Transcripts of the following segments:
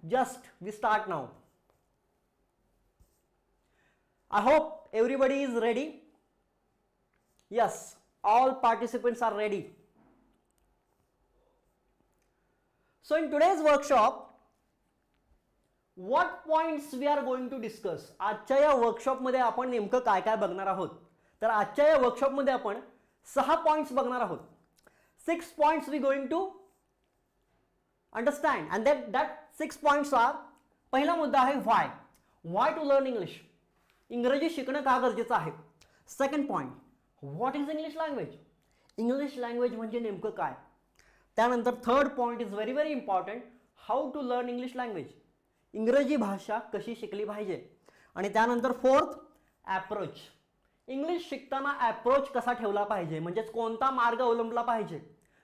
Just we start now. I hope everybody is ready. Yes, all participants are ready. So in today's workshop, what points we are going to discuss? आजच्या या workshop मध्ये आपण नेमकं काय काय बघणार आहोत? तर आजच्या या वर्कशॉप मध्ये आपण 6 पॉइंट्स बघणार आहोत. 6 points we going to understand, and that 6 points are, पहिला मुद्दा आहे why to learn English. इंग्रजी शिकणं का गरजेचं आहे. Second point, what is English language. English language म्हणजे नेमकं काय. त्यानंतर third point is very very important, how to learn English language. इंग्रजी भाषा कशी शिकली पाहिजे. आणि त्यानंतर फोर्थ, ॲप्रोच. इंग्लिश शिकताना ॲप्रोच कसा ठेवला पाहिजे, म्हणजेच कोणता मार्ग अवलंबला पाहिजे.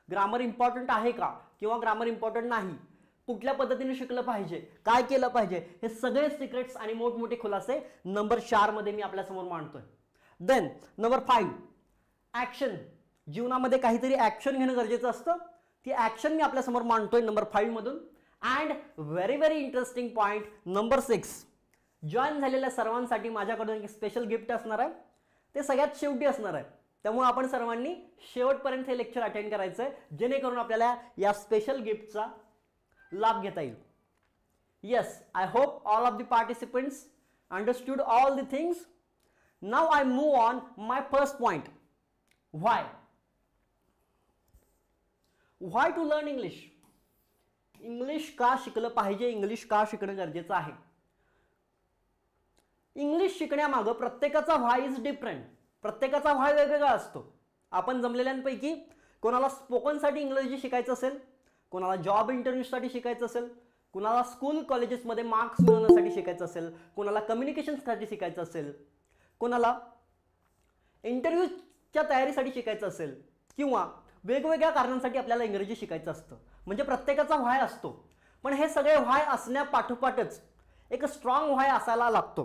ग्रामर इम्पॉर्टंट आहे का किंवा ग्रामर इम्पॉर्टंट नाही, कुठल्या पद्धतीने शिकलं पाहिजे, काय केलं पाहिजे, हे सगळे सिक्रेट्स आणि मोठमोठे खुलासे नंबर 4 मध्ये मी आपल्यासमोर मांडतोय. Then number 5, action. जीवनामध्ये काहीतरी ॲक्शन घेणं गरजेचं असतं, ती ॲक्शन मी आपल्यासमोर मांडतोय नंबर 5 मधून. And very very interesting point number 6, join झालेल्या सर्वांसाठी माझ्याकडून एक स्पेशल गिफ्ट असणार आहे. ते सगळ्यात शेवटी असणार आहे, त्यामुळे आपण सर्वांनी शेवटपर्यंत हे लेक्चर अटेंड करायचं आहे, जेणेकरून आपल्याला या स्पेशल गिफ्टचा लाभ घेता येईल. Yes, I hope all of the participants understood all the things. Now I move on my first point, why to learn English. English का शिकलं पाहिजे, इंग्लिश का शिकणं गरजेचं आहे. इंग्लिश शिकण्यामागं प्रत्येकाचा व्हाय इज डिफरंट. प्रत्येकाचा व्हाय वेगवेगळा असतो. आपण जमलेल्यांपैकी कोणाला स्पोकनसाठी इंग्रजी शिकायचं असेल, कोणाला जॉब इंटरव्ह्यूसाठी शिकायचं असेल, कोणाला स्कूल कॉलेजेसमध्ये मार्क्स मिळवण्यासाठी शिकायचं असेल, कोणाला कम्युनिकेशनसाठी शिकायचं असेल, कोणाला इंटरव्ह्यूच्या तयारीसाठी शिकायचं असेल, किंवा वेगवेगळ्या कारणांसाठी आपल्याला इंग्रजी शिकायचं असतं. म्हणजे प्रत्येकाचा व्हाय असतो. पण हे सगळे व्हाय असण्यापाठोपाठच एक स्ट्रॉंग व्हाय असायला लागतो.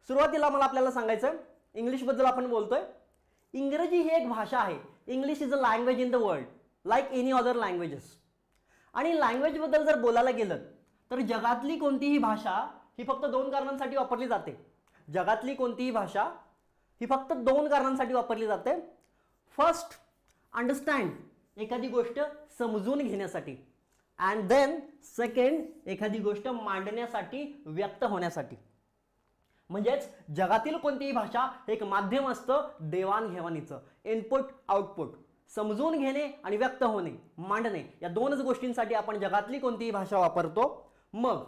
सुरुवातीला मला आपल्याला सांगायचं, इंग्लिशबद्दल आपण बोलतोय. इंग्रजी ही एक भाषा आहे. English is a language in the world like any other languages. आणि लँग्वेजबद्दल जर बोलायला गेलं तर जगातली कोणतीही भाषा ही फक्त 2 कारणांसाठी वापरली जाते. जगातली कोणतीही भाषा ही फक्त 2 कारणांसाठी वापरली जाते. फर्स्ट, अंडरस्टँड, एखादी गोष्ट समजून घेण्यासाठी. अँड देन सेकंड, एखादी गोष्ट मांडण्यासाठी, व्यक्त होण्यासाठी. म्हणजेच जगातील कोणतीही भाषा एक माध्यम असतं देवाणघेवाणीचं, इनपुट आउटपुट. समजून घेणे आणि व्यक्त होणे, मांडणे, या 2च गोष्टींसाठी आपण जगातली कोणतीही भाषा वापरतो. मग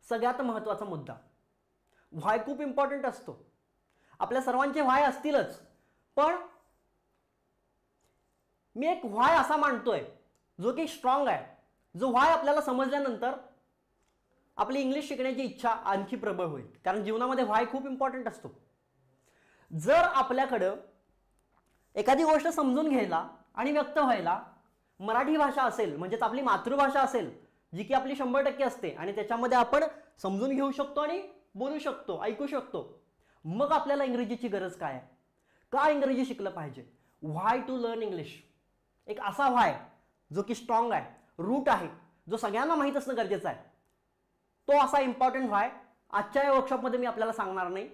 सगळ्यात महत्त्वाचा मुद्दा, व्हाय खूप इम्पॉर्टंट असतो. आपल्या सर्वांचे व्हाय असतीलच, पण मी एक व्हाय असा मांडतोय जो की स्ट्रॉंग आहे. जो व्हाय आपल्याला समजल्यानंतर आपली इंग्लिश शिकण्याची इच्छा आणखी प्रबळ होईल. कारण जीवनामध्ये व्हाय खूप इम्पॉर्टंट असतो. जर आपल्याकडं एखादी गोष्ट समजून घ्यायला आणि व्यक्त व्हायला मराठी भाषा असेल, म्हणजेच आपली मातृभाषा असेल, जी की आपली 100% असते, आणि त्याच्यामध्ये आपण समजून घेऊ शकतो आणि बोलू शकतो, ऐकू शकतो, मग आपल्याला इंग्रजीची गरज काय आहे, का इंग्रजी शिकलं पाहिजे. व्हाय टू लर्न इंग्लिश, एक असा व्हाय जो की स्ट्रॉंग आहे, रूट आहे, जो सगळ्यांना माहीत असणं गरजेचं आहे. तो असा इम्पॉर्टंट व्हाय आजच्या या वर्कशॉपमध्ये मी आपल्याला सांगणार नाही,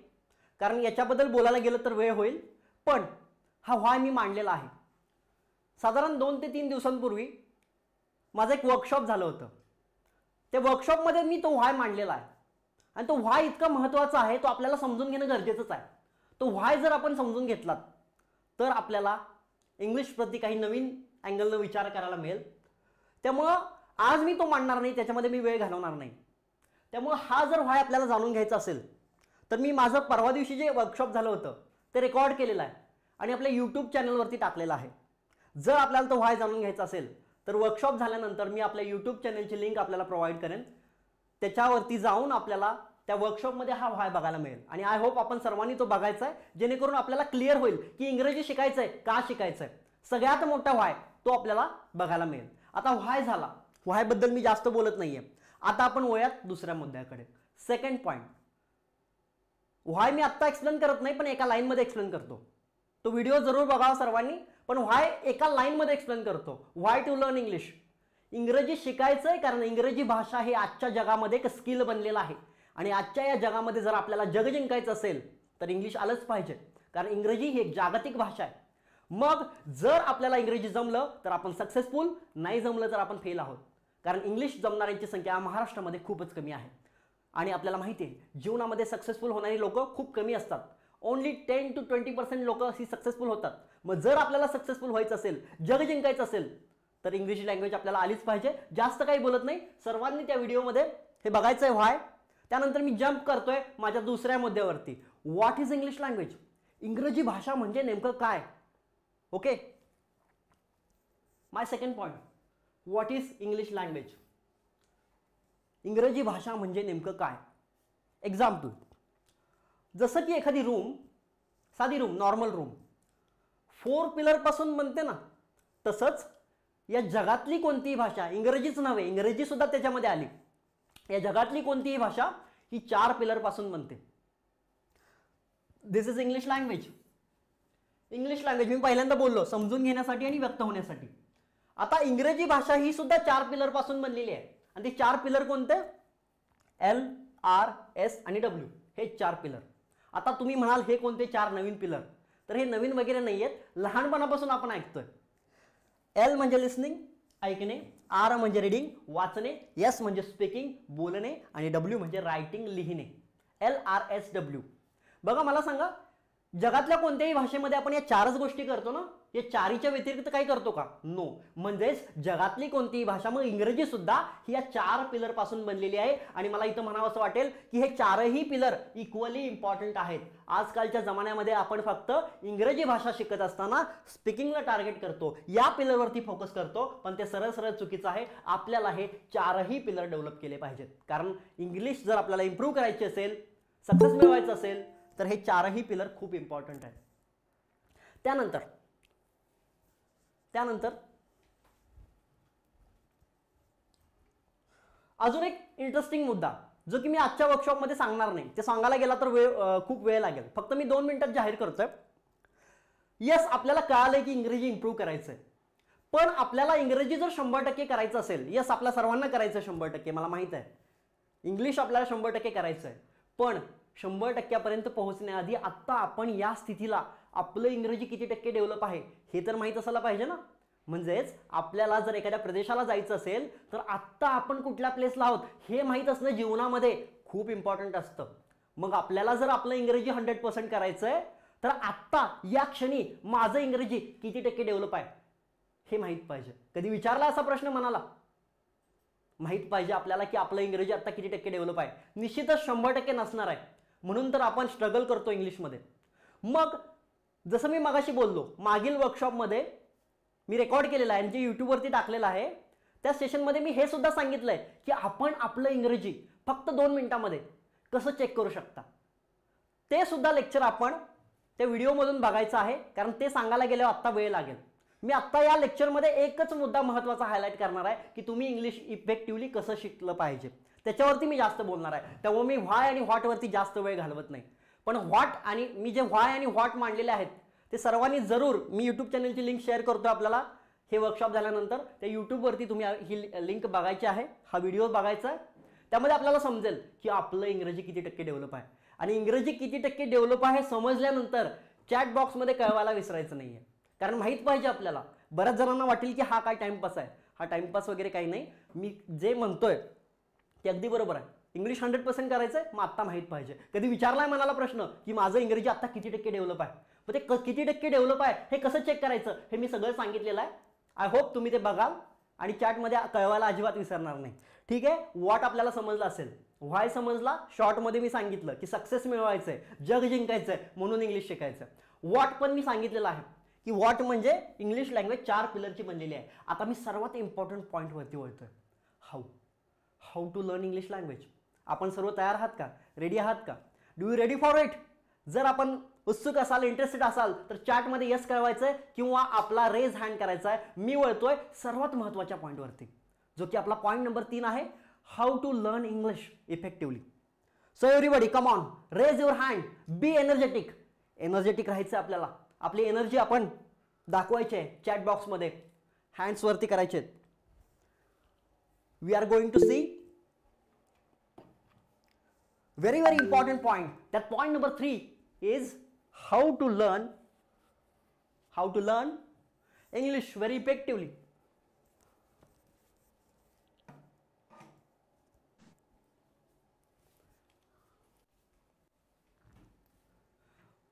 कारण याच्याबद्दल बोलायला गेलं तर वेळ होईल. पण हा व्हाय मी मांडलेला आहे. साधारण 2 ते 3 दिवसांपूर्वी माझं एक वर्कशॉप झालं होतं. त्या वर्कशॉपमध्ये मी तो व्हाय मांडलेला आहे. आणि तो व्हाय इतका महत्त्वाचा आहे, तो आपल्याला समजून घेणं गरजेचंच आहे. तो व्हाय जर आपण समजून घेतलात तर आपल्याला इंग्लिश प्रती काही नवीन अँगलनं विचार करायला मिळेल. त्यामुळं आज मी तो मांडणार नाही, त्याच्यामध्ये मी वेळ घालवणार नाही. त्यामुळे हा जर व्हाय आपल्याला जाणून घ्यायचा असेल तर मी माझं परवा दिवशी जे वर्कशॉप झालं होतं ते रेकॉर्ड केलेलं आहे आणि आपल्या यूट्यूब चॅनलवरती टाकलेलं आहे. जर आपल्याला तो व्हाय जाणून घ्यायचा असेल तर वर्कशॉप झाल्यानंतर मी आपल्या यूट्यूब चॅनलची लिंक आपल्याला प्रोव्हाइड करेन. त्याच्यावरती जाऊन आपल्याला त्या वर्कशॉपमध्ये हा व्हाय बघायला मिळेल. आणि आय होप आपण सर्वांनी तो बघायचा आहे, जेणेकरून आपल्याला क्लिअर होईल की इंग्रजी शिकायचं आहे का शिकायचं आहे. सगळ्यात मोठा व्हाय तो आपल्याला बघायला मिळेल. आता व्हाय झाला, व्हायबद्दल मी जास्त बोलत नाहीये. आता आपण वळूयात दुसऱ्या मुद्द्याकडे. सेकंड पॉइंट, व्हाय मी आत्ता एक्सप्लेन करत नाही, पण एका लाईनमध्ये एक्सप्लेन करतो. तो व्हिडिओ जरूर बघावा सर्वांनी, पण व्हाय एका लाईनमध्ये एक्सप्लेन करतो. व्हाय टू लर्न इंग्लिश. इंग्रजी शिकायचंय, कारण इंग्रजी भाषा हे आजच्या जगामध्ये एक स्किल बनलेलं आहे आणि आजच्या या जगामध्ये जर आपल्याला जग जिंकायचं असेल तर इंग्लिश आलंच पाहिजे, कारण इंग्रजी ही एक जागतिक भाषा आहे. मग जर आपल्याला इंग्रजी जमलं तर आपण सक्सेसफुल, नाही जमलं तर आपण फेल आहोत, कारण इंग्लिश जमणाऱ्यांची संख्या महाराष्ट्रामध्ये खूपच कमी आहे. आणि आपल्याला माहिती आहे जीवनामध्ये सक्सेसफुल होणारी लोक खूप कमी असतात. ओनली 10 to 20% लोक अशी सक्सेसफुल होतात. मग जर आपल्याला सक्सेसफुल व्हायचं असेल, जग जिंकायचं असेल, तर इंग्लिश लँग्वेज आपल्याला आलीच पाहिजे. जास्त काही बोलत नाही, सर्वांनी त्या व्हिडिओमध्ये हे बघायचं आहे व्हाय. त्यानंतर मी जंप करतोय माझ्या दुसऱ्या मुद्द्यावरती, व्हॉट इज इंग्लिश लँग्वेज. इंग्रजी भाषा म्हणजे नेमकं काय. Okay, my second point, what is English language. इंग्रजी भाषा म्हणजे नेमकं काय. एक्झाम्पल, जसं की एखादी रूम, साधी रूम, नॉर्मल रूम 4 पिलर पासून बनते ना, तसंच या जगातली कोणतीही भाषा, इंग्रजीच नव्हे, इंग्रजी सुद्धा त्याच्यामध्ये आली, या जगातली कोणतीही भाषा ही 4 पिलर पासून बनते. This is English language. English language मी पहिल्यांदा बोललो समजून घेण्यासाठी आणि व्यक्त होण्यासाठी. आता इंग्रजी भाषा ही सुद्धा 4 पिलर पासून बनलेली आहे, आणि ते 4 पिलर कोणते, L, R, S आणि W, हे 4 पिलर. आता तुम्ही म्हणाल हे कोणते 4 नवीन पिलर, तर हे नवीन वगैरे नाही आहेत, लहानपणापासून आपण ऐकतोय. L म्हणजे लिसनिंग, ऐकणे, R म्हणजे रीडिंग, वाचणे, S म्हणजे स्पीकिंग, बोलणे, आणि W म्हणजे रायटिंग, लिहिणे. LRSW. बघा मला सांगा, जगातल्या कोणत्याही भाषेमध्ये आपण या 4च गोष्टी करतो ना, या 4च्या व्यतिरिक्त काही करतो का. नो. म्हणजेच जगातली कोणतीही भाषा, मग इंग्रजी सुद्धा ही या 4 पिलर पासून बनलेली आहे. आणि मला इथं म्हणावं असं वाटेल की हे 4ही पिलर इक्वली इम्पॉर्टंट आहेत. आजकालच्या जमान्यामध्ये आपण फक्त इंग्रजी भाषा शिकत असताना स्पीकिंगला टार्गेट करतो, या पिलरवरती फोकस करतो, पण ते सरळ सरळ चुकीचं आहे. आपल्याला हे 4ही पिलर डेव्हलप केले पाहिजेत, कारण इंग्लिश जर आपल्याला इम्प्रूव्ह करायची असेल, सक्सेस मिळवायचं असेल, तर हे 4ही पिलर खूप इम्पॉर्टंट आहेत. त्यानंतर अजून एक इंटरेस्टिंग मुद्दा जो की मी आजच्या वर्कशॉपमध्ये सांगणार नाही, ते सांगायला गेला तर खूप वेळ लागेल, फक्त मी 2 मिनिटात जाहीर करतोय. यस, आपल्याला कळालंय की इंग्रजी इम्प्रूव्ह करायचंय, पण आपल्याला इंग्रजी जर 100% करायचं असेल, यस आपल्या सर्वांना करायचं 100%, मला माहित आहे इंग्लिश आपल्याला 100% करायचं आहे, पण 100% पोहोचण्याआधी आत्ता आपण या स्थितीला आपलं इंग्रजी किती टक्के डेव्हलप आहे हे तर माहीत असायला पाहिजे ना. म्हणजेच आपल्याला जर एखाद्या प्रदेशाला जायचं असेल तर आत्ता आपण कुठल्या प्लेसला आहोत हे माहीत असणं जीवनामध्ये खूप इम्पॉर्टंट असतं. मग आपल्याला जर आपलं इंग्रजी 100% करायचं आहे तर आत्ता या क्षणी माझं इंग्रजी किती टक्के डेव्हलप आहे हे माहीत पाहिजे. कधी विचारला असा प्रश्न मनाला? माहीत पाहिजे आपल्याला की आपलं इंग्रजी आत्ता किती टक्के डेव्हलप आहे. निश्चितच 100% नसणार आहे, म्हणून तर आपण स्ट्रगल करतो इंग्लिशमध्ये. मग जसं मी मगाशी बोललो, मागील वर्कशॉपमध्ये मी रेकॉर्ड केलेला आहे आणि जे यूट्यूबवरती टाकलेलं आहे, त्या सेशनमध्ये मी हे सुद्धा सांगितलंय की आपण आपलं इंग्रजी फक्त 2 मिनिटांमध्ये कसं चेक करू शकता. ते सुद्धा लेक्चर आपण त्या व्हिडिओमधून बघायचं आहे, कारण ते सांगायला गेल्यावर आत्ता वेळ लागेल. मी आत्ता या लेक्चरमध्ये एकच मुद्दा महत्त्वाचा हायलाईट करणार आहे की तुम्ही इंग्लिश इफेक्टिव्हली कसं शिकलं पाहिजे, त्याच्यावरती मी जास्त बोलणार आहे. त्यामुळे मी व्हाय आणि व्हॉटवरती जास्त वेळ घालवत नाही. पण व्हॉट आणि मी जे व्हाय आणि व्हॉट मांडलेले आहेत ते सर्वांनी जरूर, मी यूट्यूब चॅनलची लिंक शेअर करतो आपल्याला हे वर्कशॉप झाल्यानंतर, त्या यूट्यूबवरती तुम्ही ही लिंक बघायची आहे, हा व्हिडिओ बघायचा आहे. त्यामध्ये आपल्याला समजेल की आपलं इंग्रजी किती टक्के डेव्हलप आहे. आणि इंग्रजी किती टक्के डेव्हलप आहे समजल्यानंतर चॅट बॉक्समध्ये कळवायला विसरायचं नाही आहे, कारण माहीत पाहिजे आपल्याला. बऱ्याच जणांना वाटेल की हा काय टाइमपास आहे, हा टाइमपास वगैरे काही नाही. मी जे म्हणतोय ते अगदी बरोबर आहे. इंग्लिश 100% करायचं आहे, मग आत्ता माहीत पाहिजे. कधी विचारलाय मनाला प्रश्न की माझं इंग्रजी आत्ता किती टक्के डेव्हलप आहे, मग ते किती टक्के डेव्हलप आहे हे कसं चेक करायचं हे मी सगळं सांगितलेलं आहे. आय होप तुम्ही ते बघाल आणि चॅटमध्ये कळवायला अजिबात विसरणार नाही. ठीक आहे, व्हॉट आपल्याला समजलं असेल, व्हाय समजला, शॉर्टमध्ये मी सांगितलं की सक्सेस मिळवायचंय, जग जिंकायचंय म्हणून इंग्लिश शिकायचं. व्हॉट पण मी सांगितलेलं आहे की व्हॉट म्हणजे इंग्लिश लँग्वेज 4 पिलरची बनलेली आहे. आता मी सर्वात इम्पॉर्टंट पॉईंटवरती वळतोय, how to learn English language. आपण सर्व तयार आहात का, रेडी आहात का, do you ready for it? जर आपण उत्सुक असाल, इंटरेस्टेड असाल तर चॅटमध्ये यस कळवायचंय किंवा आपला रेज हँड करायचा आहे. मी वळतोय सर्वात महत्त्वाच्या पॉईंटवरती, जो की आपला पॉईंट नंबर 3 आहे, how to learn English effectively. So everybody come on, raise your hand, be energetic. Energetic राहायचं आपल्याला, आपली एनर्जी आपण दाखवायची आहे चॅट बॉक्समध्ये, हँड्सवरती करायचे आहेत. we are going to see very important point. That point number 3 is how to learn English very effectively.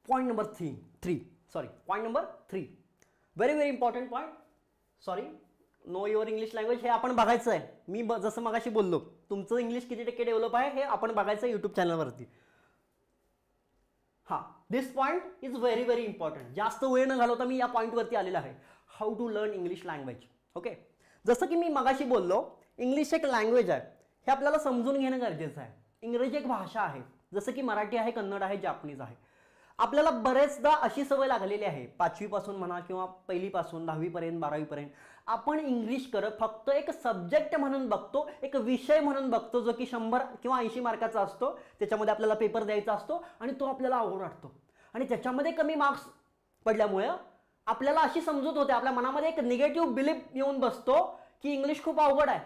Point number 3 very important point. Sorry, know your English language हे आपण बघायचं आहे. मी जसं मगाशी बोललो, तुमचं इंग्लिश किती टक्के डेव्हलप आहे हे आपण बघायचं आहे यूट्यूब चॅनलवरती. हां, this point is very important. जास्त वेळ न घालवता मी या पॉईंटवरती आलेला आहे. How to learn English language. Okay, जसं की मी मगाशी बोललो, इंग्लिश एक लँग्वेज आहे, हे आपल्याला समजून घेणं गरजेचं आहे. इंग्रजी एक भाषा आहे, जसं की मराठी आहे, कन्नड आहे, जापनीज आहे. आपल्याला बरेचदा अशी सवय लागलेली आहे, 5वी पासून म्हणा किंवा 1ली पासून 10वी पर्यंत 12वी पर्यंत आपण इंग्लिश करत फक्त एक सब्जेक्ट म्हणून बघतो, एक विषय म्हणून बघतो, जो की 100 किंवा 80 मार्काचा असतो. त्याच्यामध्ये आपल्याला पेपर द्यायचा असतो आणि तो आपल्याला अवघड वाटतो आणि त्याच्यामध्ये कमी मार्क्स पडल्यामुळे आपल्याला अशी समजूत होते, आपल्या मनामध्ये एक निगेटिव्ह बिलीफ येऊन बसतो की इंग्लिश खूप अवघड आहे.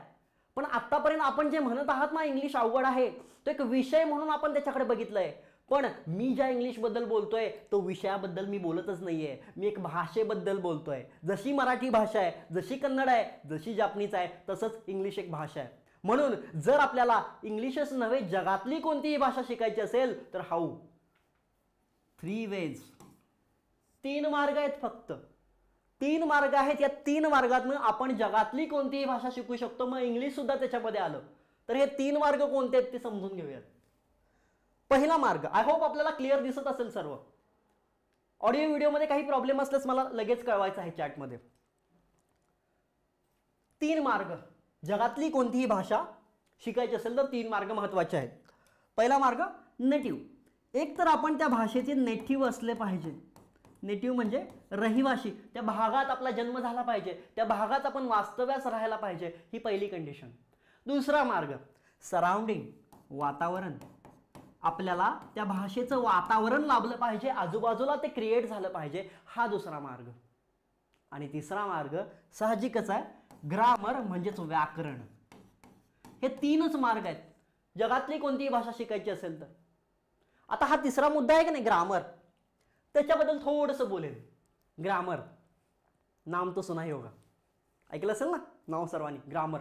पण आतापर्यंत आपण जे म्हणत आहात ना इंग्लिश अवघड आहे, तो एक विषय म्हणून आपण त्याच्याकडे बघितलंय. पण मी ज्या इंग्लिश बद्दल बोलतोय तो विषयाबद्दल मी बोलतच नाहीये, मी एक भाषेबद्दल बोलतोय. जशी मराठी भाषा आहे, जशी कन्नड आहे, जशी जापनीज आहे, तसंच इंग्लिश एक भाषा आहे. म्हणून जर आपल्याला इंग्लिशच नव्हे जगातली कोणतीही भाषा शिकायची असेल तर हाऊ 3 वेज, 3 मार्ग आहेत, फक्त 3 मार्ग आहेत. या 3 मार्गातून आपण जगातली कोणतीही भाषा शिकू शकतो. मग इंग्लिश सुद्धा त्याच्यामध्ये आलं. तर हे 3 मार्ग कोणते आहेत ते समजून घेऊयात. पहिला मार्ग, आय होप आपल्याला क्लिअर दिसत असेल सर्व. ऑडिओ व्हिडिओमध्ये काही प्रॉब्लेम असल्यास मला लगेच कळवायचं आहे चॅटमध्ये. 3 मार्ग, जगातली कोणतीही भाषा शिकायची असेल तर 3 मार्ग महत्त्वाचे आहेत. पहिला मार्ग नेटिव्ह. एक तर आपण त्या भाषेचे नेटिव्ह असले पाहिजे. नेटिव्ह म्हणजे रहिवाशी, त्या भागात आपला जन्म झाला पाहिजे, त्या भागात आपण वास्तव्यास राहायला पाहिजे, ही पहिली कंडिशन. दुसरा मार्ग सराउंडिंग, वातावरण. आपल्याला त्या भाषेचं वातावरण लाभलं पाहिजे, आजूबाजूला ते क्रिएट झालं पाहिजे, हा दुसरा मार्ग. आणि तिसरा मार्ग साहजिकच आहे, ग्रामर म्हणजेच व्याकरण. हे 3च मार्ग आहेत जगातली कोणतीही भाषा शिकायची असेल तर. आता हा तिसरा मुद्दा आहे की नाही, ग्रामर, त्याच्याबद्दल थोडंसं बोलेल. ग्रामर नाम तो सुना ही होगा, ऐकलं असेल ना नाव सर्वांनी, ग्रामर.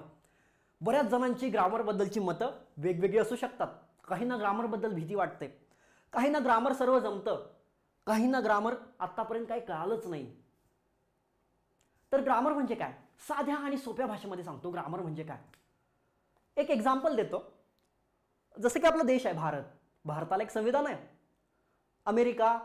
बऱ्याच जणांची ग्रामरबद्दलची मतं वेगवेगळी असू शकतात. काहींना ग्रामरबद्दल भीती वाटते, काहींना ग्रामर सर्व जमतं, काहींना ग्रामर आत्तापर्यंत काही कळालंच नाही. तर ग्रामर म्हणजे काय, साध्या आणि सोप्या भाषेमध्ये सांगतो ग्रामर म्हणजे काय. एक एक्झाम्पल देतो. जसं की आपला देश आहे भारत, भारताला एक संविधान आहे. America,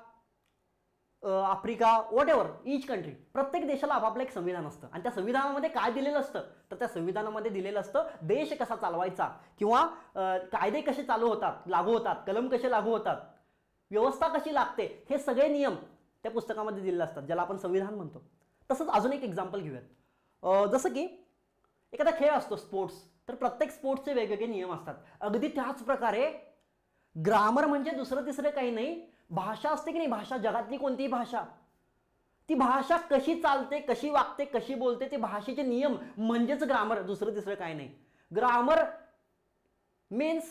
Africa, what ever, each country, प्रत्येक देशाला आपापलं एक संविधान असतं. आणि त्या संविधानामध्ये काय दिलेलं असतं, तर त्या संविधानामध्ये दिलेलं असतं देश कसा चालवायचा किंवा कायदे कसे लागू होतात, कलम कसे लागू होतात, व्यवस्था कशी लागते, हे सगळे नियम त्या पुस्तकामध्ये दिलेले असतात, ज्याला आपण संविधान म्हणतो. तसंच अजून एक एक्झाम्पल घेऊयात. जसं की एखादा खेळ असतो स्पोर्ट्स, तर प्रत्येक स्पोर्ट्सचे वेगवेगळे नियम असतात. अगदी त्याच प्रकारे ग्रामर म्हणजे दुसरं तिसरं काही नाही, भाषा असते की नाही, भाषा, जगातली कोणतीही भाषा, ती भाषा कशी चालते, कशी वागते, कशी बोलते, ते भाषेचे नियम म्हणजेच ग्रामर, दुसरं तिसरं काही नाही. ग्रामर मीन्स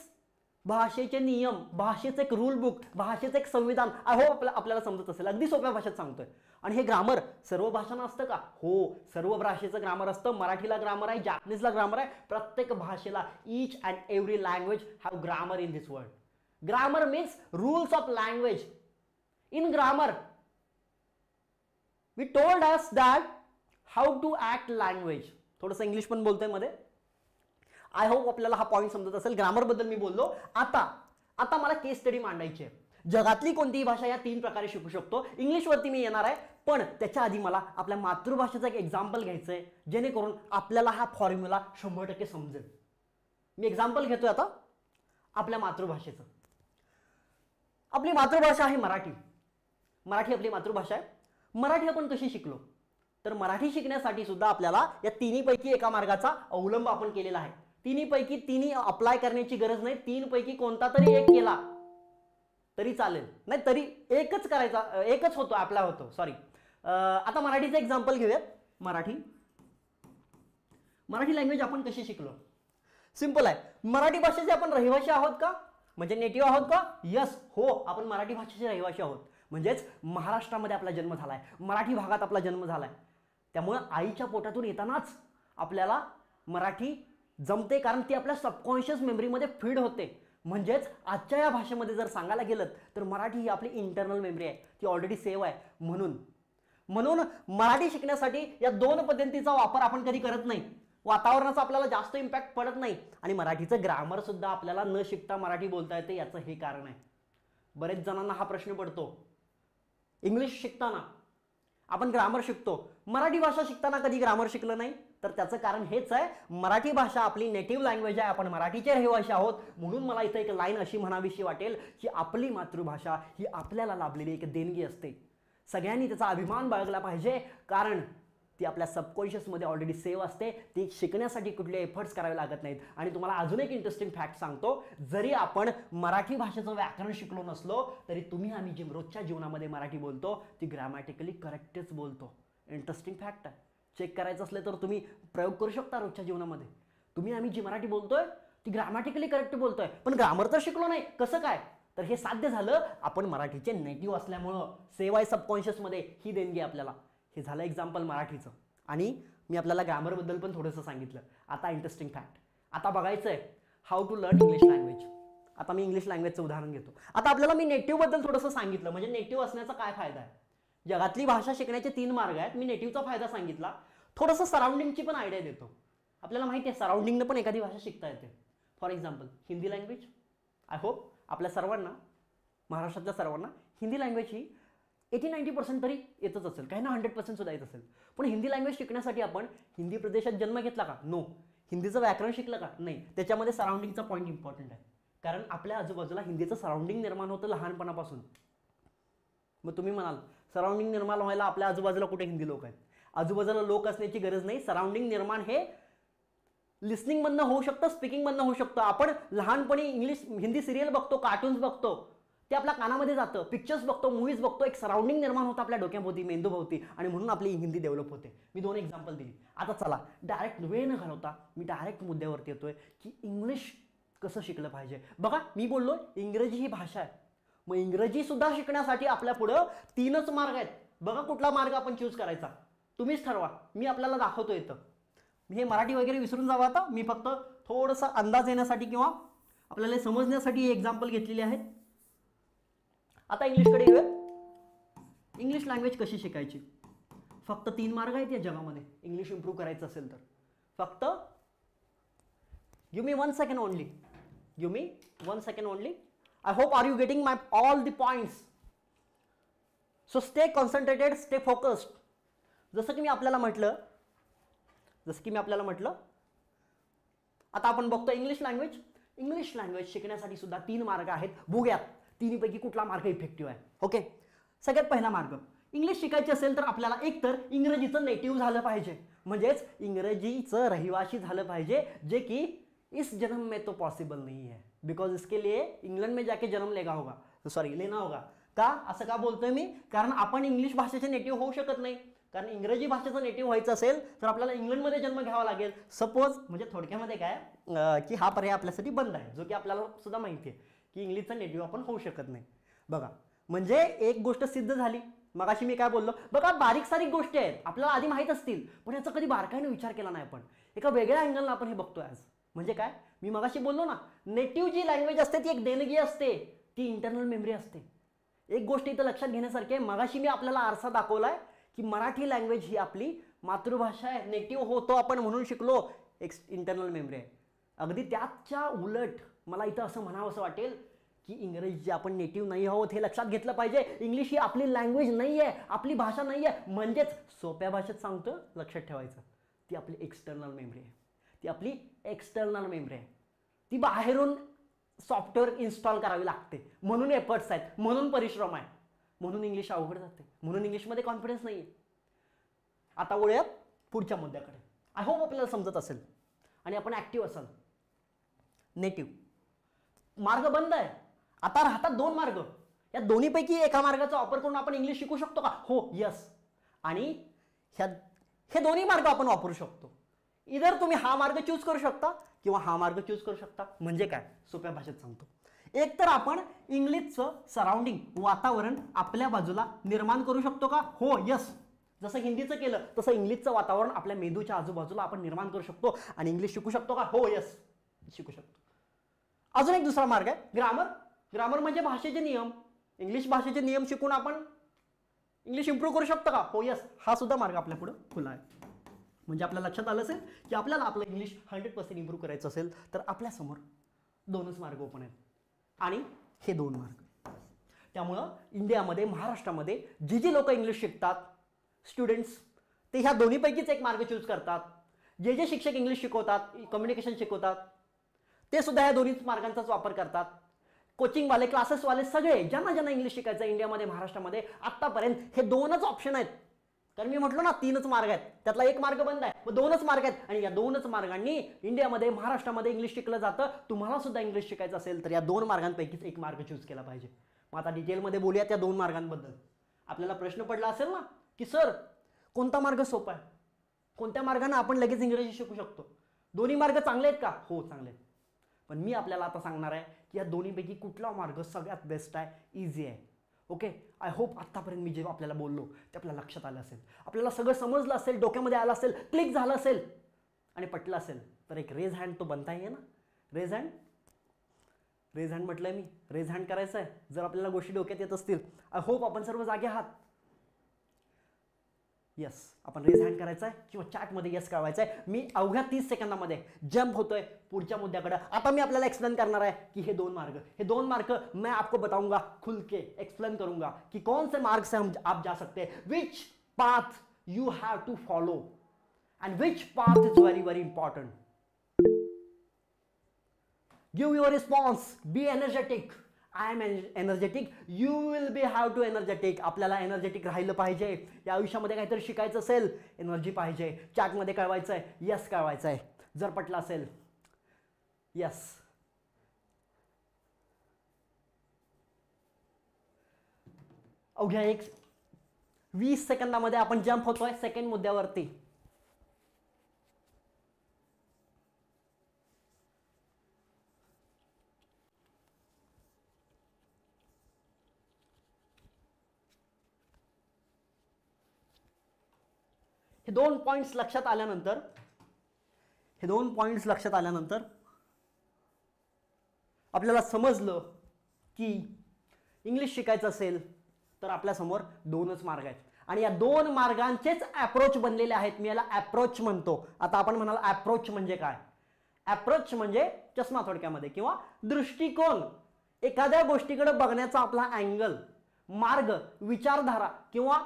भाषेचे नियम, भाषेचं एक रूल बुक, भाषेचं एक संविधान. आय होप आपल्याला समजत असेल, अगदी सोप्या भाषेत सांगतोय. आणि हे ग्रामर सर्व भाषांना असतं का? हो, सर्व भाषेचं ग्रामर असतं. मराठीला ग्रामर आहे, जापनीजला ग्रामर आहे, प्रत्येक भाषेला, each and every language have grammar in this world. Grammar means rules of language. In grammar, we told us that how to act language. थोडंसं इंग्लिश पण बोलतोय मध्ये. आय होप आपल्याला हा पॉईंट समजत असेल. ग्रामर बद्दल मी बोललो. आता मला केस स्टडी मांडायची आहे. जगातली कोणतीही भाषा या 3 प्रकारे शिकू शकतो. इंग्लिशवरती मी येणार आहे, पण त्याच्या आधी मला आपल्या मातृभाषेचं एक एक्झाम्पल घ्यायचं आहे, जेणेकरून आपल्याला हा फॉर्म्युला 100% समजेल. मी एक्झाम्पल घेतोय आता आपल्या मातृभाषेचं. आपली मातृभाषा आहे मराठी. मराठी आपली मातृभाषा आहे. मराठी आपण कशी शिकलो, तर मराठी शिकण्यासाठी सुद्धा आपल्याला या 3 पैकी एका मार्गाचा अवलंब आपण केलेला आहे. 3 पैकी 3 अप्लाय करण्याची गरज नाही. 3 पैकी कोणता तरी एक केला तरी चालेल, नाही तरी एकच करायचा, एकच होतो, अप्लाय होतो. सॉरी. आता मराठीचं एक्झाम्पल घेऊयात. मराठी लँग्वेज आपण कशी शिकलो. सिंपल आहे. मराठी भाषेचे आपण रहिवासी आहोत का, म्हणजे नेटिव्ह आहोत का? यस, हो, आपण मराठी भाषेचे रहिवासी आहोत. म्हणजेच महाराष्ट्रामध्ये आपला जन्म झालाय, मराठी भागात आपला जन्म झालाय. त्यामुळे आईच्या पोटातून येतानाच आपल्याला मराठी जमते, कारण ती आपल्या सबकॉन्शियस मेमरीमध्ये फीड होते. म्हणजेच आजच्या या भाषेमध्ये जर सांगायला गेलं तर मराठी ही आपली इंटरनल मेमरी आहे, ती ऑलरेडी सेव्ह आहे. म्हणून मराठी शिकण्यासाठी या दोन पद्धतीचा वापर आपण कधी करत नाही. वातावरणाचा आपल्याला जास्त इम्पॅक्ट पडत नाही आणि मराठीचं ग्रामर सुद्धा आपल्याला न शिकता मराठी बोलता येते, याचं हे कारण आहे. बरेच जणांना हा प्रश्न पडतो, इंग्लिश शिकताना आपण ग्रामर शिकतो, मराठी भाषा शिकताना कधी ग्रामर शिकलं नाही. तर त्याचं कारण हेच आहे, मराठी भाषा आपली नेटिव्ह लँग्वेज आहे, आपण मराठीचे रहिवासी आहोत. म्हणून मला इथं एक लाईन अशी म्हणावीशी वाटेल की आपली मातृभाषा ही आपल्याला लाभलेली एक देणगी असते. सगळ्यांनी त्याचा अभिमान बाळगला पाहिजे, कारण ती आपल्या सबकॉन्शियसमध्ये ऑलरेडी सेव्ह असते. ती शिकण्यासाठी कुठले एफर्ट्स करावे लागत नाहीत. आणि तुम्हाला अजून एक इंटरेस्टिंग फॅक्ट सांगतो, जरी आपण मराठी भाषेचं व्याकरण शिकलो नसलो तरी आम्ही जी रोजच्या जीवनामध्ये मराठी बोलतो ती ग्रॅमॅटिकली करेक्टच बोलतो. इंटरेस्टिंग फॅक्ट आहे. चेक करायचं असलं तर तुम्ही प्रयोग करू शकता रोजच्या जीवनामध्ये. आम्ही जी मराठी बोलतोय ती ग्रॅमॅटिकली करेक्ट बोलतोय, पण ग्रामर तर शिकलो नाही. कसं काय? तर हे साध्य झालं आपण मराठीचे नेटिव्ह असल्यामुळं, सेव्ह आहे सबकॉन्शियसमध्ये, ही देणगी आपल्याला. हे झालं एक्झाम्पल मराठीचं. आणि मी आपल्याला ग्रामरबद्दल पण थोडंसं सांगितलं. आता इंटरेस्टिंग फॅक्ट, आता बघायचं आहे how to learn English language. आता मी इंग्लिश लँग्वेजचं उदाहरण घेतो. आता आपल्याला मी नेटिव्ह बद्दल थोडंसं सांगितलं, म्हणजे नेटिव्ह असण्याचा काय फायदा आहे. जगातली भाषा शिकण्याचे 3 मार्ग आहेत. मी नेटिव्हचा फायदा सांगितला, थोडंसं सराउंडिंगची पण आयडिया देतो. आपल्याला माहिती आहे सराउंडिंगनं पण एखादी भाषा शिकता येते. For example Hindi language. I hope आपल्या सर्वांना, महाराष्ट्रातल्या सर्वांना हिंदी लँग्वेज ही 80-90% तरी येतच असेल, काही ना 100% सुद्धा येत असेल. पण हिंदी लँग्वेज शिकण्यासाठी आपण हिंदी प्रदेशात जन्म घेतला का? नो. हिंदीचं व्याकरण शिकलं का? नाही. त्याच्यामध्ये सराउंडिंगचा पॉईंट इम्पॉर्टंट आहे, कारण आपल्या आजूबाजूला हिंदीचं सराउंडिंग निर्माण होतं लहानपणापासून. मग तुम्ही म्हणाल सराउंडिंग निर्माण व्हायला आपल्या आजूबाजूला कुठे हिंदी लोक आहेत? आजूबाजूला लोक असण्याची गरज नाही. सराउंडिंग निर्माण हे लिस्निंग मधनं होऊ शकतं, स्पीकिंग मधनं होऊ शकतं. आपण लहानपणी हिंदी सिरियल बघतो, कार्टून्स बघतो, ते आपल्या कानामध्ये जातं, पिक्चर्स बघतो, मूवीज बघतो, एक सराउंडिंग निर्माण होतं आपल्या डोक्याभोवती, मेंदूभोवती, आणि म्हणून आपली हिंदी डेव्हलप होते. मी 2 एक्झाम्पल दिली. आता चला डायरेक्ट वेळ न घालवता मी डायरेक्ट मुद्द्यावरती येतोय की इंग्लिश कसं शिकलं पाहिजे. बघा मी बोललो इंग्रजी ही भाषा आहे, मग इंग्रजी सुद्धा शिकण्यासाठी आपल्या पुढं 3च मार्ग आहेत. बघा कुठला मार्ग आपण चूज करायचा, तुम्हीच ठरवा. मी आपल्याला दाखवतो इथं. हे मराठी वगैरे विसरून जावं. आता मी फक्त थोडासा अंदाज येण्यासाठी किंवा आपल्याला समजण्यासाठी हे एक्झाम्पल घेतलेले आहेत. आता इंग्लिशकडे येऊया. इंग्लिश लँग्वेज कशी शिकायची? फक्त 3 मार्ग आहेत या जगामध्ये इंग्लिश इम्प्रूव्ह करायचं असेल तर. फक्त give me 1 second only. Give me 1 second only. I hope are you getting my all the points. So stay concentrated, stay focused. जसं की मी आपल्याला म्हटलं, आता आपण बघतो इंग्लिश लँग्वेज. इंग्लिश लँग्वेज शिकण्यासाठी सुद्धा 3 मार्ग आहेत. बघूयात 3 पैकी कुठला मार्ग इफेक्टिव्ह आहे. ओके, सगळ्यात पहिला मार्ग, इंग्लिश शिकायची असेल तर आपल्याला एकतर इंग्रजीचं नेटिव्ह झालं पाहिजे, म्हणजेच इंग्रजीचं रहिवासी झालं पाहिजे, जे की इस जन्म में तो पॉसिबल नहीं है, बिकॉज इसके लिए इंग्लैंड में जाके जन्म लेना होगा. का असं का बोलतोय मी? कारण आपण इंग्लिश भाषेचे नेटिव्ह होऊ शकत नाही. कारण इंग्रजी भाषेचं नेटिव्ह व्हायचं असेल तर आपल्याला इंग्लंडमध्ये जन्म घ्यावा लागेल. सपोज, म्हणजे थोडक्यामध्ये काय की हा पर्याय आपल्यासाठी बंद आहे, जो की आपल्याला सुद्धा माहिती आहे की इंग्लिशचं नेटिव्ह आपण होऊ शकत नाही. बघा, म्हणजे एक गोष्ट सिद्ध झाली. मगाशी मी काय बोललो, बघा बारीक सारीक गोष्टी आहेत आपल्याला आधी माहीत असतील, पण याचा कधी बारकाईने विचार केला नाही आपण. एका वेगळ्या अँगलनं आपण हे बघतोय आज. म्हणजे काय, मी मगाशी बोललो ना, नेटिव्ह जी लँग्वेज असते ती एक देणगी असते, ती इंटरनल मेमरी असते. एक गोष्ट इथं लक्षात घेण्यासारखी आहे, मगाशी मी आपल्याला आरसा दाखवलाय की मराठी लँग्वेज ही आपली मातृभाषा आहे, नेटिव्ह होतो आपण म्हणून शिकलो, एक इंटरनल मेमरी आहे. अगदी त्याच्या उलट मला इथं असं म्हणावं असं वाटेल की इंग्रजी आपण नेटिव्ह नाही आहोत हे लक्षात घेतलं पाहिजे. इंग्लिश ही आपली लँग्वेज नाही आहे, आपली भाषा नाही आहे. म्हणजेच सोप्या भाषेत सांगतो, लक्षात ठेवायचं, ती आपली एक्सटर्नल मेमरी आहे. ती आपली एक्सटर्नल मेमरी आहे. ती बाहेरून सॉफ्टवेअर इन्स्टॉल करावी लागते, म्हणून एफर्ट्स आहेत, म्हणून परिश्रम आहे, म्हणून इंग्लिश अवघड जाते, म्हणून इंग्लिशमध्ये कॉन्फिडन्स नाही आहे. आता वळूयात पुढच्या मुद्द्याकडे. आय होप आपल्याला समजत असेल आणि आपण ॲक्टिव्ह असाल. नेटिव्ह मार्ग बंद आहे, आता राहतात 2 मार्ग. या दोन्हीपैकी एका मार्गाचा वापर करून आपण इंग्लिश शिकू शकतो का? हो, यस. आणि हे दोन्ही मार्ग आपण वापरू शकतो. इधर तुम्ही हा मार्ग चूज करू शकता किंवा हा मार्ग चूज करू शकता. म्हणजे काय, सोप्या भाषेत सांगतो. एक तर आपण इंग्लिशचं सराउंडिंग वातावरण आपल्या बाजूला निर्माण करू शकतो का? हो, यस. जसं हिंदीचं केलं तसं इंग्लिशचं वातावरण आपल्या मेंदूच्या आजूबाजूला आपण निर्माण करू शकतो आणि इंग्लिश शिकू शकतो का? हो, यस, शिकू शकतो. अजून एक दुसरा मार्ग आहे ग्रामर. ग्रामर म्हणजे भाषेचे नियम. इंग्लिश भाषेचे नियम शिकून आपण इंग्लिश इम्प्रूव्ह करू शकतो का? हो, यस. हा सुद्धा मार्ग आपल्या पुढे खुला आहे. म्हणजे आपल्या लक्षात आलं असेल की आपल्याला आपलं इंग्लिश 100% इम्प्रूव्ह करायचं असेल तर आपल्यासमोर दोनच मार्ग ओपन आहेत आणि हे दोन मार्ग. त्यामुळं इंडियामध्ये, महाराष्ट्रामध्ये जी लोक इंग्लिश शिकतात स्टुडंट्स, ते ह्या दोन्हीपैकीच एक मार्ग चूज करतात. जे शिक्षक इंग्लिश शिकवतात, कम्युनिकेशन शिकवतात, ते सुद्धा ह्या दोन्ही मार्गांचाच वापर करतात. कोचिंगवाले, क्लासेसवाले, सगळे ज्यांना इंग्लिश शिकायचं इंडियामध्ये, महाराष्ट्रामध्ये आत्तापर्यंत हे दोनच ऑप्शन आहेत. कारण मी म्हटलं ना 3च मार्ग आहेत, त्यातला एक मार्ग बंद आहे, मग 2च मार्ग आहेत. आणि या 2च मार्गांनी इंडियामध्ये, महाराष्ट्रामध्ये इंग्लिश शिकलं जातं. तुम्हाला सुद्धा इंग्लिश शिकायचं असेल तर या 2 मार्गांपैकीच एक मार्ग चूज केला पाहिजे. मग आता डिटेलमध्ये बोलूया त्या 2 मार्गांबद्दल. आपल्याला प्रश्न पडला असेल ना की सर कोणता मार्ग सोपा आहे, कोणत्या मार्गाने आपण लगेच इंग्रजी शिकू शकतो, दोन्ही मार्ग चांगले आहेत का? हो, चांगले आहेत. पण मी आपल्याला आता सांगणार आहे की या दोन्हीपैकी कुठला मार्ग सगळ्यात बेस्ट आहे, इझी आहे. ओके, आय होप आत्तापर्यंत मी जे आपल्याला बोललो ते आपल्याला लक्षात आलं असेल, आपल्याला सगळं समजलं असेल, डोक्यामध्ये आलं असेल, क्लिक झालं असेल आणि पटलं असेल तर एक रेज हँड तो बनता येईल ना. रेज हँड म्हटलंय मी, रेज हँड करायचं आहे जर आपल्याला गोष्टी डोक्यात येत असतील. आय होप आपण सर्व जागे आहात. यस, आपण रेज हँड करायचा आहे किंवा चॅटमध्ये यस कळवायचं आहे. मी अवघ्या 30 सेकंदामध्ये जंप होतोय पुढच्या मुद्द्याकडे. आता मी आपल्याला एक्सप्लेन करणार आहे की हे 2 मार्ग मैं आपको बताऊंगा, खुल के एक्सप्लेन करूंगा कि कौन से मार्ग से हम आप जा सकते हैं, which path you have to follow and which path is very very important. Give your response, be energetic. I am energetic, you will be have to energetic. आपल्याला एनर्जेटिक राहिलं पाहिजे. या आयुष्यामध्ये काहीतरी शिकायचं असेल, एनर्जी पाहिजे. चॅटमध्ये कळवायचं आहे, यस कळवायचं आहे जर पटलं असेल. यस, अवघ्या 20 सेकंदामध्ये आपण जंप होतोय सेकंड मुद्द्यावरती. हे 2 पॉइंट्स लक्षात आल्यानंतर आपल्याला समजलं की इंग्लिश शिकायचं असेल तर आपल्यासमोर 2च मार्ग आहेत आणि या 2 मार्गांचेच अप्रोच बनलेले आहेत. मी याला अप्रोच म्हणतो. आता आपण म्हणाल अप्रोच म्हणजे काय? अप्रोच म्हणजे चष्मा थोडक्यामध्ये किंवा दृष्टिकोन. एखाद्या गोष्टीकडे बघण्याचा आपला अँगल, मार्ग, विचारधारा किंवा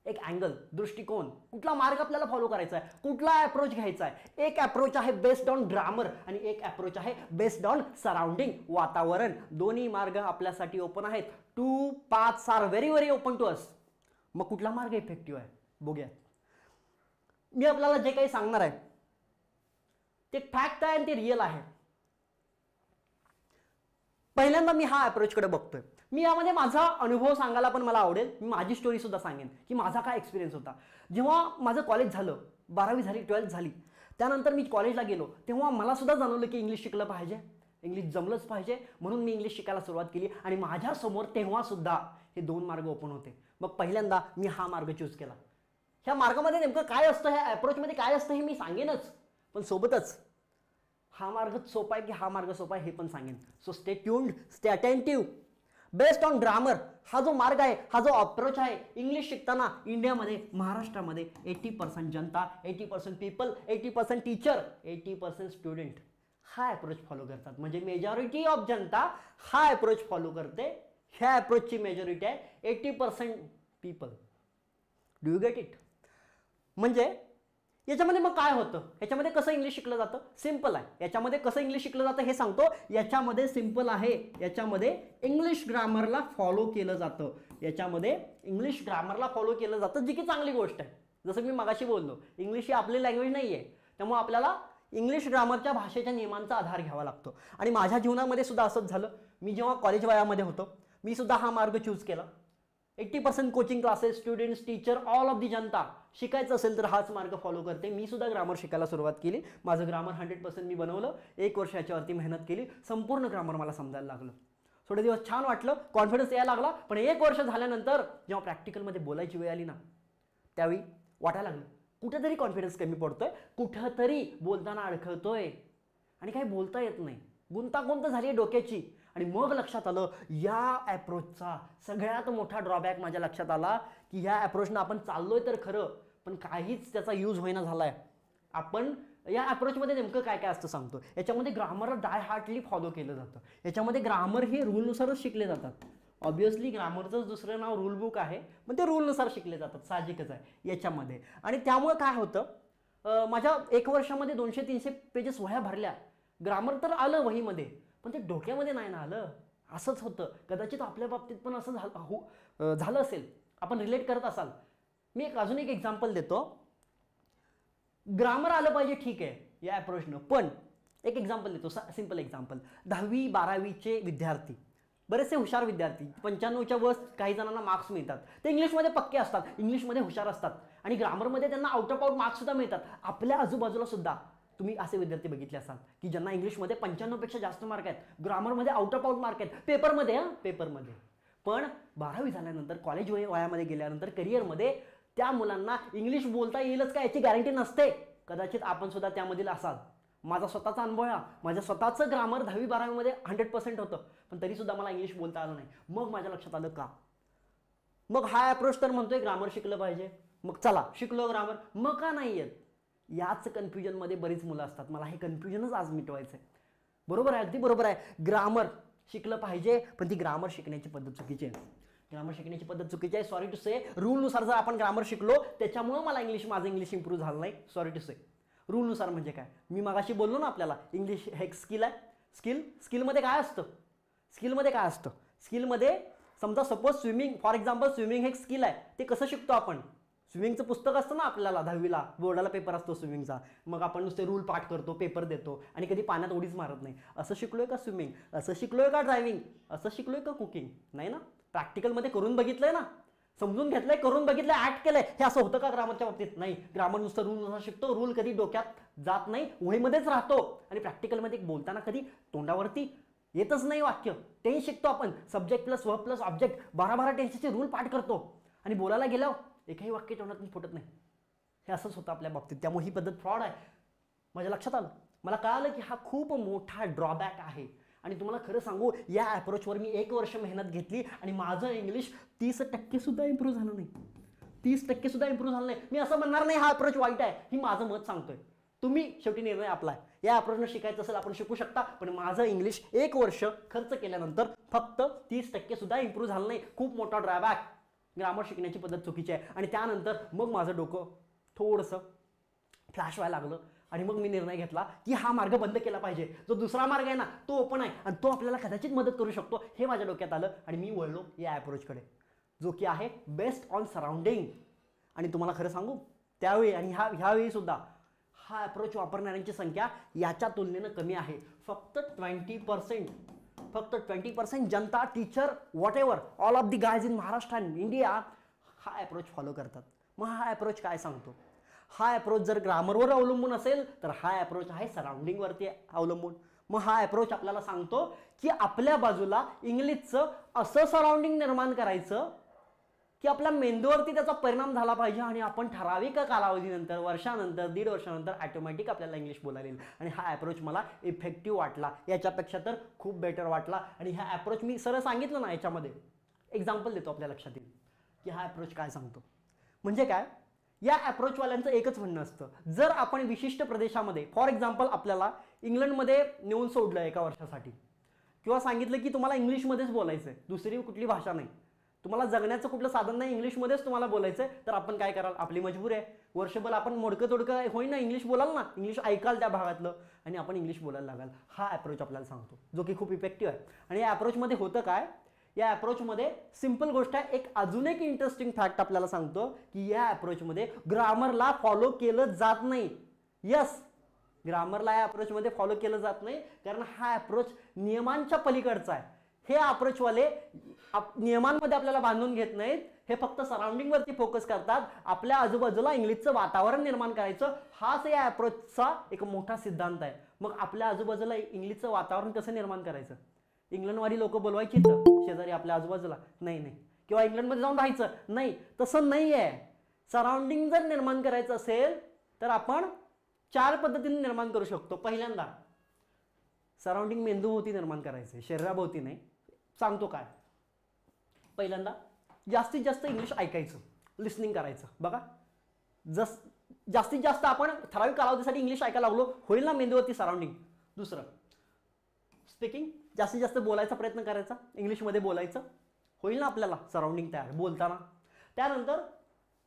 एक अँगल, दृष्टिकोन, कुठला मार्ग आपल्याला फॉलो करायचा आहे, कुठला अप्रोच घ्यायचा आहे. एक अप्रोच आहे बेस्ड ऑन ग्रामर आणि एक अप्रोच आहे बेस्ड ऑन सराउंडिंग, वातावरण. दोन्ही मार्ग आपल्यासाठी ओपन आहेत. 2 paths are very very open to us. मग कुठला मार्ग इफेक्टिव्ह आहे बघूया. मी आपल्याला जे काही सांगणार आहे ते फॅक्ट आहे आणि ते रिअल आहे. पहिल्यांदा मी हा अप्रोचकडे बघतोय. मी यामध्ये माझा अनुभव सांगायला पण मला आवडेल. मी माझी स्टोरी सुद्धा सांगेन की माझा काय एक्सपिरियन्स होता. जेव्हा माझं कॉलेज झालं, 12वी झाली, 12th झाली, त्यानंतर मी कॉलेजला गेलो तेव्हा मला सुद्धा जाणवलं की इंग्लिश शिकलं पाहिजे, इंग्लिश जमलंच पाहिजे. म्हणून मी इंग्लिश शिकायला सुरुवात केली आणि माझ्यासमोर तेव्हा सुद्धा हे 2 मार्ग ओपन होते. मग पहिल्यांदा मी हा मार्ग चूज केला. ह्या मार्गामध्ये नेमकं काय असतं, ह्या अप्रोचमध्ये काय असतं हे मी सांगेनच, पण सोबतच हा मार्ग सोपा आहे की हा मार्ग सोपा आहे हे पण सांगेन. So stay tuned, stay attentive. Based on grammar हा जो मार्ग आहे, हा जो अप्रोच आहे, इंग्लिश शिकताना इंडियामध्ये, महाराष्ट्रामध्ये 80% जनता, 80% पीपल, 80% टीचर, 80% स्टुडंट हा अप्रोच फॉलो करतात. म्हणजे मेजॉरिटी ऑफ जनता हा अप्रोच फॉलो करते. ह्या अप्रोचची मेजॉरिटी आहे 80% people. Do you get it? म्हणजे याच्यामध्ये मग काय होतं, याच्यामध्ये कसं इंग्लिश शिकलं जातं? सिंपल आहे. याच्यामध्ये कसं इंग्लिश शिकलं जातं हे सांगतो. याच्यामध्ये सिंपल आहे. याच्यामध्ये इंग्लिश ग्रामरला फॉलो केलं जातं. याच्यामध्ये इंग्लिश ग्रामरला फॉलो केलं जातं, जी की चांगली गोष्ट आहे. जसं मी मगाशी बोललो, इंग्लिश ही आपली लँग्वेज नाही आहे, त्यामुळे आपल्याला इंग्लिश ग्रामरच्या भाषेच्या नियमांचा आधार घ्यावा लागतो. आणि माझ्या जीवनामध्ये सुद्धा असंच झालं. मी जेव्हा कॉलेज वयामध्ये होतो, मी सुद्धा हा मार्ग चूज केला. 80% coaching classes, students, teacher, all of the जनता शिकायचं असेल तर हाच मार्ग फॉलो करते. मी सुद्धा ग्रामर शिकायला सुरुवात केली. माझं ग्रामर 100% मी बनवलं. 1 वर्ष याच्यावरती मेहनत केली. संपूर्ण ग्रामर मला समजायला लागलं. थोडे दिवस छान वाटलं, कॉन्फिडन्स यायला लागला. पण 1 वर्ष झाल्यानंतर जेव्हा प्रॅक्टिकलमध्ये बोलायची वेळ आली ना, त्यावेळी वाटायला लागलं कुठेतरी कॉन्फिडन्स कमी पडतोय, कुठेतरी बोलताना अडखळतोय आणि काही बोलता येत नाही. गुंतागुंत झाली डोक्याची. आणि मग लक्षात आलं या ॲप्रोचचा सगळ्यात मोठा ड्रॉबॅक माझ्या लक्षात आला की ह्या ॲप्रोचनं आपण चाललोय तर खरं, पण काहीच त्याचा यूज होईना झालाय. आपण या ॲप्रोचमध्ये नेमकं काय काय असतं सांगतो. याच्यामध्ये ग्रामरला डाय हार्टली फॉलो केलं जातं. याच्यामध्ये ग्रामर हे रूलनुसारच शिकले जातात. ऑब्विसली ग्रामरचंच दुसरं नाव रूल बुक आहे, पण ते रूलनुसार शिकले जातात, साहजिकच आहे याच्यामध्ये. आणि त्यामुळे काय होतं, माझ्या 1 वर्षामध्ये 200-300 पेजेस वह्या भरल्या. ग्रामर तर आलं वहीमध्ये, पण ते डोक्यामध्ये नाही ना आलं. असंच होतं. कदाचित आपल्या बाबतीत पण असं झालं असेल, आपण रिलेट करत असाल. मी अजून एक एक्झाम्पल देतो. ग्रामर आलं पाहिजे ठीक आहे या अप्रोचनं, पण एक एक्झाम्पल देतो, सिंपल एक्झाम्पल. 10वी-12वीचे विद्यार्थी, बरेचसे हुशार विद्यार्थी, 95च्या वर काही जणांना मार्क्स मिळतात. ते इंग्लिशमध्ये पक्के असतात, इंग्लिशमध्ये हुशार असतात आणि ग्रामरमध्ये त्यांना आउट ऑफ आउट मार्क्स सुद्धा मिळतात. आपल्या आजूबाजूला सुद्धा तुम्ही असे विद्यार्थी बघितले असाल की ज्यांना इंग्लिशमध्ये 95पेक्षा जास्त मार्क आहेत, ग्रामरमध्ये आउट ऑफ आउट मार्क आहेत, पेपरमध्ये. पण 12वी झाल्यानंतर, कॉलेज वयामध्ये गेल्यानंतर, करिअरमध्ये त्या मुलांना इंग्लिश बोलता येईलच का याची गॅरंटी नसते. कदाचित आपण सुद्धा त्यामधील असाल. माझा स्वतःचा अनुभव आहे. माझ्या स्वतःचं ग्रामर 10वी-12वीमध्ये 100% होतं, पण तरीसुद्धा मला इंग्लिश बोलता आलं नाही. मग माझ्या लक्षात आलं का, मग हा अप्रोच तर म्हणतोय ग्रामर शिकलं पाहिजे, मग चला शिकलो ग्रामर, मग का नाही येत. याच कन्फ्युजनमध्ये बरीच मुलं असतात. मला हे कन्फ्युजनच आज मिटवायचं आहे. बरोबर आहे, अगदी बरोबर आहे. ग्रामर शिकलं पाहिजे, पण ती ग्रामर शिकण्याची पद्धत चुकीची आहे. ग्रामर शिकण्याची पद्धत चुकीची आहे. सॉरी टू से, रूलनुसार जर आपण ग्रामर शिकलो त्याच्यामुळं माझं इंग्लिश इम्प्रूव्ह झालं नाही. सॉरी टू से. रूलनुसार म्हणजे काय, मी मागाशी बोललो ना आपल्याला, इंग्लिश हे एक स्किल आहे. स्किलमध्ये काय असतं, स्किलमध्ये समजा suppose swimming, for example swimming हे एक स्किल आहे. ते कसं शिकतो आपण, स्विमिंगचं पुस्तक असतं ना आपल्याला, 10वीला बोर्डाला पेपर असतो स्विमिंगचा, मग आपण नुसते रूल पाठ करतो, पेपर देतो आणि कधी पाण्यात उडीच मारत नाही. असं शिकलोय का स्विमिंग, असं शिकलोय का ड्रायव्हिंग, असं शिकलोय का कुकिंग, नाही ना. प्रॅक्टिकलमध्ये करून बघितलंय ना, समजून घेतलंय, करून बघितलंय, ऍक्ट केलंय. हे असं होतं का ग्रामरच्या बाबतीत, नाही. ग्रामर नुसतं रूलनुसार शिकतो, रूल कधी डोक्यात जात नाही, वहीमध्येच राहतो. आणि प्रॅक्टिकलमध्ये बोलताना कधी तोंडावरती येतच नाही वाक्य. तेही शिकतो आपण, subject plus verb plus object, 12 टेन्सेसचे रूल पाठ करतो आणि बोलायला गेल्यावर एकही वाक्य तोंडातून फुटत नाही. हे असंच होतं आपल्या बाबतीत. त्यामुळे ही पद्धत फ्रॉड आहे. माझ्या लक्षात आलं, मला कळालं की हा खूप मोठा ड्रॉबॅक आहे. आणि तुम्हाला खरं सांगू, या अप्रोचवर मी 1 वर्ष मेहनत घेतली आणि माझं इंग्लिश 30% सुद्धा इम्प्रूव्ह झालं नाही. 30% सुद्धा इम्प्रूव्ह झालं नाही. मी असं म्हणणार नाही हा अप्रोच वाईट आहे, ही माझं मत सांगतोय. तुम्ही शेवटी निर्णय आपला आहे. या अप्रोचनं शिकायचं असेल आपण शिकू शकता, पण माझं इंग्लिश 1 वर्ष खर्च केल्यानंतर फक्त 30% सुद्धा इम्प्रूव्ह झालं नाही. खूप मोठा ड्रॉबॅक. ग्रामर शिकण्याची पद्धत चुकीची आहे. आणि त्यानंतर मग माझं डोकं थोडंसं फ्लॅश व्हायला लागलं आणि मग मी निर्णय घेतला की हा मार्ग बंद केला पाहिजे. जो दुसरा मार्ग आहे ना, तो ओपन आहे आणि तो आपल्याला कदाचित मदत करू शकतो. हे माझ्या डोक्यात आलं आणि मी वळलो या अप्रोचकडे, जो की आहे बेस्ट ऑन सराउंडिंग. आणि तुम्हाला खरं सांगू, त्यावेळी आणि ह्यावेळी सुद्धा हा अप्रोच वापरणाऱ्यांची संख्या याच्या तुलनेनं कमी आहे. फक्त 20% जनता, teacher, whatever, all of the guys in Maharashtra and India हा अप्रोच फॉलो करतात. मग हा अप्रोच काय सांगतो, हा अप्रोच जर ग्रामरवर अवलंबून असेल तर हा अप्रोच आहे सराउंडिंगवरती अवलंबून. मग हा अप्रोच आपल्याला सांगतो की आपल्या बाजूला इंग्लिशचं असं सराउंडिंग निर्माण करायचं की आपल्या मेंदूवरती त्याचा परिणाम झाला पाहिजे आणि आपण ठराविक कालावधीनंतर, वर्षानंतर, 1.5 वर्षानंतर ऑटोमॅटिक आपल्याला इंग्लिश बोलायला येईल. आणि हा अप्रोच मला इफेक्टिव्ह वाटला, याच्यापेक्षा तर खूप बेटर वाटला. आणि हा अप्रोच मी सरळ सांगितलं ना, याच्यामध्ये एक्झाम्पल देतो आपल्या लक्षात येईल की हा अप्रोच काय सांगतो. म्हणजे काय, या अप्रोचवाल्यांचं एकच म्हणणं असतं, जर आपण विशिष्ट प्रदेशामध्ये, फॉर एक्झाम्पल आपल्याला इंग्लंडमध्ये नेऊन सोडलं 1 वर्षासाठी, किंवा सांगितलं की तुम्हाला इंग्लिशमध्येच बोलायचं आहे, दुसरी कुठली भाषा नाही, तुम्हाला जगण्याचं कुठलं साधन नाही, इंग्लिशमध्येच तुम्हाला बोलायचं आहे, तर आपण काय कराल, आपली मजबूरी आहे. वर्षभर आपण मोडकं तोडकं होईन ना, इंग्लिश बोलाल ना, इंग्लिश ऐकाल त्या भागातलं आणि आपण इंग्लिश बोलायला लागाल. हा अप्रोच आपल्याला सांगतो, जो की खूप इफेक्टिव्ह आहे. आणि या अप्रोचमध्ये होतं काय, या अप्रोचमध्ये सिंपल गोष्ट आहे, अजून एक इंटरेस्टिंग फॅक्ट आपल्याला सांगतो की या अप्रोचमध्ये ग्रामरला फॉलो केलं जात नाही. यस, ग्रामरला या अप्रोचमध्ये फॉलो केलं जात नाही, कारण हा अप्रोच नियमांच्या पलीकडचा आहे. हे अप्रोचवाले नियमांमध्ये आपल्याला बांधून घेत नाहीत, हे फक्त सराउंडिंग वरती फोकस करतात. आपल्या आजूबाजूला इंग्लिशचं वातावरण निर्माण करायचं, हाच या अप्रोचचा एक मोठा सिद्धांत आहे. मग आपल्या आजूबाजूला इंग्लिशचं वातावरण कसं निर्माण करायचं? इंग्लंडवाली लोक बोलवायची शेजारी आपल्या आजूबाजूला? नाही. किंवा इंग्लंडमध्ये जाऊन राहायचं? नाही. तसं नाही आहे. सराउंडिंग जर निर्माण करायचं असेल तर आपण 4 पद्धतीने निर्माण करू शकतो. पहिल्यांदा सराउंडिंग मेंदूभोवती निर्माण करायचं, शरीराभोवती नाही. सांगतो काय. पहिल्यांदा जास्तीत जास्त इंग्लिश ऐकायचं, लिसनिंग करायचं. बघा, जास्तीत जास्त आपण ठराविक कालावधीसाठी इंग्लिश ऐकायला लागलो, होईल ना मेंदूवरती सराउंडिंग. दुसरं, स्पीकिंग, जास्तीत जास्त बोलायचा प्रयत्न करायचा, इंग्लिशमध्ये बोलायचं, होईल ना आपल्याला सराउंडिंग तयार बोलताना. त्यानंतर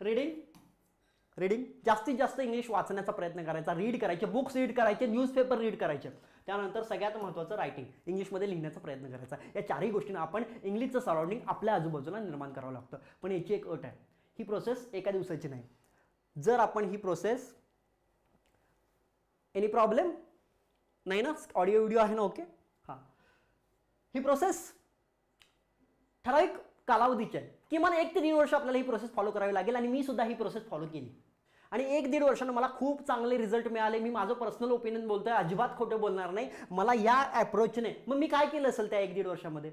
रीडिंग, जास्तीत जास्त इंग्लिश वाचण्याचा प्रयत्न करायचा, रीड करायचे, बुक्स रीड करायचे, न्यूजपेपर रीड करायचे. त्यानंतर सगळ्यात महत्त्वाचं रायटिंग, इंग्लिशमध्ये लिहिण्याचा प्रयत्न करायचा. या 4ही गोष्टींना आपण इंग्लिशचं सराउंडिंग आपल्या आजूबाजूला निर्माण करावं लागतं. पण याची एक अट आहे, ही प्रोसेस एका दिवसाची नाही. जर आपण ही प्रोसेस, एनी प्रॉब्लेम नाही ना, ऑडिओ व्हिडिओ आहे ना? ओके. हां, ही प्रोसेस ठराविक कालावधीची आहे. किमान 1 ते 1.5 वर्ष आपल्याला ही प्रोसेस फॉलो करावी लागेल. आणि मी सुद्धा ही प्रोसेस फॉलो केली आणि 1 ते 1.5 वर्षानं मला खूप चांगले रिझल्ट मिळाले. मी माझं पर्सनल ओपिनियन बोलतोय, अजिबात खोटं बोलणार नाही. मला या अप्रोचने, मग मी काय केलं असेल त्या 1 ते 1.5 वर्षामध्ये,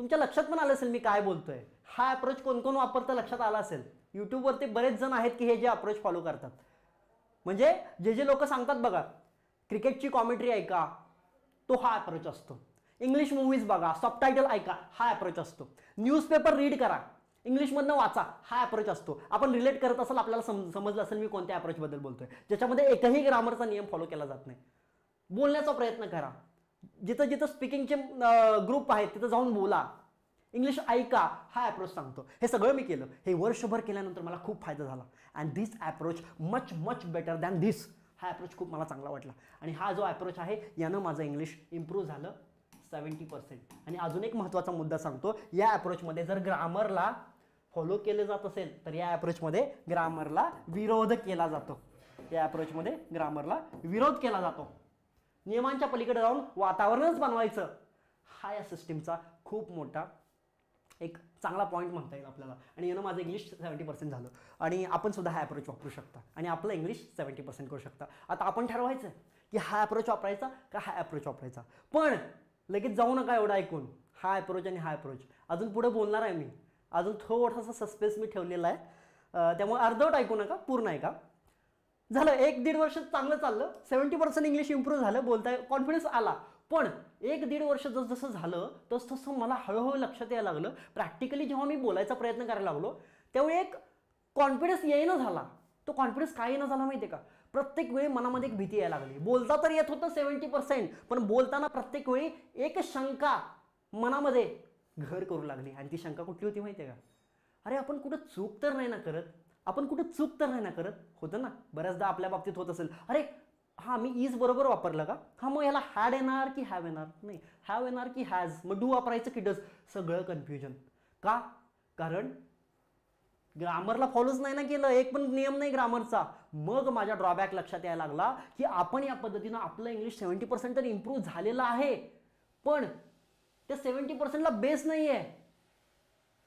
तुमच्या लक्षात पण आलं असेल मी काय बोलतोय. हा अप्रोच कोण कोण वापरतं लक्षात आला असेल. यूट्यूबवरती बरेच जण आहेत की हे जे अप्रोच फॉलो करतात. म्हणजे जे लोक सांगतात बघा, क्रिकेटची कॉमेंट्री ऐका, तो हा अप्रोच असतो. इंग्लिश मूवीज बघा, सबटायटल ऐका, हा अप्रोच असतो. न्यूजपेपर रीड करा, इंग्लिशमधनं वाचा, हा अप्रोच असतो. आपण रिलेट करत असाल, आपल्याला समजलं असेल मी कोणत्या अप्रोचबद्दल बोलतोय, ज्याच्यामध्ये एकही ग्रामरचा नियम फॉलो केला जात नाही. बोलण्याचा प्रयत्न करा, जिथं जिथं स्पीकिंगचे ग्रुप आहेत तिथं जाऊन बोला, इंग्लिश ऐका, हा अप्रोच सांगतो. हे सगळं मी केलं. हे वर्षभर केल्यानंतर मला खूप फायदा झाला. And this approach much better than this. हा अप्रोच खूप मला चांगला वाटला. आणि हा जो अप्रोच आहे यानं माझं इंग्लिश इम्प्रूव्ह झालं 70%. आणि अजून एक महत्त्वाचा मुद्दा सांगतो, या अप्रोचमध्ये जर ग्रामरला फॉलो केलं जात असेल तर या अप्रोचमध्ये ग्रामरला विरोध केला जातो. या अप्रोचमध्ये ग्रामरला विरोध केला जातो. नियमांच्या पलीकडे जाऊन वातावरणच बनवायचं, हा या सिस्टीमचा खूप मोठा एक चांगला पॉईंट म्हणता येईल आपल्याला. आणि यानं माझं इंग्लिश 70% झालं. आणि आपण सुद्धा हा अप्रोच वापरू शकता आणि आपलं इंग्लिश 70% करू शकता. आता आपण ठरवायचं की हा अप्रोच वापरायचा का हा अप्रोच वापरायचा. पण लगेच जाऊ नका एवढं ऐकून, हा अप्रोच आणि हा अप्रोच. अजून पुढे बोलणार आहे मी, अजून थोडासा सस्पेन्स मी ठेवलेला आहे, त्यामुळे अर्धवट ऐकू नका, पूर्ण ऐका. झालं 1 ते 1.5 वर्ष चांगलं चाललं, 70% इंग्लिश इम्प्रूव्ह झालं, बोलता कॉन्फिडन्स आला. पण 1 ते 1.5 वर्ष जसं झालं तसं मला हळूहळू लक्षात यायला लागलं, प्रॅक्टिकली जेव्हा मी बोलायचा प्रयत्न करायला लागलो त्यावेळी एक कॉन्फिडन्स येईना झाला. तो कॉन्फिडन्स काय येणं झाला माहिती आहे का, प्रत्येक वेळी मनामध्ये एक भीती यायला लागली. बोलता तर येत होतं 70%, पण बोलताना प्रत्येक वेळी एक शंका मनामध्ये घर करू लागली. आणि ती शंका कुठली होती माहिती आहे का, अरे आपण कुठं चूक तर नाही ना करत, आपण कुठं चूक तर नाही ना करत. होतं ना बऱ्याचदा आपल्या बाबतीत होत असेल, अरे हां मी इज बरोबर वापरलं का, हां मग याला हॅड येणार की हॅव येणार, नाही हॅव येणार की हॅज, मग डू वापरायचं की डज, सगळं कन्फ्युजन. का, कारण ग्रामरला फॉलोच नाही ना केलं, एक पण नियम नाही ग्रामरचा. मग माझ्या ड्रॉबॅक लक्षात यायला लागला की आपण या पद्धतीनं आपलं इंग्लिश 70% तर इम्प्रूव्ह झालेलं आहे, पण त्या 70%ला बेस नाही आहे,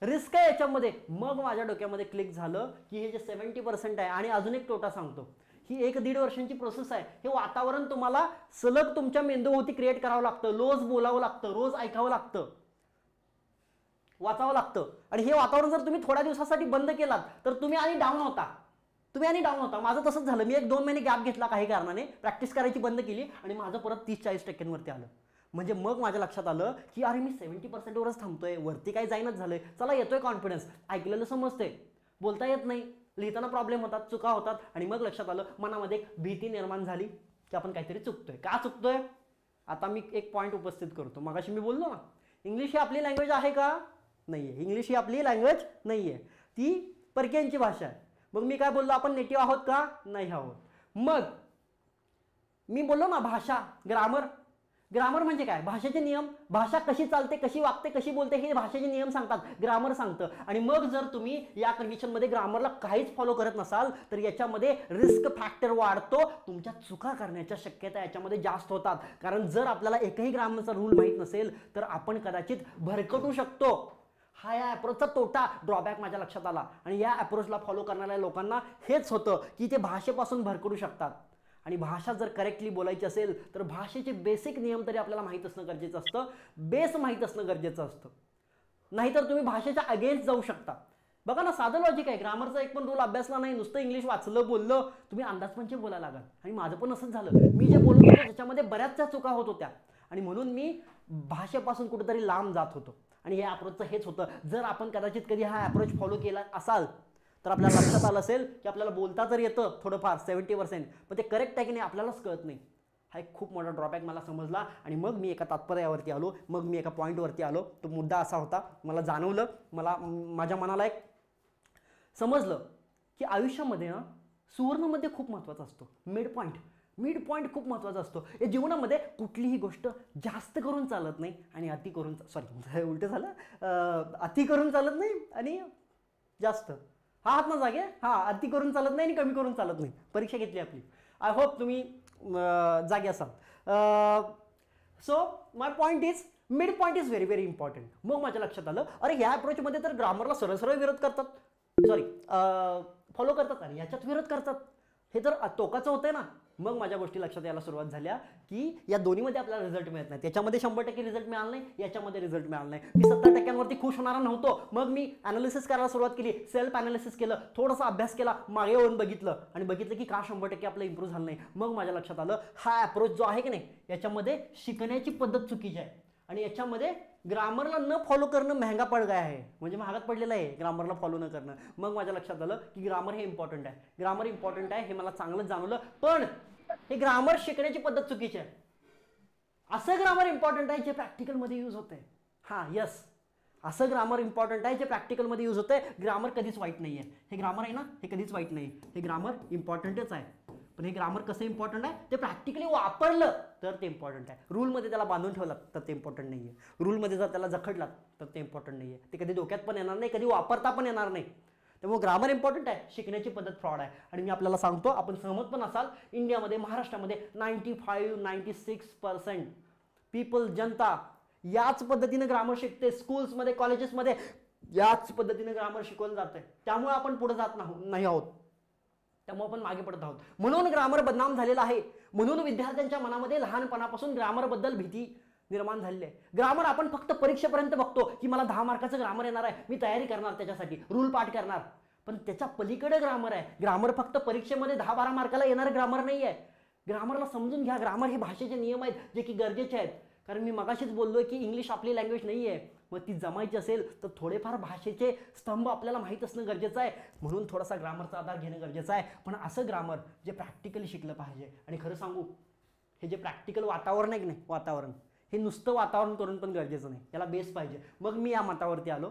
रिस्क आहे याच्यामध्ये. मग माझ्या डोक्यामध्ये क्लिक झालं की हे जे 70% आहे. आणि अजून एक तोटा सांगतो, ही 1 ते 1.5 वर्षांची प्रोसेस आहे. हे वातावरण तुम्हाला सलग तुमच्या मेंदूभोवती क्रिएट करावं लागतं, रोज बोलावं लागतं, रोज ऐकावं लागतं, वाचावं लागतं. आणि हे वातावरण जर तुम्ही थोड्या दिवसासाठी बंद केलात तर तुम्ही आणि डाऊन होता. माझं तसंच झालं. मी 1-2 महिने गॅप घेतला काही कारणाने, प्रॅक्टिस करायची बंद केली आणि माझं परत 30-40% आलं. म्हणजे मग माझ्या लक्षात आलं की अरे मी 70% वरच थांबतोय, वरती काही जाईनच झालंय. चला येतोय कॉन्फिडन्स, ऐकलेलं समजतंय, बोलता येत नाही, लिहिताना प्रॉब्लेम होतात, चुका होतात. आणि मग लक्षात आलं, मनामध्ये एक भीती निर्माण झाली की आपण काहीतरी चुकतोय. का चुकतोय, आता मी एक पॉईंट उपस्थित करतो. मगाशी मी बोललो ना, इंग्लिश ही आपली लँग्वेज आहे का, नाही आहे. इंग्लिश ही आपली लँग्वेज नाही आहे, ती परकीयांची भाषा आहे. मग मी काय बोललो, आपण नेटिव्ह आहोत का, नाही आहोत. मग मी बोललो ना भाषा, ग्रामर म्हणजे काय, भाषेचे नियम, भाषा कशी चालते, कशी वागते, कशी बोलते, हे भाषेचे नियम सांगतात, ग्रामर सांगतं. आणि मग जर तुम्ही या कंडिशनमध्ये ग्रामरला काहीच फॉलो करत नसाल तर याच्यामध्ये रिस्क फॅक्टर वाढतो, तुमच्या चुका करण्याच्या शक्यता याच्यामध्ये जास्त होतात. कारण जर आपल्याला एकही ग्रामरचा रूल माहीत नसेल तर आपण कदाचित भरकटू शकतो. हा या अप्रोचचा तोटा ड्रॉबॅक माझ्या लक्षात आला. आणि या अप्रोचला फॉलो करणाऱ्या लोकांना हेच होतं की ते भाषेपासून भरकटू शकतात. आणि भाषा जर करेक्टली बोलायची असेल तर भाषेचे बेसिक नियम तरी आपल्याला माहीत असणं गरजेचं असतं, बेस माहीत असणं गरजेचं असतं. नाहीतर तुम्ही भाषेच्या अगेन्स्ट जाऊ शकता. बघा ना, साधं लॉजिक आहे. ग्रामरचा एक पण रूल अभ्यासला नाही, नुसतं इंग्लिश वाचलं बोललं, तुम्ही अंदाजपंचे बोलायला लागाल. आणि माझं पण असंच झालं. मी जे बोलत होतो त्याच्यामध्ये बऱ्याचशा चुका होत होत्या आणि म्हणून मी भाषेपासून कुठेतरी लांब जात होतो. आणि या अप्रोचचं हेच होतं. जर आपण कदाचित कधी हा अप्रोच फॉलो केला असाल तर आपल्याला लक्षात आलं असेल की आपल्याला बोलता तर येतं थोडंफार 70%, पण ते करेक्ट आहे की नाही आपल्यालाच कळत नाही. हा एक खूप मोठा ड्रॉबॅक मला समजला. आणि मग मी एका तात्पर्यावरती आलो, मग मी एका पॉईंटवरती आलो. तो मुद्दा असा होता, मला जाणवलं, माझ्या मनाला एक समजलं की आयुष्यामध्ये ना सुवर्णमध्ये खूप महत्त्वाचा असतो मिड पॉईंट खूप महत्त्वाचा असतो. या जीवनामध्ये कुठलीही गोष्ट जास्त करून चालत नाही आणि अति करून उलट झालं, अति करून चालत नाही आणि जास्त, हा हात ना जागे, हा अति करून चालत नाही आणि कमी करून चालत नाही. परीक्षा घेतली आपली, आय होप तुम्ही जागे असाल. So my point is mid point is very very important. मग माझ्या लक्षात आलं, अरे ह्या अप्रोचमध्ये तर ग्रामरला सरळ सरळ विरोध करतात, फॉलो करतात आणि याच्यात विरोध करतात, हे तर टोकाचं होतंय ना. मग माझ्या गोष्टी लक्षात यायला सुरुवात झाल्या की या दोन्हीमध्ये आपल्याला रिझल्ट मिळत नाही. त्याच्यामध्ये 100% रिझल्ट मिळाला नाही, याच्यामध्ये रिझल्ट मिळाला नाही. मी 70% खूश होणारा नव्हतो. मग मी अनालिसिस करायला सुरुवात केली, सेल्फ अनालिसिस केलं, थोडासा अभ्यास केला, मागे येऊन बघितलं की का 100% आपलं इम्प्रूव्ह झालं नाही. मग माझ्या लक्षात आलं, हा अप्रोच जो आहे की नाही याच्यामध्ये शिकण्याची पद्धत चुकीची आहे आणि याच्यामध्ये ग्रामरला न फॉलो करणं महंगा पड गया आहे, म्हणजे महागात पडलेलं आहे ग्रामरला फॉलो न करणं. मग माझ्या लक्षात आलं की ग्रामर हे इम्पॉर्टंट आहे, ग्रामर इम्पॉर्टंट आहे हे मला चांगलं जाणवलं. पण हे ग्रामर शिकण्याची पद्धत चुकीची आहे. असं ग्रामर इम्पॉर्टंट आहे जे प्रॅक्टिकलमध्ये यूज होतंय. हां यस, असं ग्रामर इम्पॉर्टंट आहे जे प्रॅक्टिकलमध्ये यूज होतंय. ग्रामर कधीच वाईट नाही आहे. हे ग्रामर आहे ना, हे कधीच वाईट नाही. हे ग्रामर इम्पॉर्टंटच आहे. पण हे ग्रामर कसं इम्पॉर्टंट आहे, ते प्रॅक्टिकली वापरलं तर ते इम्पॉर्टंट आहे. रूलमध्ये त्याला बांधून ठेवलात तर ते इम्पॉर्टंट नाही आहे. रूलमध्ये जर त्याला जखडलात तर ते इम्पॉर्टंट नाही आहे. ते कधी डोक्यात पण येणार नाही, कधी वापरता पण येणार नाही. त्यामुळे ग्रामर इम्पॉर्टंट आहे, शिकण्याची पद्धत फ्रॉड आहे. आणि मी आपल्याला सांगतो, आपण सहमत पण असाल, इंडियामध्ये महाराष्ट्रामध्ये 95-96% पीपल, जनता याच पद्धतीने ग्रामर शिकते. स्कूल्समध्ये कॉलेजेसमध्ये याच पद्धतीने ग्रामर शिकवलं जातंय. त्यामुळे आपण पुढे जात नाही आहोत, त्यामुळे आपण मागे पडत आहोत. म्हणून ग्रामर बदनाम झालेला आहे. म्हणून विद्यार्थ्यांच्या मनामध्ये लहानपणापासून ग्रामरबद्दल भीती निर्माण झालेली आहे. ग्रामर आपण फक्त परीक्षेपर्यंत बघतो की मला 10 मार्काचं ग्रामर येणार आहे, मी तयारी करणार, त्याच्यासाठी रूल पाठ करणार. पण त्याच्या पलीकडे ग्रामर आहे. ग्रामर फक्त परीक्षेमध्ये 10-12 मार्काला येणारं ग्रामर नाही आहे. ग्रामरला समजून घ्या. ग्रामर हे भाषेचे नियम आहेत जे की गरजेचे आहेत. कारण मी मगाशीच बोललोय की इंग्लिश आपली लँग्वेज नाही आहे. मग ती जमायची असेल तर थोडेफार भाषेचे स्तंभ आपल्याला माहीत असणं गरजेचं आहे. म्हणून थोडासा ग्रामरचा आधार घेणं गरजेचं आहे. पण असं ग्रामर जे प्रॅक्टिकली शिकलं पाहिजे. आणि खरं सांगू, हे जे प्रॅक्टिकल वातावरण आहे की नाही, वातावरण हे नुसतं वातावरण करून पण गरजेचं नाही, याला बेस पाहिजे. मग मी या मतावरती आलो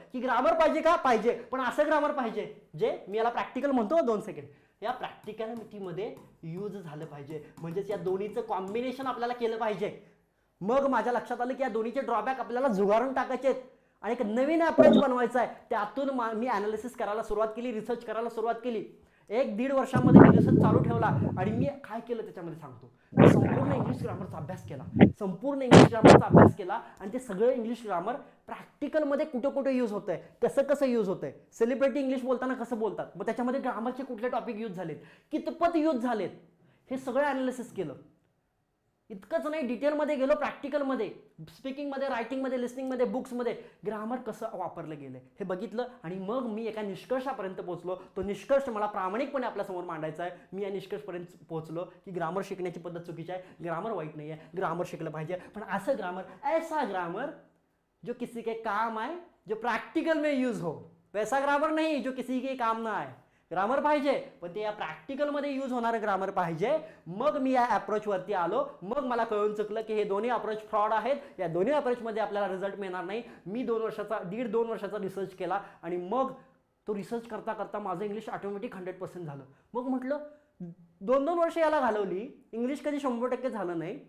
की ग्रामर पाहिजे का, पाहिजे, पण असं ग्रामर पाहिजे जे मी याला प्रॅक्टिकल म्हणतो, 2 सेकंड, या प्रॅक्टिकॅलिटीमध्ये यूज झालं पाहिजे. म्हणजेच या दोन्हीचं कॉम्बिनेशन आपल्याला केलं पाहिजे. मग माझ्या लक्षात आलं की या दोन्हीचे ड्रॉबॅक आपल्याला झुगारून टाकायचे आहेत आणि एक नवीन अप्रोच बनवायचा आहे. त्यातून मी अनालिसिस करायला सुरुवात केली, रिसर्च करायला सुरुवात केली. 1-1.5 वर्षामध्ये मी रिसर्च चालू ठेवला. आणि मी काय केलं त्याच्यामध्ये सांगतो. मी संपूर्ण इंग्लिश ग्रामरचा अभ्यास केला आणि ते सगळं इंग्लिश ग्रामर प्रॅक्टिकलमध्ये कुठं कुठं यूज होतंय, कसं यूज होतंय, सेलिब्रिटी इंग्लिश बोलताना कसं बोलतात, मग त्याच्यामध्ये ग्रामरचे कुठले टॉपिक यूज झालेत, कितपत यूज झालेत, हे सगळं अनालिसिस केलं. इतकंच नाही, डिटेलमध्ये गेलो, प्रॅक्टिकलमध्ये, स्पीकिंगमध्ये, रायटिंगमध्ये, लिसनिंगमध्ये, बुक्समध्ये ग्रामर कसं वापरलं गेलं हे बघितलं. आणि मग मी एका निष्कर्षापर्यंत पोहोचलो. तो निष्कर्ष मला प्रामाणिकपणे आपल्यासमोर मांडायचा आहे. मी या निष्कर्षपर्यंत पोहोचलो की ग्रामर शिकण्याची पद्धत चुकीची आहे, ग्रामर वाईट नाही आहे, ग्रामर शिकलं पाहिजे. पण असं ग्रामर, ऐसा ग्रामर जो किसी के काम आए, जो प्रैक्टिकल में यूज हो, वैसा ग्रामर नहीं जो किसी के काम ना आए. ग्रामर पाहिजे, पण ते या प्रॅक्टिकलमध्ये यूज होणारं ग्रामर पाहिजे. मग मी या अप्रोचवरती आलो. मग मला कळून चुकलं की हे दोन्ही अप्रोच फ्रॉड आहेत. या दोन्ही अप्रोचमध्ये आपल्याला रिझल्ट मिळणार नाही. मी 1.5-2 वर्षाचा रिसर्च केला आणि मग तो रिसर्च करता करता माझं इंग्लिश ऑटोमॅटिक 100% झालं. मग म्हटलं 2-2 वर्ष याला घालवली, इंग्लिश कधी 100% झालं नाही.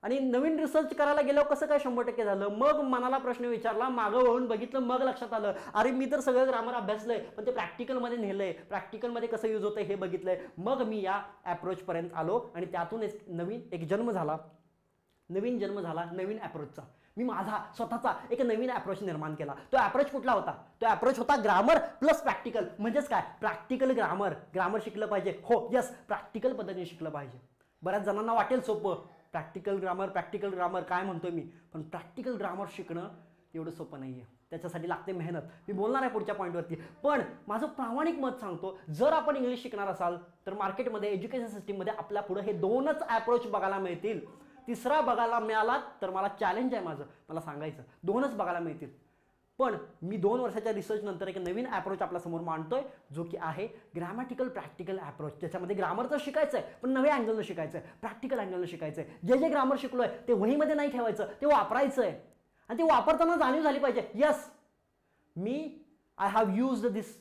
आणि नवीन रिसर्च करायला गेल्यावर कसं काय 100% झालं. मग मनाला प्रश्न विचारला, मागं वळून बघितलं, मग लक्षात आलं, अरे मी तर सगळं ग्रामर अभ्यासलंय, पण ते प्रॅक्टिकलमध्ये नेलंय, प्रॅक्टिकलमध्ये कसं यूज होतंय हे बघितलंय. मग मी या अप्रोचपर्यंत आलो आणि त्यातून नवीन जन्म झाला नवीन अप्रोचचा. मी माझा स्वतःचा एक नवीन अप्रोच निर्माण केला. तो अप्रोच कुठला होता? तो अप्रोच होता ग्रामर प्लस प्रॅक्टिकल. म्हणजेच काय? प्रॅक्टिकल ग्रामर शिकलं पाहिजे. हो यस, प्रॅक्टिकल पद्धतीने शिकलं पाहिजे. बऱ्याच जणांना वाटेल सोपं, प्रॅक्टिकल ग्रामर काय म्हणतोय मी, पण प्रॅक्टिकल ग्रामर शिकणं एवढं सोपं नाही आहे. त्याच्यासाठी लागते मेहनत. मी बोलणार आहे पुढच्या पॉईंटवरती. पण माझं प्रामाणिक मत सांगतो, जर आपण इंग्लिश शिकणार असाल तर मार्केटमध्ये एज्युकेशन सिस्टीममध्ये आपल्या पुढे हे दोनच अप्रोच बघायला मिळतील. तिसरा बघायला मिळाला तर मला चॅलेंज आहे माझं, मला सांगायचं. दोनच बघायला मिळतील. पण मी 2 वर्षाच्या रिसर्च नंतर एक नवीन अप्रोच आपल्या समोर मांडतोय, जो की आहे ग्रॅमॅटिकल प्रॅक्टिकल अप्रोच. त्याच्यामध्ये ग्रामर तर शिकायचं आहे, पण नव्या अँगलनं शिकायचं आहे, प्रॅक्टिकल अँगलनं शिकायचं आहे. जे ग्रामर शिकलोय ते वहीमध्ये नाही ठेवायचं, ते वापरायचं आहे. आणि ते वापरताना जाणीव झाली पाहिजे, yes I have used this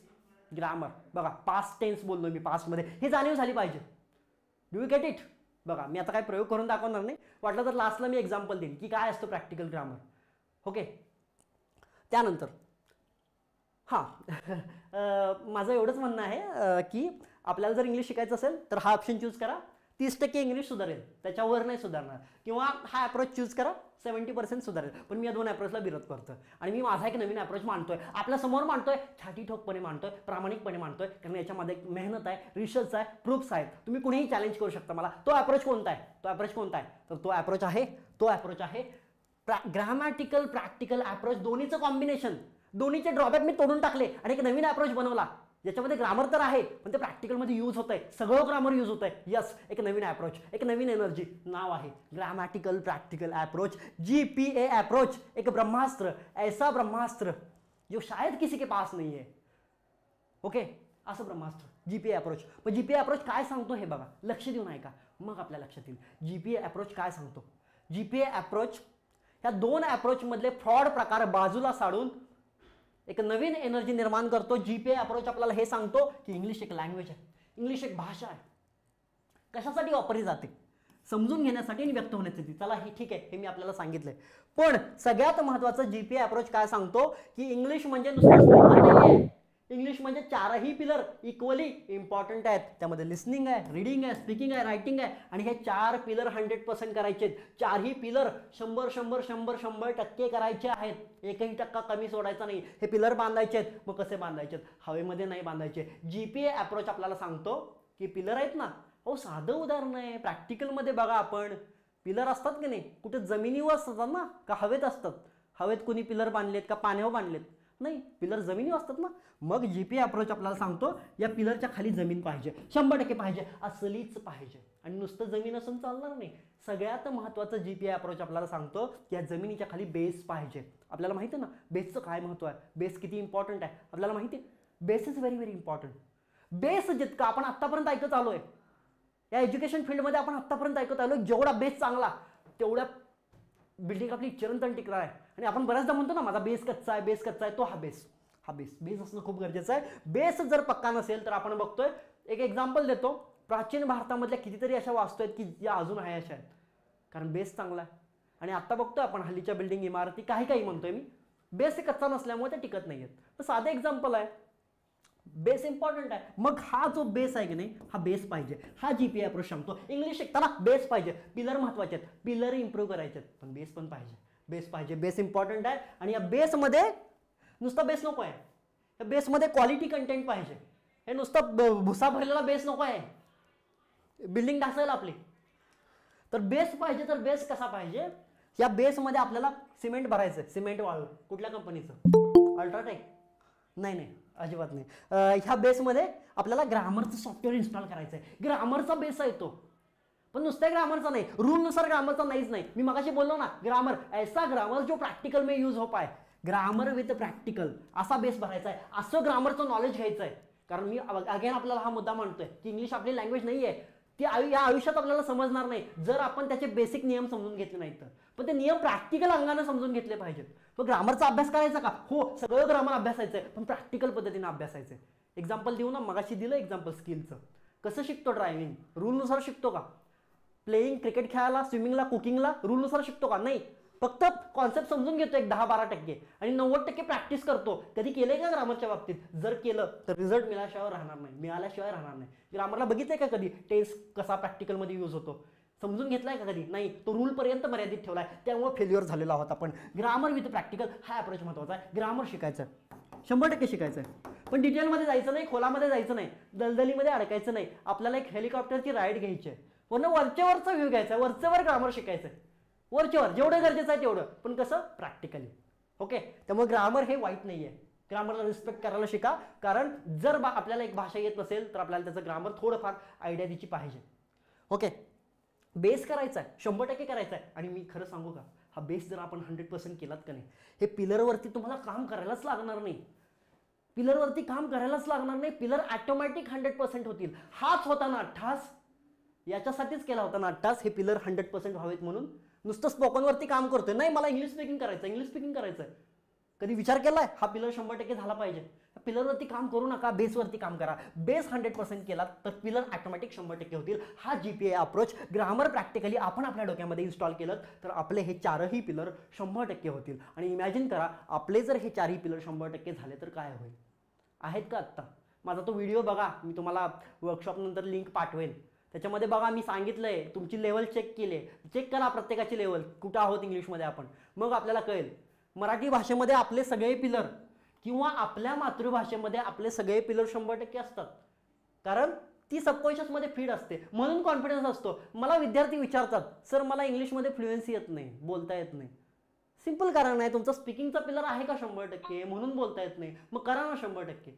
grammar. बघा, पास्ट टेन्स बोललो मी, पास्टमध्ये, हे जाणीव झाली पाहिजे. Do you get it? बघा, मी आता काय प्रयोग करून दाखवणार नाही. वाटलं तर लास्टला मी एक्झाम्पल देईन की काय असतं प्रॅक्टिकल ग्रामर. ओके, त्यानंतर माझं एवढंच म्हणणं आहे की आपल्याला जर इंग्लिश शिकायचं असेल तर हा ऑप्शन चूज करा. 30% इंग्लिश सुधारेल, त्याच्यावर नाही सुधारणार. किंवा हा अप्रोच चूज करा, 70% सुधारेल. पण मी या 2 अप्रोचला विरोध करतो आणि मी माझा एक नवीन अप्रोच मांडतोय, आपल्या समोर मांडतोय, छाती ठोकपणे मांडतोय, प्रामाणिकपणे मांडतोय. कारण याच्यामध्ये मेहनत आहे, रिसर्च आहे, प्रूफ्स आहेत. तुम्ही कुणीही चॅलेंज करू शकता मला. तो अप्रोच कोणता आहे? तर तो अप्रोच आहे ग्रामॅटिकल प्रॅक्टिकल अप्रोच. दोन्हीचं कॉम्बिनेशन, दोन्हीचे ड्रॉबॅक मी तोडून टाकले आणि एक नवीन अप्रोच बनवला, ज्याच्यामध्ये ग्रामर तर आहे पण ते प्रॅक्टिकलमध्ये यूज होत आहे. सगळं ग्रामर यूज होत आहे. यस, एक नवीन अप्रोच, एक नवीन एनर्जी. नाव आहे grammatical practical approach, GPA approach. एक ब्रह्मास्त्र, ऐसा ब्रह्मास्त्र जो शायद किसी के पास नहीं है. ओके, असं ब्रह्मास्त्र GPA अप्रोच. पण GPA अप्रोच काय सांगतो हे बघा, लक्ष देऊन ऐका, मग आपल्या लक्षात येईल. GPA अप्रोच काय सांगतो? GPA अप्रोच ह्या 2 अप्रोच मधले फ्रॉड प्रकार बाजूला साडून एक नवीन एनर्जी निर्माण करतो. GPA अप्रोच आपल्याला हे सांगतो की इंग्लिश एक लँग्वेज आहे, इंग्लिश एक भाषा आहे. कशासाठी वापरली जाते? समजून घेण्यासाठी आणि व्यक्त होण्यासाठी. चला, हे ठीक आहे, हे मी आपल्याला सांगितलंय. पण सगळ्यात महत्त्वाचं GPA अप्रोच काय सांगतो की इंग्लिश म्हणजे नुसतं स्पोकन नाहीये. इंग्लिश म्हणजे 4ही पिलर इक्वली इम्पॉर्टंट आहेत. त्यामध्ये लिसनिंग आहे, रीडिंग आहे, स्पीकिंग आहे, रायटिंग आहे. आणि हे 4 पिलर 100% करायचे आहेत. 4ही पिलर 100% करायचे आहेत. 1% कमी सोडायचा नाही. हे पिलर बांधायचे आहेत. मग कसे बांधायचे? हवेमध्ये नाही बांधायचे. GPA अप्रोच आपल्याला सांगतो की पिलर आहेत ना, हो साधं उदाहरण आहे. प्रॅक्टिकलमध्ये बघा, आपण पिलर असतात की नाही, कुठे जमिनीवर असतात ना, का हवेत असतात? हवेत कुणी पिलर बांधलेत का पाण्यावर बांधलेत? नाही, पिलर जमिनीवर असतात ना. मग GPA अप्रोच आपल्याला सांगतो या पिलरच्या खाली जमीन पाहिजे, 100% पाहिजे, असलीच पाहिजे. आणि नुसतं जमीन असून चालणार नाही. सगळ्यात महत्त्वाचं GPA अप्रोच आपल्याला सांगतो की या जमिनीच्या खाली बेस पाहिजे. आपल्याला माहिती आहे ना बेसचं काय महत्त्व आहे, बेस किती इम्पॉर्टंट आहे आपल्याला माहिती आहे. Base is very very important. Base जितका आपण आत्तापर्यंत ऐकत आलोय, या एज्युकेशन फील्डमध्ये आपण आत्तापर्यंत ऐकत आलोय, जेवढा बेस चांगला तेवढ्या बिल्डिंग आपली चिरंतन टिकणार आहे. आणि आपण बऱ्याचदा म्हणतो ना, माझा बेस कच्चा आहे, तो हा बेस असणं खूप गरजेचं आहे. बेस जर पक्का नसेल तर आपण बघतोय, एक एक्झाम्पल देतो, प्राचीन भारतामधल्या कितीतरी अशा वास्तू आहेत की या अजून आहे अशा आहेत, कारण बेस चांगला आहे. आणि आता बघतोय आपण हल्लीच्या बिल्डिंग, इमारती, काही म्हणतोय मी, बेस कच्चा नसल्यामुळे ते टिकत नाहीयेत. तर साधं एक्झाम्पल आहे, बेस इंपॉर्टंट आहे. मग हा जो बेस आहे की नाही, हा बेस पाहिजे. हा GPA अप्रोच सांगतो. इंग्लिश शिकताना बेस पाहिजे, पिलर महत्वाचे आहेत, पिलर इम्प्रूव्ह करायचे आहेत, पण बेस पण पाहिजे. बेस इम्पॉर्टंट आहे. आणि या बेसमध्ये नुसतं बेस नको आहे, या बेसमध्ये क्वालिटी कंटेंट पाहिजे. हे नुसतं भुसा भरलेला बेस नको आहे बिल्डिंग ढासायला आपली. तर बेस पाहिजे. तर बेस कसा पाहिजे? या बेसमध्ये आपल्याला सिमेंट भरायचं. सिमेंट वाळू कुठल्या कंपनीचं? अल्ट्राटेक? नाही, अजिबात नाही. ह्या बेसमध्ये आपल्याला ग्रामरचं सॉफ्टवेअर इन्स्टॉल करायचं आहे. ग्रामरचा बेस आहे तो, पण नुसत्या ग्रामरचा नाही, रूलनुसार ग्रामरचा नाहीच नाही. मी मगाशी बोललो ना, ग्रामर ऐसा ग्रामर जो प्रॅक्टिकल में यूज हो पाए. ग्रामर विथ प्रॅक्टिकल असा बेस भरायचा आहे. असं ग्रामरचं नॉलेज घ्यायचं आहे. कारण मी अगेन आपल्याला हा मुद्दा मांडतोय की इंग्लिश आपली लँग्वेज नाही आहे, ती या आयुष्यात आपल्याला समजणार नाही जर आपण त्याचे बेसिक नियम समजून घेतले नाहीत तर. पण ते नियम प्रॅक्टिकल अंगाने समजून घेतले पाहिजेत. तो ग्रामरचा अभ्यास करायचा का? हो, सगळं ग्रामर अभ्यासायचं आहे, पण प्रॅक्टिकल पद्धतीने अभ्यासायचं आहे. एक्झाम्पल देऊ ना, मगाशी दिलं एक्झाम्पल स्किलचं. कसं शिकतो ड्रायव्हिंग? रूलनुसार शिकतो का? प्लेइंग, क्रिकेट खेळायला, स्विमिंगला, कुकिंगला रूलनुसार शिकतो का? नाही. फक्त कॉन्सेप्ट समजून घेतो एक 10-12% आणि 90% प्रॅक्टिस करतो. कधी केलंय का ग्रामरच्या बाबतीत? जर केलं तर रिझल्ट मिळाल्याशिवाय राहणार नाही. ग्रामरला बघितलंय का कधी टेन्स कसा प्रॅक्टिकलमध्ये यूज होतो? समजून घेतलाय का कधी? नाही. तो रूलपर्यंत मर्यादित ठेवलाय, त्यामुळे फेल्युअर झालेला आहोत आपण. ग्रामर विथ प्रॅक्टिकल हा अप्रोच महत्त्वाचा आहे. ग्रामर शिकायचं 100% शिकायचं आहे, पण डिटेलमध्ये जायचं नाही, खोलामध्ये जायचं नाही, दलदलीमध्ये अडकायचं नाही. आपल्याला एक हेलिकॉप्टरची राईड घ्यायची आहे, पूर्ण वरच्यावरचा व्ह्यू घ्यायचा आहे, वरच्यावर ग्रामर शिकायचं आहे, वरच्यावर जेवढं गरजेचं आहे तेवढं, पण कसं? प्रॅक्टिकली. ओके. त्यामुळे ग्रामर हे वाईट नाही आहे. ग्रामरला रिस्पेक्ट करायला शिका, कारण जर आपल्याला एक भाषा येत नसेल तर आपल्याला त्याचं ग्रामर थोडंफार आयडिया द्यायची पाहिजे. ओके. बेस करायचा आहे, 100% करायचा आहे. आणि मी खरं सांगू का, हा बेस जर आपण 100% केलात का नाही, हे पिलरवरती तुम्हाला काम करायलाच लागणार नाही. पिलरवरती काम करायलाच लागणार नाही. पिलर ऑटोमॅटिक 100% होतील. हाच होता ना अट्ठास, याच्यासाठीच केला होता ना अट्ठास, हे पिलर 100% व्हावेत म्हणून. नुसतं स्पोकनवरती काम करतोय, नाही मला इंग्लिश स्पीकिंग करायचं, इंग्लिश स्पीकिंग करायचं आहे. कधी विचार केलाय हा पिलर 100% झाला पाहिजे? पिलरवरती काम करू नका, बेसवरती काम करा. बेस 100% केला तर पिलर ऑटोमॅटिक 100% होतील. हा GPA अप्रोच ग्रामर प्रॅक्टिकली आपण आपल्या डोक्यामध्ये इन्स्टॉल केलं तर आपले हे चारही पिलर 100% होतील. आणि इमॅजिन करा, आपले जर हे चारही पिलर 100% झाले तर काय होईल? आहेत का आत्ता? माझा तो व्हिडिओ बघा, मी तुम्हाला वर्कशॉप नंतर लिंक पाठवेल. त्याच्यामध्ये बघा, मी सांगितलंय तुमची लेवल चेक केली, चेक करा प्रत्येकाची लेवल कुठं आहोत इंग्लिशमध्ये आपण, मग आपल्याला कळेल. मराठी भाषेमध्ये आपले सगळे पिलर किंवा आपल्या मातृभाषेमध्ये आपले सगळे पिलर 100% असतात, कारण ती सबकॉन्शियसमध्ये फीड असते, म्हणून कॉन्फिडन्स असतो. मला विद्यार्थी विचारतात, सर मला इंग्लिशमध्ये फ्लुएन्सी येत नाही, बोलता येत नाही. सिंपल कारण आहे, तुमचा स्पीकिंगचा पिलर आहे का 100%, म्हणून बोलता येत नाही. मग करा ना 100%.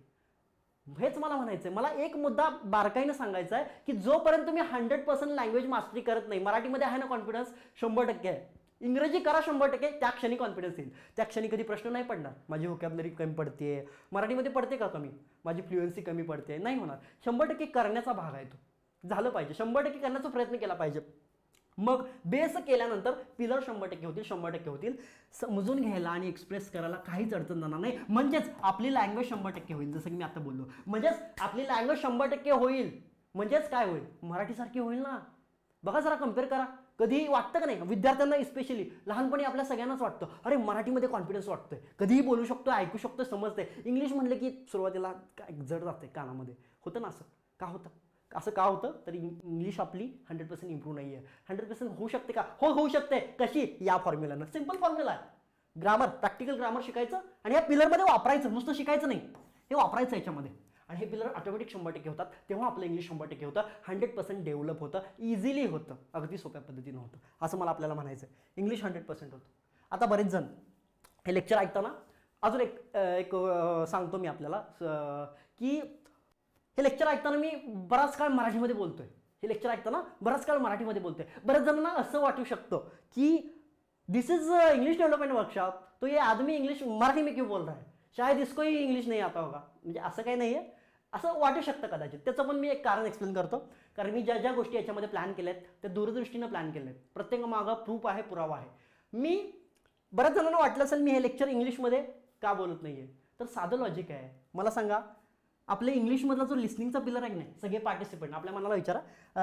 हेच मला म्हणायचं आहे. मला एक मुद्दा बारकाईनं सांगायचा आहे की जोपर्यंत तुम्ही 100% लँग्वेज मास्टरी करत नाही, मराठीमध्ये आहे ना कॉन्फिडन्स 100% आहे, इंग्रजी करा 100%, त्या क्षणी कॉन्फिडन्स येईल. त्या क्षणी कधी प्रश्न नाही पडणार माझी व्होकॅब्युलरी कमी पडते, मराठीमध्ये पडते का कमी, माझी फ्लुएन्सी कमी पडते, नाही होणार. 100% करण्याचा भाग आहे तो, झालं पाहिजे. 100% करण्याचा प्रयत्न केला पाहिजे. मग बेस केल्यानंतर पिलर 100% होतील, 100% होतील. समजून घ्यायला आणि एक्सप्रेस करायला काहीच अडचण जाणार नाही. म्हणजेच आपली लँग्वेज 100% होईल, जसं की मी आता बोललो. म्हणजेच आपली लँग्वेज 100% होईल, म्हणजेच काय होईल? मराठीसारखी होईल ना. बघा जरा कम्पेअर करा. कधीही वाटतं का नाही, विद्यार्थ्यांना स्पेशली लहानपणी आपल्या सगळ्यांनाच वाटतं, अरे मराठीमध्ये कॉन्फिडन्स वाटतोय, कधीही बोलू शकतो, ऐकू शकतो, समजते. इंग्लिश म्हटलं की सुरुवातीला काय जड जाते कानामध्ये, होतं ना असं? का होतं? असं का होतं? तर इंग्लिश आपली 100% इम्प्रूव्ह नाही आहे. 100% होऊ शकते का? हो, होऊ शकते. कशी? या फॉर्म्युलानं. सिंपल फॉर्म्युला आहे. ग्रामर, प्रॅक्टिकल ग्रामर शिकायचं आणि या पिलरमध्ये वापरायचं, नुसतं शिकायचं नाही, हे वापरायचं याच्यामध्ये. आणि हे पिलर ऑटोमॅटिक 100% होतात, तेव्हा आपलं इंग्लिश 100% होतं, 100% डेव्हलप होतं, इझिली होतं, अगदी सोप्या पद्धतीनं होतं, असं मला आपल्याला म्हणायचं आहे. इंग्लिश 100% होतं. आता बरेच जण हे लेक्चर ऐकताना अजून एक सांगतो मी आपल्याला की हे लेक्चर ऐकताना मी बराच काळ मराठीमध्ये बोलतोय, हे लेक्चर ऐकताना बराच काळ मराठीमध्ये बोलतोय. बऱ्याच जणांना असं वाटू शकतं की दिस इज इंग्लिश डेव्हलपमेंट वर्कशॉप, तो ये आदमी इंग्लिश मराठी में क्यों बोल रहा है, शायद इसको ही इंग्लिश नहीं आता होगा. म्हणजे असं काही नाही आहे, असं वाटू शकतं कदाचित. त्याचं पण मी एक कारण एक्सप्लेन करतो, कारण मी ज्या ज्या गोष्टी याच्यामध्ये प्लॅन केल्या आहेत त्या दूरदृष्टीनं प्लॅन केल्या आहेत. प्रत्येक मागं प्रूफ आहे, पुरावा आहे. मी बऱ्याच जणांना वाटलं असेल मी हे लेक्चर इंग्लिशमध्ये का बोलत नाही आहे, तर साधं लॉजिक आहे. मला सांगा, आपल्या इंग्लिशमधला जो लिस्निंगचा पिलर आहे नाही, सगळे पार्टिसिपंट आपल्या मनाला विचारा,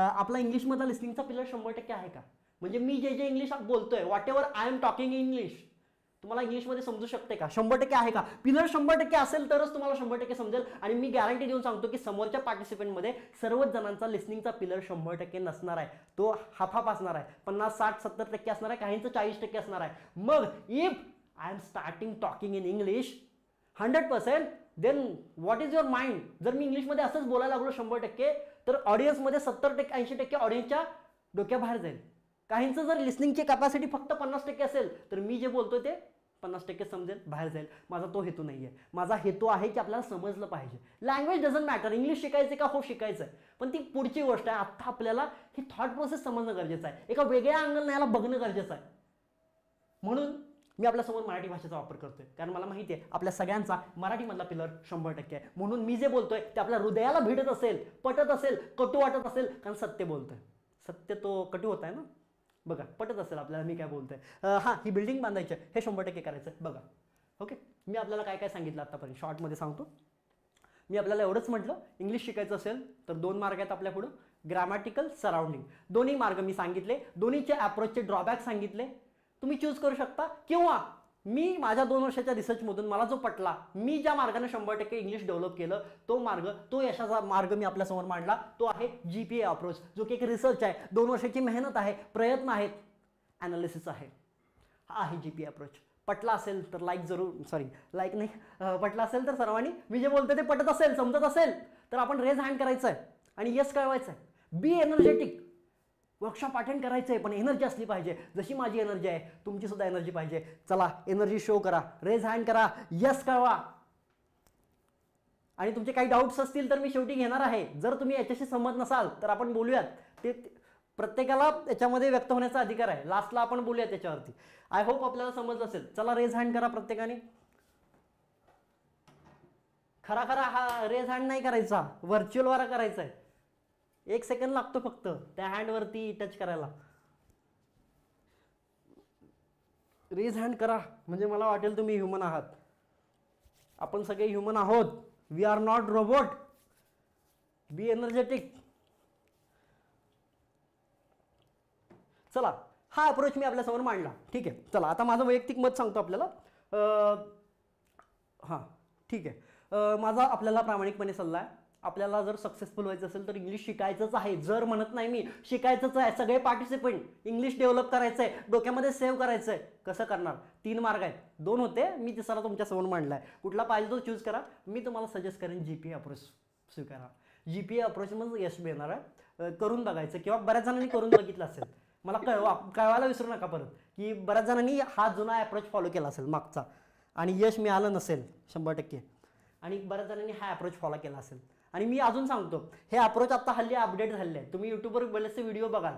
आपला इंग्लिशमधला लिस्निंगचा पिलर 100% आहे का? म्हणजे मी जे जे इंग्लिश बोलतोय, what ever I am talking English, तुम्हाला इंग्लिशमध्ये समजू शकते का? 100% आहे का? पिलर 100% असेल तरच तुम्हाला 100% समजेल. आणि मी गॅरंटी देऊन सांगतो की समोरच्या पार्टिसिपंटमध्ये सर्वच जणांचा लिस्निंगचा पिलर 100% नसणार आहे, तो हाफ हाफ असणार आहे, 50, 60, 70% असणार आहे, काहींचं 40% असणार आहे. मग if I am starting talking in English 100%, then what is your mind? जर मी इंग्लिशमध्ये असंच बोलायला लागलो 100%, तर ऑडियन्समध्ये 70%, 80% ऑडियन्सच्या डोक्याबाहेर जाईल. काहींचं जर लिस्निंगची कॅपॅसिटी फक्त 50% असेल तर मी जे बोलतोय ते 50% समजेल, बाहेर जाईल. माझा तो हेतू नाही आहे. माझा हेतू आहे की आपल्याला समजलं पाहिजे. लँग्वेज डझंट मॅटर, इंग्लिश शिकायचं का? हो शिकायचं आहे, पण ती पुढची गोष्ट आहे. आत्ता आपल्याला ही थॉट प्रोसेस समजणं गरजेचं आहे, एका वेगळ्या अँगलने याला बघणं गरजेचं आहे. म्हणून मी आपल्यासमोर मराठी भाषेचा वापर करतोय, कारण मला माहिती आहे आपल्या सगळ्यांचा मराठीमधला पिलर 100% आहे. म्हणून मी जे बोलतोय ते आपल्या हृदयाला भिडत असेल, पटत असेल, कटू वाटत असेल, कारण सत्य बोलतोय. सत्य तो कटू होत आहे ना, बघा पटत असेल आपल्याला मी काय बोलतोय. हां, ही बिल्डिंग बांधायची आहे, हे 100% करायचं आहे. बघा, ओके. मी आपल्याला काय काय सांगितलं आतापर्यंत शॉर्टमध्ये सांगतो. मी आपल्याला एवढंच म्हटलं, इंग्लिश शिकायचं असेल तर 2 मार्ग आहेत आपल्या पुढं, ग्रामॅटिकल, सराउंडिंग. दोन्ही मार्ग मी सांगितले, दोन्हीचे अप्रोचचे ड्रॉबॅक सांगितले, तुम्ही चूज करू शकता. किंवा मी माझ्या 2 वर्षाच्या रिसर्चमधून मला जो पटला, मी ज्या मार्गाने 100% इंग्लिश डेव्हलप केलं, तो यशाचा मार्ग मी आपल्यासमोर मांडला, तो आहे GPA अप्रोच, जो की एक रिसर्च आहे, 2 वर्षाची मेहनत आहे, प्रयत्न आहेत, ॲनालिसिस आहे. हा आहे GPA अप्रोच. पटला असेल तर लाईक जरूर, लाईक नाही, पटला असेल तर सर्वांनी, मी जे बोलतो ते पटत असेल, समजत असेल तर आपण रेज हँड करायचं आहे आणि येस कळवायचं आहे. Be energetic. वर्कशॉप अटेंड करायचं आहे, पण एनर्जी असली पाहिजे. जशी माझी एनर्जी आहे तुमची सुद्धा एनर्जी पाहिजे. चला एनर्जी शो करा, रेज हँड करा, यस कळवा. आणि तुमचे काही डाऊट्स असतील तर मी शेवटी घेणार आहे. जर तुम्ही याच्याशी सहमत नसाल तर आपण बोलूयात. ते प्रत्येकाला याच्यामध्ये व्यक्त होण्याचा अधिकार आहे. लास्टला आपण बोलूयात त्याच्यावरती. आय होप आपल्याला समजलं असेल. चला रेज हँड करा प्रत्येकाने. खरा हा रेज हँड नाही करायचा, व्हर्च्युअल वाला करायचा आहे. 1 सेकंड लागतो फक्त त्या हँडवरती टच करायला. रेज हँड करा म्हणजे मला वाटेल तुम्ही ह्युमन आहात. आपण सगळे ह्युमन आहोत. We are not robot. Be energetic. चला हा अप्रोच मी आपल्यासमोर मांडला. ठीक आहे. चला आता माझं वैयक्तिक मत सांगतो आपल्याला. हां ठीक आहे. माझा आपल्याला प्रामाणिकपणे सल्ला आहे, आपल्याला जर सक्सेसफुल व्हायचं असेल तर इंग्लिश शिकायचंच आहे. जर म्हणत नाही मी, शिकायचंच आहे. सगळे पार्टिसिपंट इंग्लिश डेव्हलप करायचं आहे, डोक्यामध्ये सेव्ह करायचं आहे. कसं करणार? 3 मार्ग आहेत. 2 होते, मी तिसरा तुमच्यासमोर मांडला आहे. कुठला पाहिजे तो चूज करा. मी तुम्हाला सजेस्ट करेन GPA अप्रोच स्वीकारा. GPA अप्रोच म्हणजे यश मिळणार आहे. करून बघायचं, किंवा बऱ्याच जणांनी करून बघितलं असेल. मला कळवायला विसरू नका परत की बऱ्याच जणांनी हा जुना अप्रोच फॉलो केला असेल मागचा आणि यश मिळालं नसेल 100%. आणि बऱ्याच जणांनी हा अप्रोच फॉलो केला असेल. आणि मी अजून सांगतो, हे अप्रोच आता हल्ली अपडेट झाले आहे. तुम्ही यूट्यूबवर बरेचसे व्हिडिओ बघाल,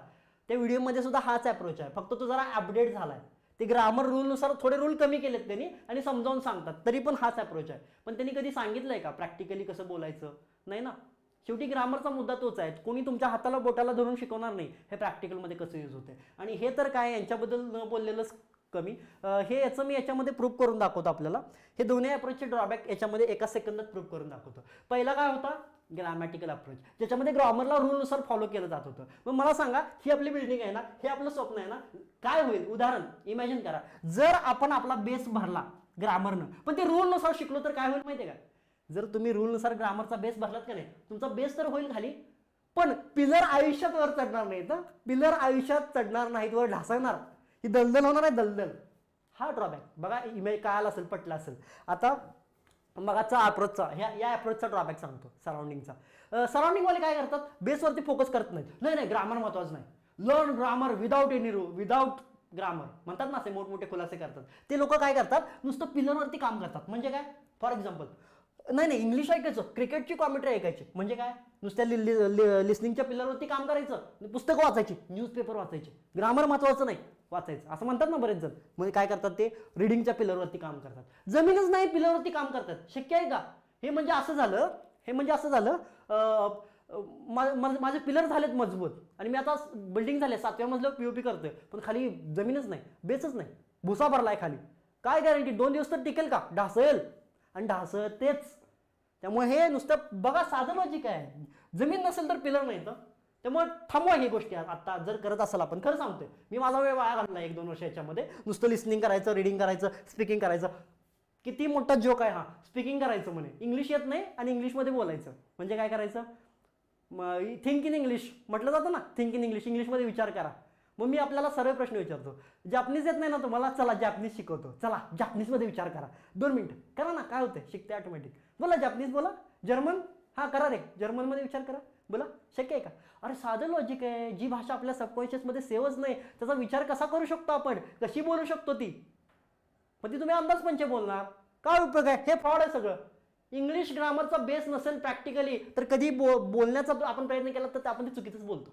त्या व्हिडिओमध्ये सुद्धा हाच अप्रोच आहे, फक्त तो जरा अपडेट झाला आहे. ते ग्रामर रूलनुसार थोडे रूल कमी केलेत त्यांनी आणि समजावून सांगतात, तरी पण हाच अप्रोच आहे. पण त्यांनी कधी सांगितलंय का प्रॅक्टिकली कसं बोलायचं? नाही ना. शेवटी ग्रामरचा मुद्दा तोच आहे. कोणी तुमच्या हाताला बोटाला धरून शिकवणार नाही हे प्रॅक्टिकलमध्ये कसं यूज होते. आणि हे तर काय यांच्याबद्दल न बोललेलंच कमी. हे याचं मी याच्यामध्ये प्रूफ करून दाखवतो आपल्याला. हे दोन्ही अप्रोचचे ड्रॉबॅक याच्यामध्ये 1 सेकंदात प्रूफ करून दाखवतो. पहिला काय होता? ग्रामॅटिकल अप्रोच, ज्याच्यामध्ये ग्रामरला रूलनुसार फॉलो केलं जात होतं. मग मला सांगा, ही आपली बिल्डिंग आहे ना, हे आपलं स्वप्न आहे ना, काय होईल? उदाहरण इमॅजिन करा, जर आपण आपला बेस भरला ग्रामरनं, पण ते रूलनुसार शिकलो तर काय होईल माहिती आहे का? जर तुम्ही रूलनुसार ग्रामरचा बेस भरलात का नाही, तुमचा बेस तर होईल खाली, पण पिलर आयुष्यात वर चढणार नाहीत. पिलर आयुष्यात चढणार नाहीत, वर ढासळणार. ही दलदल होणार आहे, दलदल. हा ड्रॉबॅक बघा. इमेज कळाला असेल, पटला असेल. आता मगाचा अप्रोचचा, या अप्रोचचा ड्रॉबॅक सांगतो सराउंडिंगचा. सराउंडिंगवाले काय करतात? बेसवरती फोकस करत नाहीत. नाही ग्रामर महत्वाचं नाही, learn grammar without any rule, without grammar म्हणतात ना, असे मोठमोठे खुलासे करतात ते लोक. काय करतात? नुसतं पिलरवरती काम करतात. म्हणजे काय? फॉर एक्झाम्पल, नाही इंग्लिश ऐकायचं, क्रिकेटची कॉमेंट्री ऐकायची. म्हणजे काय? नुसत्या लिस्निंगच्या पिलरवरती काम करायचं, पुस्तकं वाचायची, न्यूजपेपर वाचायची, ग्रामर महत्वाचं नाही वाचायचं, असं म्हणतात ना बरेच जण. म्हणजे काय करतात? ते रिडिंगच्या पिलरवरती काम करतात. जमीनच नाही, पिलरवरती काम करतात. शक्य आहे का? हे म्हणजे असं झालं, माझे पिलर झालेत मजबूत आणि मी आता बिल्डिंग झाले, 7व्या मजल्यावर POP करतोय, पण खाली जमीनच नाही, बेसच नाही, भुसा भरलाय खाली. काय गॅरंटी 2 दिवस तर टिकेल का? ढासळेल आणि ढासळतेच. त्यामुळे हे नुसतं बघा, साधं लॉजिक आहे. जमीन नसेल तर पिलर नाही. तर त्यामुळे थांबवा ही गोष्टी. आता जर करत असाल, आपण खरं सांगतोय, मी माझा वेळ वाया घालला 1-2 वर्ष याच्यामध्ये. नुसतं लिस्निंग करायचं, रिडिंग करायचं, स्पीकिंग करायचं. किती मोठा जोक आहे हा. स्पीकिंग करायचं म्हणे, इंग्लिश येत नाही आणि इंग्लिशमध्ये बोलायचं. म्हणजे काय करायचं? थिंक इन इंग्लिश म्हटलं जातं ना, थिंक इन इंग्लिश, इंग्लिशमध्ये विचार करा. मग मी आपल्याला सरळ प्रश्न विचारतो, जॅपनीज येत नाही ना तुम्हाला? चला जॅपनीज शिकवतो. चला जॅपनीजमध्ये विचार करा, 2 मिनिटं करा ना. काय होते? शिकते ऑटोमॅटिक. बोला जॅपनीज, बोला जर्मन, हा करा रे, जर्मनमध्ये विचार करा, बोला. शक्य आहे का? अरे साधं लॉजिक आहे. जी भाषा आपल्या सबकॉन्शियसमध्ये सेवच नाही, त्याचा विचार कसा करू शकतो आपण? कशी बोलू शकतो ती? पण ती तुम्ही अंदाजपंचे बोलणार. काय उपयोग आहे? हे फ्रॉड आहे सगळं. इंग्लिश ग्रामरचा बेस नसेल प्रॅक्टिकली तर कधी बोलण्याचा आपण प्रयत्न केला तर आपण ते चुकीचंच बोलतो.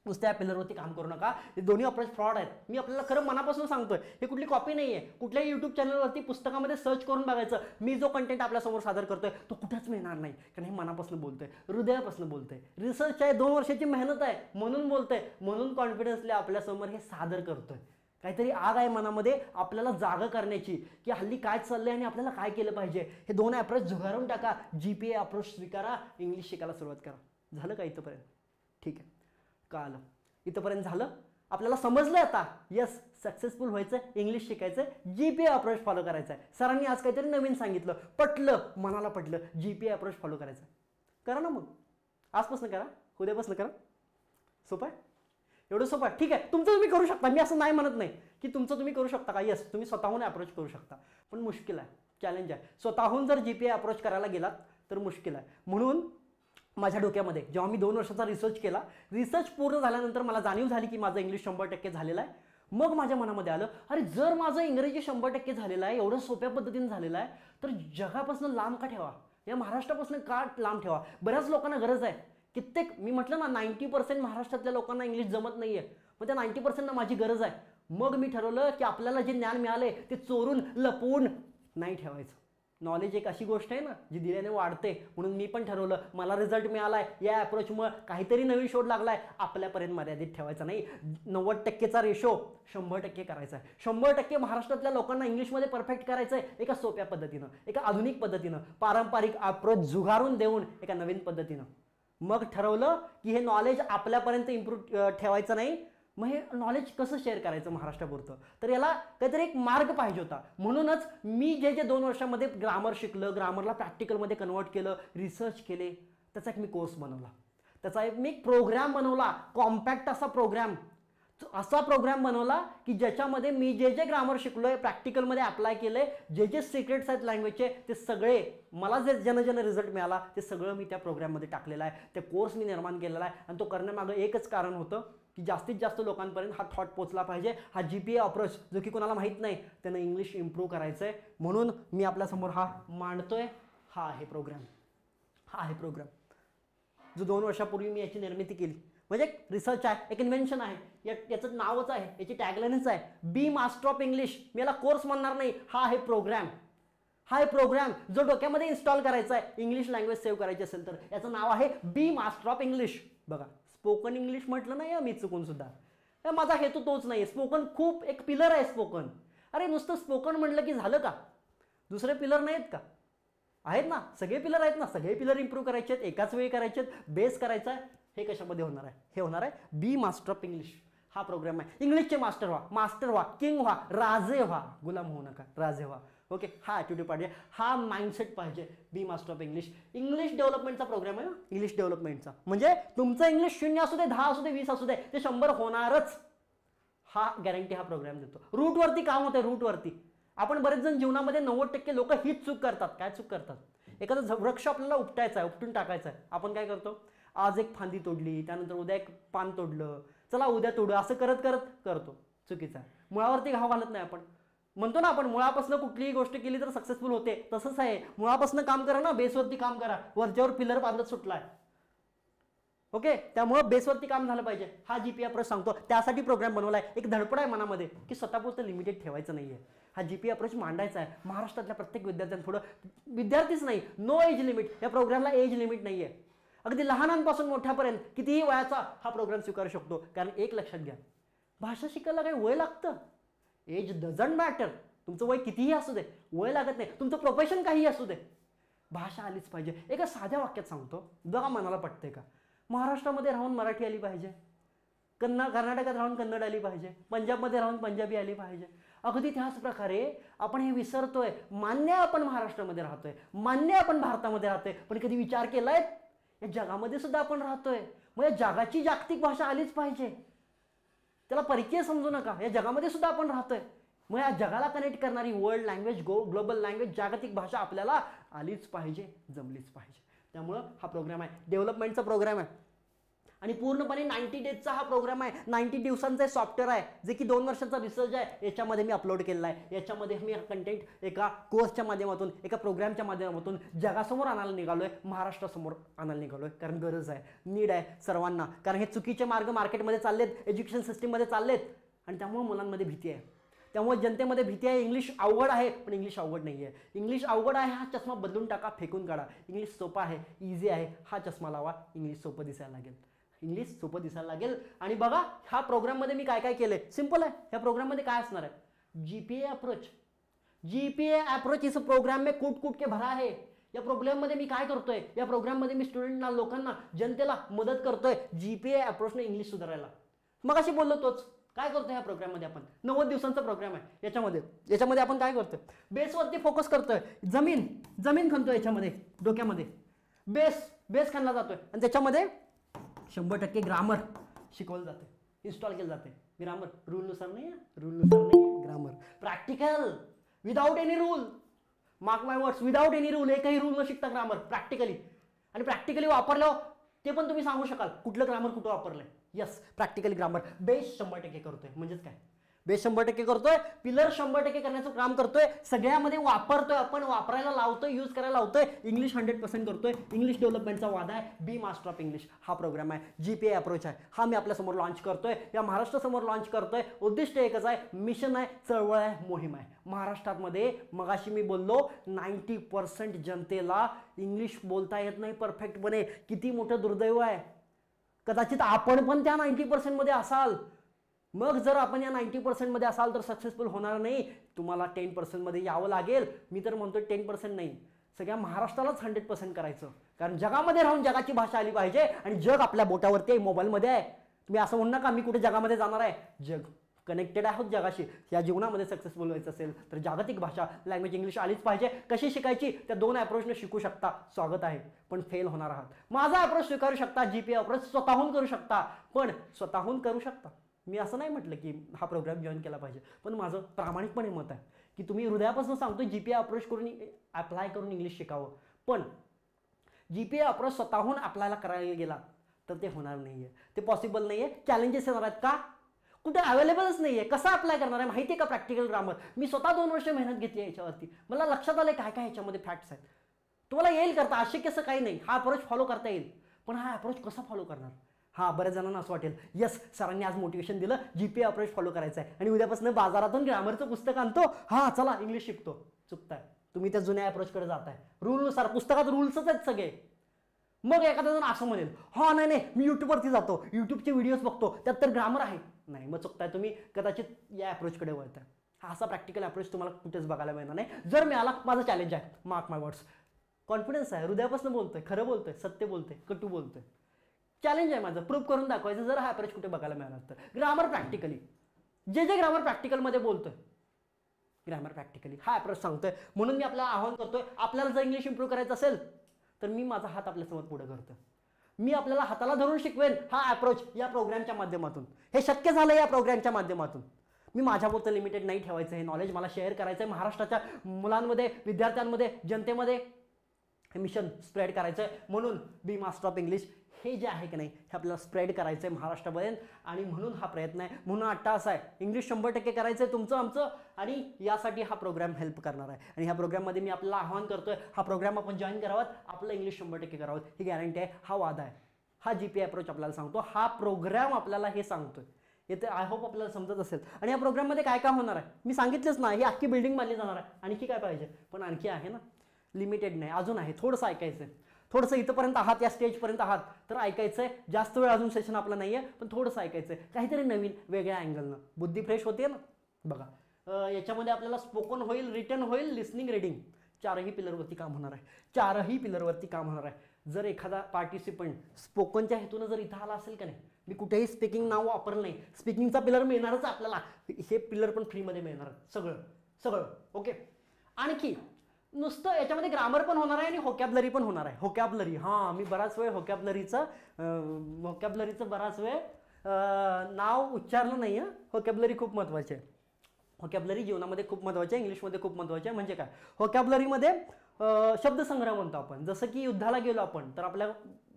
नुसत्या पिलरवरती काम करू नका. हे दोन्ही अप्रोच फ्रॉड आहेत. मी आपल्याला खरं मनापासून सांगतोय, हे कुठली कॉपी नाही आहे. कुठल्याही यूट्यूब चॅनलवरती पुस्तकामध्ये सर्च करून बघायचं. मी जो कंटेंट आपल्यासमोर सादर करतोय तो कुठेच मिळणार नाही, कारण हे मनापासून बोलतोय, हृदयापासून बोलतोय. रिसर्च आहे, 2 वर्षाची मेहनत आहे, म्हणून बोलतोय, म्हणून कॉन्फिडन्सली आपल्यासमोर हे सादर करतोय. काहीतरी आग आहे मनामध्ये आपल्याला जागा करण्याची, की हल्ली काय चाललंय आणि आपल्याला काय केलं पाहिजे. हे 2 अप्रोच झुगारून टाका. GPA अप्रोच स्वीकारा, इंग्लिश शिकायला सुरुवात करा. झालं का इथंपर्यंत? ठीक आहे, कळालं. इथंपर्यंत झालं. आपल्याला समजलं आता, येस सक्सेसफुल व्हायचं, इंग्लिश शिकायचं, जीपीए अप्रोच फॉलो करायचा आहे. सरांनी आज काहीतरी नवीन सांगितलं, पटलं, मनाला पटलं, जीपीए अप्रोच फॉलो करायचा. करा ना मग, आजपासून करा, उद्यापासून करा. सोपं आहे, एवढं सोपं आहे. ठीक आहे, तुमचं तुम्ही करू शकता, मी असं नाही म्हणत नाही की तुमचं तुम्ही करू शकता का. येस, तुम्ही स्वतःहून अप्रोच करू शकता, पण मुश्किल आहे, चॅलेंज आहे. स्वतःहून जर जीपीए अप्रोच करायला गेलात तर मुश्किल आहे. म्हणून माझ्या डोक्यामध्ये जेव्हा मी 2 वर्षाचा रिसर्च केला, रिसर्च पूर्ण झाल्यानंतर मला जाणीव झाली की माझं इंग्लिश 100% झालेलं आहे. मग माझ्या मनामध्ये आलं, अरे जर माझं इंग्रजी 100% झालेलं आहे, एवढं सोप्या पद्धतीने झालेलं आहे, तर जगापासून लांब का ठेवा, या महाराष्ट्रापासून का लांब ठेवा. बऱ्याच लोकांना गरज आहे. कित्येक, मी म्हटलं ना 90% महाराष्ट्रातल्या लोकांना इंग्लिश जमत नाहीये, मग त्या 90%ना माझी गरज आहे. मग मी ठरवलं की आपल्याला जे ज्ञान मिळाले ते चोरून लपवून नाही ठेवायचं. नॉलेज एक अशी गोष्ट आहे ना जी दिल्याने वाढते. म्हणून मी पण ठरवलं, मला रिझल्ट मिळालाय, या अप्रोचमुळे काहीतरी नवीन शोध लागलाय, आपल्यापर्यंत मर्यादित ठेवायचा नाही. 90%चा रेशो 100% करायचा आहे. 100% महाराष्ट्रातल्या लोकांना इंग्लिशमध्ये परफेक्ट करायचं आहे, एका सोप्या पद्धतीनं, एका आधुनिक पद्धतीनं, पारंपरिक अप्रोच झुगारून देऊन एका नवीन पद्धतीनं. मग ठरवलं की हे नॉलेज आपल्यापर्यंत इम्प्रूव्ह ठेवायचं नाही. मग हे नॉलेज कसं शेअर करायचं महाराष्ट्रापुरतं, तर याला काहीतरी एक मार्ग पाहिजे होता. म्हणूनच मी जे 2 वर्षामध्ये ग्रामर शिकलं, ग्रामरला प्रॅक्टिकलमध्ये कन्वर्ट केलं, रिसर्च केले, त्याचा एक मी कोर्स बनवला, त्याचा एक मी प्रोग्राम बनवला, कॉम्पॅक्ट असा प्रोग्राम बनवला की ज्याच्यामध्ये मी जे ग्रामर शिकलोय, प्रॅक्टिकलमध्ये अप्लाय केले, जे सिक्रेट्स आहेत लँग्वेजचे, ते सगळे मला जे ज्यानं रिझल्ट मिळाला ते सगळं मी त्या प्रोग्राममध्ये टाकलेलं आहे. ते कोर्स मी निर्माण केलेला आहे. आणि तो करण्यामागं एकच कारण होतं की जास्तीत जास्त लोकांपर्यंत हा थॉट पोचला पाहिजे. हा जीपीए अप्रोच जो की कोणाला माहीत नाही त्यांना इंग्लिश इम्प्रूव्ह करायचं आहे, म्हणून मी आपल्यासमोर हा मांडतोय. हा आहे प्रोग्राम जो 2 वर्षापूर्वी मी याची निर्मिती केली. म्हणजे एक रिसर्च आहे, एक इन्व्हेन्शन आहे, याचं नावच आहे, याची टॅगलाईनच आहे, बी मास्टर ऑफ इंग्लिश. मी याला कोर्स म्हणणार नाही, हा आहे प्रोग्राम जो डोक्यामध्ये इन्स्टॉल करायचा आहे. इंग्लिश लँग्वेज सेव्ह करायची असेल तर याचं नाव आहे बी मास्टर ऑफ इंग्लिश. बघा, स्पोकन इंग्लिश म्हटलं नाही मी चुकून सुद्धा, माझा हेतू तोच नाही. स्पोकन खूप एक पिलर आहे स्पोकन. अरे नुसतं स्पोकन म्हटलं की झालं का, दुसरे पिलर नाहीत का, आहेत ना, सगळे पिलर आहेत ना, सगळे पिलर इम्प्रूव्ह करायचे आहेत, एकाच वेळी करायचे आहेत, बेस करायचा आहे. हे कशामध्ये होणार आहे, हे होणार आहे बी मास्टर ऑफ इंग्लिश. हा प्रोग्राम आहे. इंग्लिशचे मास्टर व्हा, किंग व्हा, राजे व्हा, गुलाम होऊ नका, राजे व्हा. ओके, हा ॲटिट्यूड पाहिजे, हा माइंडसेट पाहिजे. बी मास्टर ऑफ इंग्लिश डेव्हलपमेंटचा प्रोग्राम आहे. इंग्लिश डेव्हलपमेंटचा म्हणजे तुमचं इंग्लिश 0 असू दे, 10 असू दे, 20 असू दे, ते 100 होणारच. हा गॅरंटी हा प्रोग्राम देतो. रूटवरती काम होतं. रूटवरती आपण बरेच जण जीवनामध्ये 90% लोक हीच चूक करतात. काय चूक करतात, एखादा वृक्ष आपल्याला उपटायचा आहे, उपटून टाकायचा आहे, आपण काय करतो, आज एक फांदी तोडली, त्यानंतर उद्या एक पान तोडलं, चला उद्या तोडू, असं करत करतो. चुकीचं आहे. मुळावरती घाव घालत नाही. आपण म्हणतो ना, आपण मुळापासून कुठलीही गोष्ट केली तर सक्सेसफुल होते, तसंच आहे. मुळापासून काम करा ना, बेसवरती काम करा. वरच्यावर पिलर बांधत सुटलाय. ओके, त्यामुळं बेसवरती काम झालं पाहिजे. हा जीपीए अप्रोच सांगतो, त्यासाठी प्रोग्राम बनवलाय. एक धडपड आहे मनामध्ये की स्वतःपुरतं लिमिटेड ठेवायचं नाहीये. हा जीपीए अप्रोच मांडायचा आहे महाराष्ट्रातल्या प्रत्येक विद्यार्थ्यांपुढं. विद्यार्थीच नाही, नो एज लिमिट. या प्रोग्रामला एज लिमिट नाहीये. अगदी लहानांपासून मोठ्यापर्यंत कितीही वयाचा हा प्रोग्राम स्वीकारू शकतो. कारण एक लक्षात घ्या, भाषा शिकायला काही वय लागतं. Age doesn't matter. तुमचं वय कितीही असू दे, वय लागत नाही. तुमचं प्रोफेशन काहीही असू दे, भाषा आलीच पाहिजे. एका साध्या वाक्यात सांगतो, बघा मनाला पटते का. महाराष्ट्रामध्ये राहून मराठी आली पाहिजे, कर्नाटकात राहून कन्नड आली पाहिजे, पंजाबमध्ये राहून पंजाबी आली पाहिजे. अगदी त्याच प्रकारे आपण हे विसरतोय. मान्य आपण महाराष्ट्रामध्ये राहतोय, मान्य आपण भारतामध्ये राहतोय, पण कधी विचार केलाय या जगामध्ये सुद्धा आपण राहतोय. मग या जगाची जागतिक भाषा आलीच पाहिजे. त्याला परिचय समजू नका, या जगामध्ये सुद्धा आपण राहतोय. मग या जगाला कनेक्ट करणारी वर्ल्ड लँग्वेज, ग्लोबल लँग्वेज, जागतिक भाषा आपल्याला आलीच पाहिजे, जमलीच पाहिजे. त्यामुळं हा प्रोग्राम आहे, डेव्हलपमेंटचा प्रोग्राम आहे. आणि पूर्णपणे 90 डेजचा हा प्रोग्राम आहे. 90 दिवसांचा सॉफ्टवेअर आहे, जे की 2 वर्षांचा रिसर्च आहे. याच्यामध्ये मी अपलोड केलेला आहे. याच्यामध्ये मी कंटेंट एका कोर्सच्या माध्यमातून, एका प्रोग्रामच्या माध्यमातून जगासमोर आणायला निघालोय, महाराष्ट्रासमोर आणायला निघालोय. कारण गरज आहे, नीड आहे सर्वांना. कारण हे चुकीचे मार्ग मार्केटमध्ये चाललेत, एज्युकेशन सिस्टीममध्ये चाललेत, आणि त्यामुळे मुलांमध्ये भीती आहे, त्यामुळे जनतेमध्ये भीती आहे. इंग्लिश अवघड आहे, पण इंग्लिश अवघड नाही आहे. इंग्लिश अवघड आहे हा चष्मा बदलून टाका, फेकून काढा. इंग्लिश सोपं आहे, इझी आहे हा चष्मा लावा. इंग्लिश सोपं दिसायला लागेल, इंग्लिश सोपं दिसायला लागेल. आणि बघा ह्या प्रोग्राममध्ये मी काय काय केलंय, सिंपल आहे. ह्या प्रोग्राममध्ये काय असणार आहे, जीपीए अप्रोच इस प्रोग्राम में कूट के भरा है. या प्रोग्राममध्ये मी काय करतोय, या प्रोग्राममध्ये मी स्टुडंटना, लोकांना, जनतेला मदत करतोय जीपीए अप्रोचने इंग्लिश सुधारायला. मग अशी बोललो तोच, काय करतो ह्या प्रोग्राममध्ये आपण? 90 दिवसांचा प्रोग्राम आहे. याच्यामध्ये आपण काय करतोय? बेसवरती फोकस करतोय. जमीन खणतोय याच्यामध्ये, डोक्यामध्ये बेस खणला जातोय आणि त्याच्यामध्ये 100% ग्रामर शिकवलं जाते, इन्स्टॉल केलं जाते. ग्रामर रूलनुसार नाही, grammar practical without any rule. Mark my words, without any rule. एकही रूल न शिकता ग्रामर प्रॅक्टिकली. आणि प्रॅक्टिकली वापरलं ते पण तुम्ही सांगू शकाल कुठलं ग्रामर कुठं वापरलंय. Yes, practically grammar. बेस 100% करतोय. म्हणजेच काय? बेस 100% करतोय, पिलर 100% करण्याचं काम करतोय, सगळ्यामध्ये वापरतोय, आपण वापरायला लावतोय, यूज करायला लावतोय. इंग्लिश 100% करतोय. इंग्लिश डेव्हलपमेंटचा वाद आहे. बी मास्टर ऑफ इंग्लिश हा प्रोग्राम आहे. GPA अप्रोच आहे. हा मी आपल्यासमोर लॉन्च करतोय, या महाराष्ट्रासमोर लॉन्च करतोय. उद्दिष्ट एकच आहे, मिशन आहे, चळवळ आहे, मोहीम आहे. महाराष्ट्रामध्ये मगाशी मी बोललो 90% जनतेला इंग्लिश बोलता येत नाही परफेक्टपणे. किती मोठं दुर्दैव आहे. कदाचित आपण पण त्या 90% मध्ये असाल. मग जर आपण या 90% मध्ये असाल तर सक्सेसफुल होणार नाही. तुम्हाला 10% मध्ये यावं लागेल. मी तर म्हणतो 10% नाही, सगळ्या महाराष्ट्रालाच 100% करायचं. कारण जगामध्ये राहून जगाची भाषा आली पाहिजे आणि जग आपल्या बोटावरती आहे, मोबाईलमध्ये आहे. तुम्ही असं म्हणू नका मी कुठे जगामध्ये जाणार आहे. जग कनेक्टेड आहोत जगाशी. या जीवनामध्ये सक्सेसफुल व्हायचं असेल तर जागतिक भाषा लँग्वेज इंग्लिश आलीच पाहिजे. कशी शिकायची? त्या 2 अप्रोचने शिकू शकता, स्वागत आहे. पण फेल होणार आहात. माझा अप्रोच स्वीकारू शकता, GPA अप्रोच स्वतःहून करू शकता, पण स्वतःहून करू शकता. मी असं नाही म्हटलं की हा प्रोग्राम जॉईन केला पाहिजे, पण माझं प्रामाणिकपणे मत आहे की तुम्ही हृदयापासून सांगतो GPA अप्रोच करून अप्लाय करून इंग्लिश शिकावं. पण GPA अप्रोच स्वतःहून अप्लायला करायला गेला तर ते होणार नाहीये, ते पॉसिबल नाहीये. चॅलेंजेस येणार आहेत. का? कुठे अवेलेबलच नाहीये. कसं अप्लाय करणार आहे माहिती आहे का? प्रॅक्टिकल ग्रामर मी स्वतः 2 वर्ष मेहनत घेतली आहे याच्यावरती. मला लक्षात आलंय काय काय ह्याच्यामध्ये फॅक्ट्स आहेत. तुम्हाला येईल करता, अशक्य असं काही नाही. हा अप्रोच फॉलो करता येईल, पण हा अप्रोच कसा फॉलो करणार? हा बऱ्याच जणांना असं वाटेल यस सरांनी आज मोटिवेशन दिलं, GPA अप्रोच फॉलो करायचं आहे आणि उद्यापासून बाजारातून ग्रामरचं पुस्तक आणतो, हा चला इंग्लिश शिकतो. चुकताय. तुम्ही त्या जुन्या अप्रोचकडे जाताय. रूलनुसार पुस्तकात रूल्सच आहेत सगळे. मग एखादा जण असं म्हणेल हा नाही मी युट्यूबवरती जातो, युट्यूबचे व्हिडिओज बघतो, त्यात तर ग्रामर आहे. नाही, मग चुकताय तुम्ही. कदाचित या अप्रोचकडे वळताय. हा असा प्रॅक्टिकल अप्रोच तुम्हाला कुठेच बघायला मिळणार नाही. जर मिळाला, माझं चॅलेंज आहे. Mark my words. कॉन्फिडन्स आहे, हृदयापासून बोलतोय, खरं बोलतोय, सत्य बोलतोय, कटू बोलतोय. चॅलेंज आहे माझं, प्रूव्ह करून दाखवायचं. जर हा अप्रोच कुठे बघायला मिळाला तर ग्रामर प्रॅक्टिकली, जे ग्रामर प्रॅक्टिकलमध्ये बोलतोय, ग्रामर प्रॅक्टिकली हा अप्रोच सांगतोय. म्हणून मी आपल्याला आवाहन करतोय, आपल्याला जर इंग्लिश इम्प्रूव्ह करायचं असेल तर मी माझा हात आपल्यासमोर पुढे करतोय. मी आपल्याला हाताला धरून शिकवेन हा अप्रोच या प्रोग्रामच्या माध्यमातून. हे शक्य झालं या प्रोग्रामच्या माध्यमातून. मी माझ्यापुरतं लिमिटेड नाही ठेवायचं. हे नॉलेज मला शेअर करायचं आहे महाराष्ट्राच्या मुलांमध्ये, विद्यार्थ्यांमध्ये, जनतेमध्ये हे मिशन स्प्रेड करायचं आहे. म्हणून बी मास्टर ऑफ इंग्लिश हे जे आहे की नाही हे आपल्याला स्प्रेड करायचं आहे महाराष्ट्रापर्यंत. आणि म्हणून हा प्रयत्न आहे, म्हणून अट्टाहास आहे. इंग्लिश 100% करायचं आहे तुमचं आमचं, आणि यासाठी हा प्रोग्राम हेल्प करणार आहे. आणि ह्या प्रोग्राममध्ये मी आपल्याला आवाहन करतोय, हा प्रोग्राम आपण जॉईन करावं, आपलं इंग्लिश 100% करावं, ही गॅरंटी आहे. हा वाद आहे. हा GPA अप्रोच आपल्याला सांगतो, हा प्रोग्राम आपल्याला हे सांगतोय. येथे आय होप आपल्याला समजत असेल. आणि या प्रोग्राममध्ये काय काय होणार आहे मी सांगितलंच ना. ही अख्खी बिल्डिंग बांधली जाणार आहे. आणखी काय पाहिजे? पण आणखी आहे ना, लिमिटेड नाही, अजून आहे. थोडंसं ऐकायचं आहे. थोडंसं इथंपर्यंत आहात, या स्टेजपर्यंत आहात तर ऐकायचंय. जास्त वेळ अजून सेशन आपलं नाहीये, पण थोडंसं ऐकायचंय. काहीतरी नवीन वेगळ्या अँगलनं बुद्धी फ्रेश होते ना. बघा याच्यामध्ये आपल्याला स्पोकन होईल, रिटन होईल, लिसनिंग, रीडिंग, 4ही पिलरवरती काम होणार आहे. 4ही पिलरवरती काम होणार आहे. जर एखादा पार्टिसिपंट स्पोकनच्या हेतून जर इथं आला असेल का नाही, मी कुठेही स्पीकिंग नाव वापरलं नाही, स्पीकिंगचा पिलर मिळणारच आपल्याला. हे पिलर पण फ्रीमध्ये मिळणार, सगळं ओके. आणखी नुसतं याच्यामध्ये ग्रामर पण होणार आहे आणि व्होकॅब्लरी पण होणार आहे. व्होकॅब्लरी, हां मी बराच वेळ व्होकॅब्लरीचं बराच वेळ नाव उच्चारलं नाही आहे. व्होकॅब्लरी खूप महत्त्वाची आहे. व्होकॅब्लरी जीवनामध्ये खूप महत्त्वाची आहे, इंग्लिशमध्ये खूप महत्त्वाची आहे. म्हणजे काय? व्होकॅब्लरीमध्ये शब्दसंग्रह म्हणतो आपण. जसं की युद्धाला गेलो आपण तर आपल्या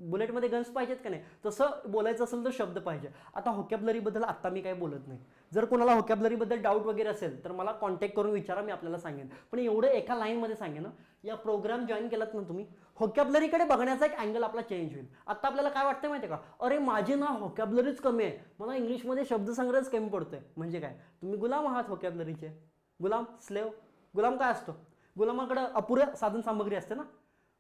बुलेटमध्ये गन्स पाहिजेत का नाही, तसं बोलायचं असेल तर शब्द पाहिजे. आता व्होकॅब्लरीबद्दल आत्ता मी काही बोलत नाही. जर कोणाला व्होकॅब्लरीबद्दल डाऊट वगैरे असेल तर मला कॉन्टॅक्ट करून विचारा, मी आपल्याला सांगेन. पण एवढं एका लाईनमध्ये सांगेन ना, या प्रोग्राम जॉईन केलात ना तुम्ही, व्होकॅब्लरीकडे बघण्याचा एक अँगल आपला चेंज होईल. आता आपल्याला काय वाटतं माहिती आहे का? अरे माझी ना व्होकॅब्लरीच कमी आहे, मला इंग्लिशमध्ये शब्दसंग्रहच कमी पडतोय. म्हणजे काय? तुम्ही गुलाम आहात व्होकॅब्लरीचे. गुलाम, स्लेव. गुलाम काय असतो? गुलामाकडे अपुरं साधन सामग्री असते ना.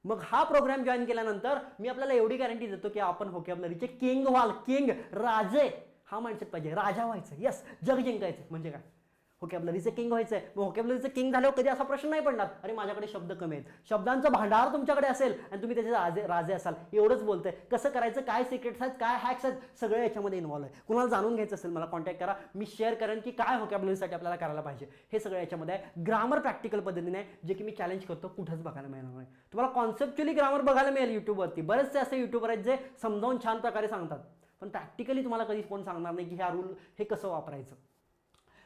मग हा प्रोग्राम जॉईन केल्यानंतर मी आपल्याला एवढी गॅरंटी देतो की आपण व्होकॅब्लरीचे किंग व्हाल. किंग, राजे हा माणसात पाहिजे. राजा व्हायचं. यस, जग जिंकायचं. म्हणजे काय? व्होकॅब्युलरीचे किंग व्हायचंय, मग व्होकॅब्युलरीचे किंग झाल्यावर कधी असा प्रश्न नाही पडणार अरे माझ्याकडे शब्द कमी आहेत. शब्दांचं भांडार तुमच्याकडे असेल आणि तुम्ही त्याचे राजे असाल. एवढंच बोलतंय. कसं करायचं, काय सिक्रेट्स आहेत, काय हॅक्स आहेत, सगळं याच्यामध्ये इन्व्हॉल्व आहे. कुणाला जाणून घ्यायचं असेल मला कॉन्टॅक्ट करा, मी शेअर करेन की काय व्होकॅब्युलरीसाठी आपल्याला करायला पाहिजे. हे सगळं याच्यामध्ये आहे. ग्रामर प्रॅक्टिकल पद्धतीने आहे जे की मी चॅलेंज करतो, कुठंच बघायला मिळणार नाही. तुम्हाला कॉन्सेप्च्युअली ग्रामर बघायला मिळेल युट्यूबवरती. बरेचसे असे युट्यूबर आहेत जे समजावून छान प्रकारे सांगतात, पण प्रॅक्टिकली तुम्हाला कधी कोण सांगणार नाही की हा रूल हे कसं वापरायचं.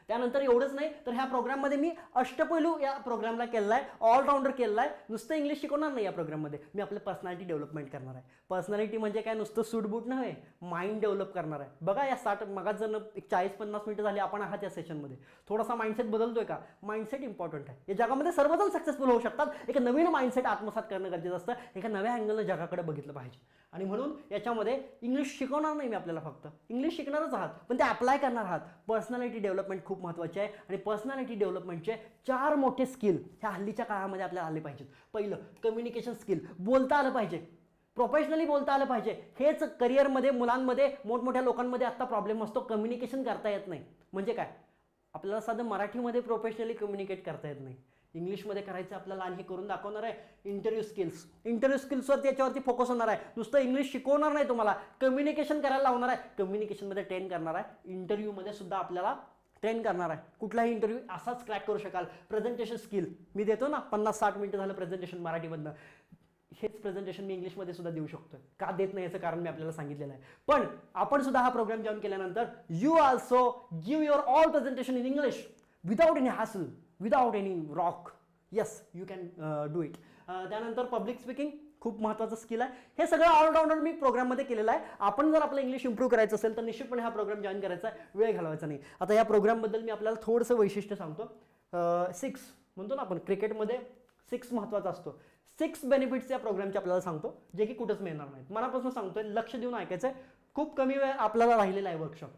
त्यानंतर एवढंच नाही तर ह्या प्रोग्राममध्ये मी अष्टपैलू या प्रोग्रामला केलेला आहे, ऑलराऊंडर केलेला आहे. नुसतं इंग्लिश शिकवणार नाही या प्रोग्राममध्ये, मी आपलं पर्सनॅलिटी डेव्हलपमेंट करणार आहे. पर्सनॅलिटी म्हणजे काय, नुसतं सूटबूट नव्हे, माइंड डेव्हलप करणार आहे. बघा या मगाच जर एक 40-50 मिनिटं झाली आपण आहात या सेशनमध्ये, थोडासा माइंडसेट बदलतोय का. माइंडसेट इम्पॉर्टंट आहे. या जगामध्ये सर्वजण सक्सेसफुल होऊ शकतात. एक नवीन माइंडसेट आत्मसात करणं गरजेचं असतं. एका नव्या अँगलनं जगाकडे बघितलं पाहिजे. आणि म्हणून याच्यामध्ये इंग्लिश शिकवणार नाही मी आपल्याला, फक्त इंग्लिश शिकणारच आहात पण ते अप्लाय करणार आहात. पर्सनॅलिटी डेव्हलपमेंट खूप महत्त्वाचे आहे आणि पर्सनॅलिटी डेव्हलपमेंटचे 4 मोठे स्किल ह्या हल्लीच्या काळामध्ये आपल्याला आले पाहिजेत. पहिलं कम्युनिकेशन स्किल, बोलता आलं पाहिजे, प्रोफेशनली बोलता आलं पाहिजे. हेच करिअरमध्ये मुलांमध्ये मोठमोठ्या लोकांमध्ये आत्ता प्रॉब्लेम असतो, कम्युनिकेशन करता येत नाही. म्हणजे काय, आपल्याला साधं मराठीमध्ये प्रोफेशनली कम्युनिकेट करता येत नाही, इंग्लिशमध्ये करायचं आपल्याला आणि हे करून दाखवणार आहे. इंटरव्ह्यू स्किल्सवरती याच्यावरती फोकस होणार आहे. नुसतं इंग्लिश शिकवणार नाही तुम्हाला, कम्युनिकेशन करायला लावणार आहे. कम्युनिकेशनमध्ये ट्रेन करणार आहे. इंटरव्ह्यूमध्ये सुद्धा आपल्याला ट्रेन करणार आहे. कुठलाही इंटरव्ह्यू असाच क्रॅक करू शकाल. प्रेझेंटेशन स्किल मी देतो ना, 50-60 मिनिटं झालं प्रेझेंटेशन मराठीमधनं, हेच प्रेझेंटेशन मी इंग्लिशमध्ये सुद्धा देऊ शकतो. का देत नाही याचं कारण मी आपल्याला सांगितलेलं आहे. पण आपण सुद्धा हा प्रोग्राम जॉईन केल्यानंतर you also give your all presentation in English without any hassle, without any rock. Yes you can do it. त्यानंतर पब्लिक स्पीकिंग खूप महत्त्वाचं स्किल आहे. हे सगळं ऑलराऊंडर मी प्रोग्राममध्ये केलेलं आहे. आपण जर आपलं इंग्लिश इम्प्रूव्ह करायचं असेल तर निश्चितपणे हा प्रोग्राम जॉईन करायचा आहे, वेळ घालवायचा नाही. आता या प्रोग्रामबद्दल मी आपल्याला थोडंसं वैशिष्ट्य सांगतो. 6 म्हणतो ना आपण क्रिकेटमध्ये 6 महत्त्वाचा असतो. 6 बेनिफिट्स या प्रोग्रामचे आपल्याला सांगतो जे की कुठंच मिळणार नाहीत. मनापासून सांगतोय, लक्ष देऊन ऐकायचं आहे. खूप कमी वेळ आपल्याला राहिलेला आहे वर्कशॉप.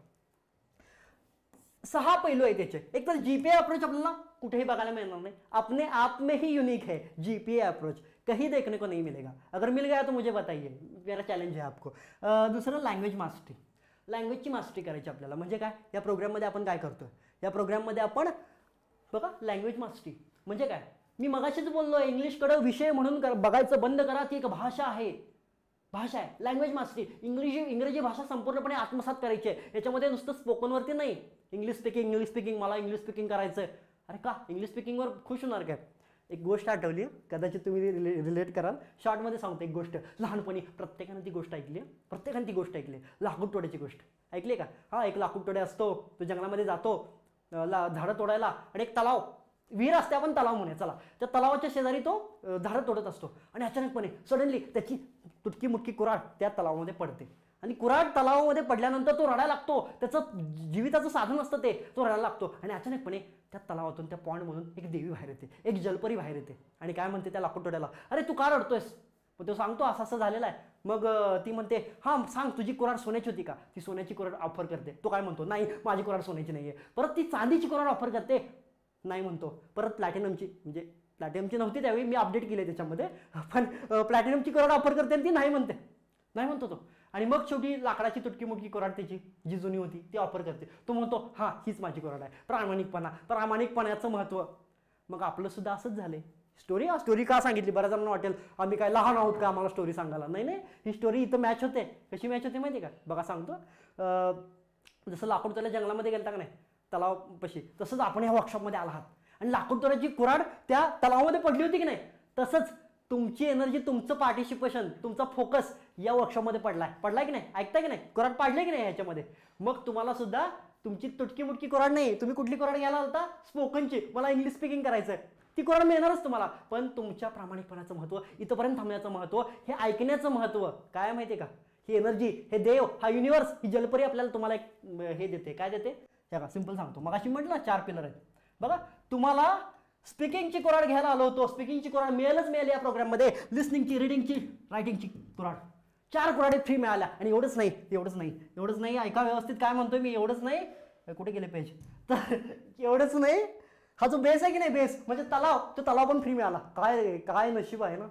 6 पैलू आहे त्याचे. एक तर जीपीए अप्रोच आपल्याला कुठेही बघायला मिळणार नाही, अपने आप में ही यूनिक है जीपीए अप्रोच, कहीं देखने को नहीं मिलेगा. अगर मिल गया तो मुझे बताइए, मेरा चॅलेंज है आपको. दुसरं लँग्वेज मास्टरी, लँग्वेजची मास्टरी करायची आपल्याला. म्हणजे काय, या प्रोग्राममध्ये आपण काय करतोय, या प्रोग्राममध्ये आपण बघा लँग्वेज मास्टरी म्हणजे काय. मी मगाशीच बोललो इंग्लिशकडे विषय म्हणून बघायचं बंद करा, ती एक भाषा आहे, भाषा आहे. लँग्वेज मास्टरी, इंग्रजी भाषा संपूर्णपणे आत्मसात करायची आहे. याच्यामध्ये नुसतं स्पोकनवरती नाही, इंग्लिश स्पीकिंग मला इंग्लिश स्पीकिंग करायचं आहे. अरे का, इंग्लिश स्पीकिंगवर खुश होणार काय. एक गोष्ट आठवली, कदाचित तुम्ही रिलेट कराल. शॉर्टमध्ये सांगतो एक गोष्ट. लहानपणी प्रत्येकाने ती गोष्ट ऐकली, लाकूड तोड्याची गोष्ट ऐकली का. हा, एक लाकूड तोडे असतो, तो जंगलामध्ये जातो झाडं तोडायला, आणि एक तलाव, विहीर असते, आपण तलाव म्हणूया चला, त्या तलावाच्या शेजारी तो झाडं तोडत असतो. आणि अचानकपणे सडनली त्याची तुटकी मुटकी कुऱ्हाड त्या तलावामध्ये पडते, आणि कुऱ्हाड तलावामध्ये पडल्यानंतर तो रडायला लागतो. त्याचं जीविताचं साधन असतं ते, तो रडायला लागतो. आणि अचानकपणे त्या तलावातून, त्या पॉन्डमधून एक देवी बाहेर येते, एक जलपरी बाहेर येते, आणि काय म्हणते त्या लाकूड तोड्याला, अरे तू का रडतोयस. मग तो सांगतो असं असं झालेलं आहे. मग ती म्हणते हां सांग, तुझी कुऱ्हाड सोन्याची होती का. ती सोन्याची कुऱ्हाड ऑफर करते. तो काय म्हणतो, नाही माझी कुऱ्हाड सोन्याची नाही आहे. परत ती चांदीची कुऱ्हाड ऑफर करते, नाही म्हणतो. परत प्लॅटिनमची, म्हणजे प्लॅटिनमची नव्हती त्यावेळी, मी अपडेट केली त्याच्यामध्ये, पण प्लॅटिनमची कुऱ्हाड ऑफर करते आणि ती नाही म्हणतो तो. आणि मग शेवटी लाकडाची तुटकी मुटकी कुऱ्हाड त्याची जी जुनी होती ती ऑफर करते. तो म्हणतो हां हीच माझी कुऱ्हाड आहे. प्रामाणिकपणाचं महत्त्व. मग आपलं सुद्धा असंच झालंय. स्टोरी का सांगितली, बऱ्याच जणांना वाटेल आम्ही काय लहान आहोत का आम्हाला स्टोरी सांगायला. नाही, ही स्टोरी इथं मॅच होते. कशी मॅच होते माहिती का, बघा सांगतो. जसं लाकूड तोड्या जंगलामध्ये गेलता का नाही, तलावापाशी, तसंच आपण या वर्कशॉपमध्ये आला आहात, आणि लाकूड तोड्याची कुऱ्हाड त्या तलावामध्ये पडली होती की नाही, तसंच तुमची एनर्जी, तुमचं पार्टिसिपेशन, तुमचा फोकस या वर्कशॉपमध्ये पडलाय की नाही, ऐकताय की नाही, कुऱ्हाड पाडले की नाही ह्याच्यामध्ये. मग तुम्हाला सुद्धा तुमची तुटकी मुटकी कुऱ्हाड नाही, तुम्ही कुठली कुऱ्हाड घ्यायला होता, स्पोकनची, मला इंग्लिश स्पीकिंग करायचं, ती कुऱ्हाड मिळणारच तुम्हाला. पण तुमच्या प्रामाणिकपणाचं महत्त्व, इथंपर्यंत थांबण्याचं महत्त्व, हे ऐकण्याचं महत्त्व काय माहिती आहे का. ही एनर्जी, हे देव, हा युनिव्हर्स, ही जलपरी आपल्याला तुम्हाला एक हे देते. काय देते हे का, सिंपल सांगतो. मग अशी म्हटलं ना 4 पिलर आहेत बघा. तुम्हाला स्पीकिंगची कुऱ्हाड घ्यायला आलो होतो, स्पीकिंगची कुऱ्हाड मिळेल या प्रोग्राममध्ये. लिसनिंगची, रिडिंगची, रायटिंगची कुऱ्हाड, 4 कुऱ्हाडी फ्री मिळाल्या. आणि एवढंच नाही, ऐका व्यवस्थित काय म्हणतोय मी, एवढंच नाही, कुठे गेले पेज, तर एवढंच नाही, हा जो बेस आहे की नाही, बेस म्हणजे तलाव, तो तलाव पण फ्री मिळाला. काय नशीब आहे ना,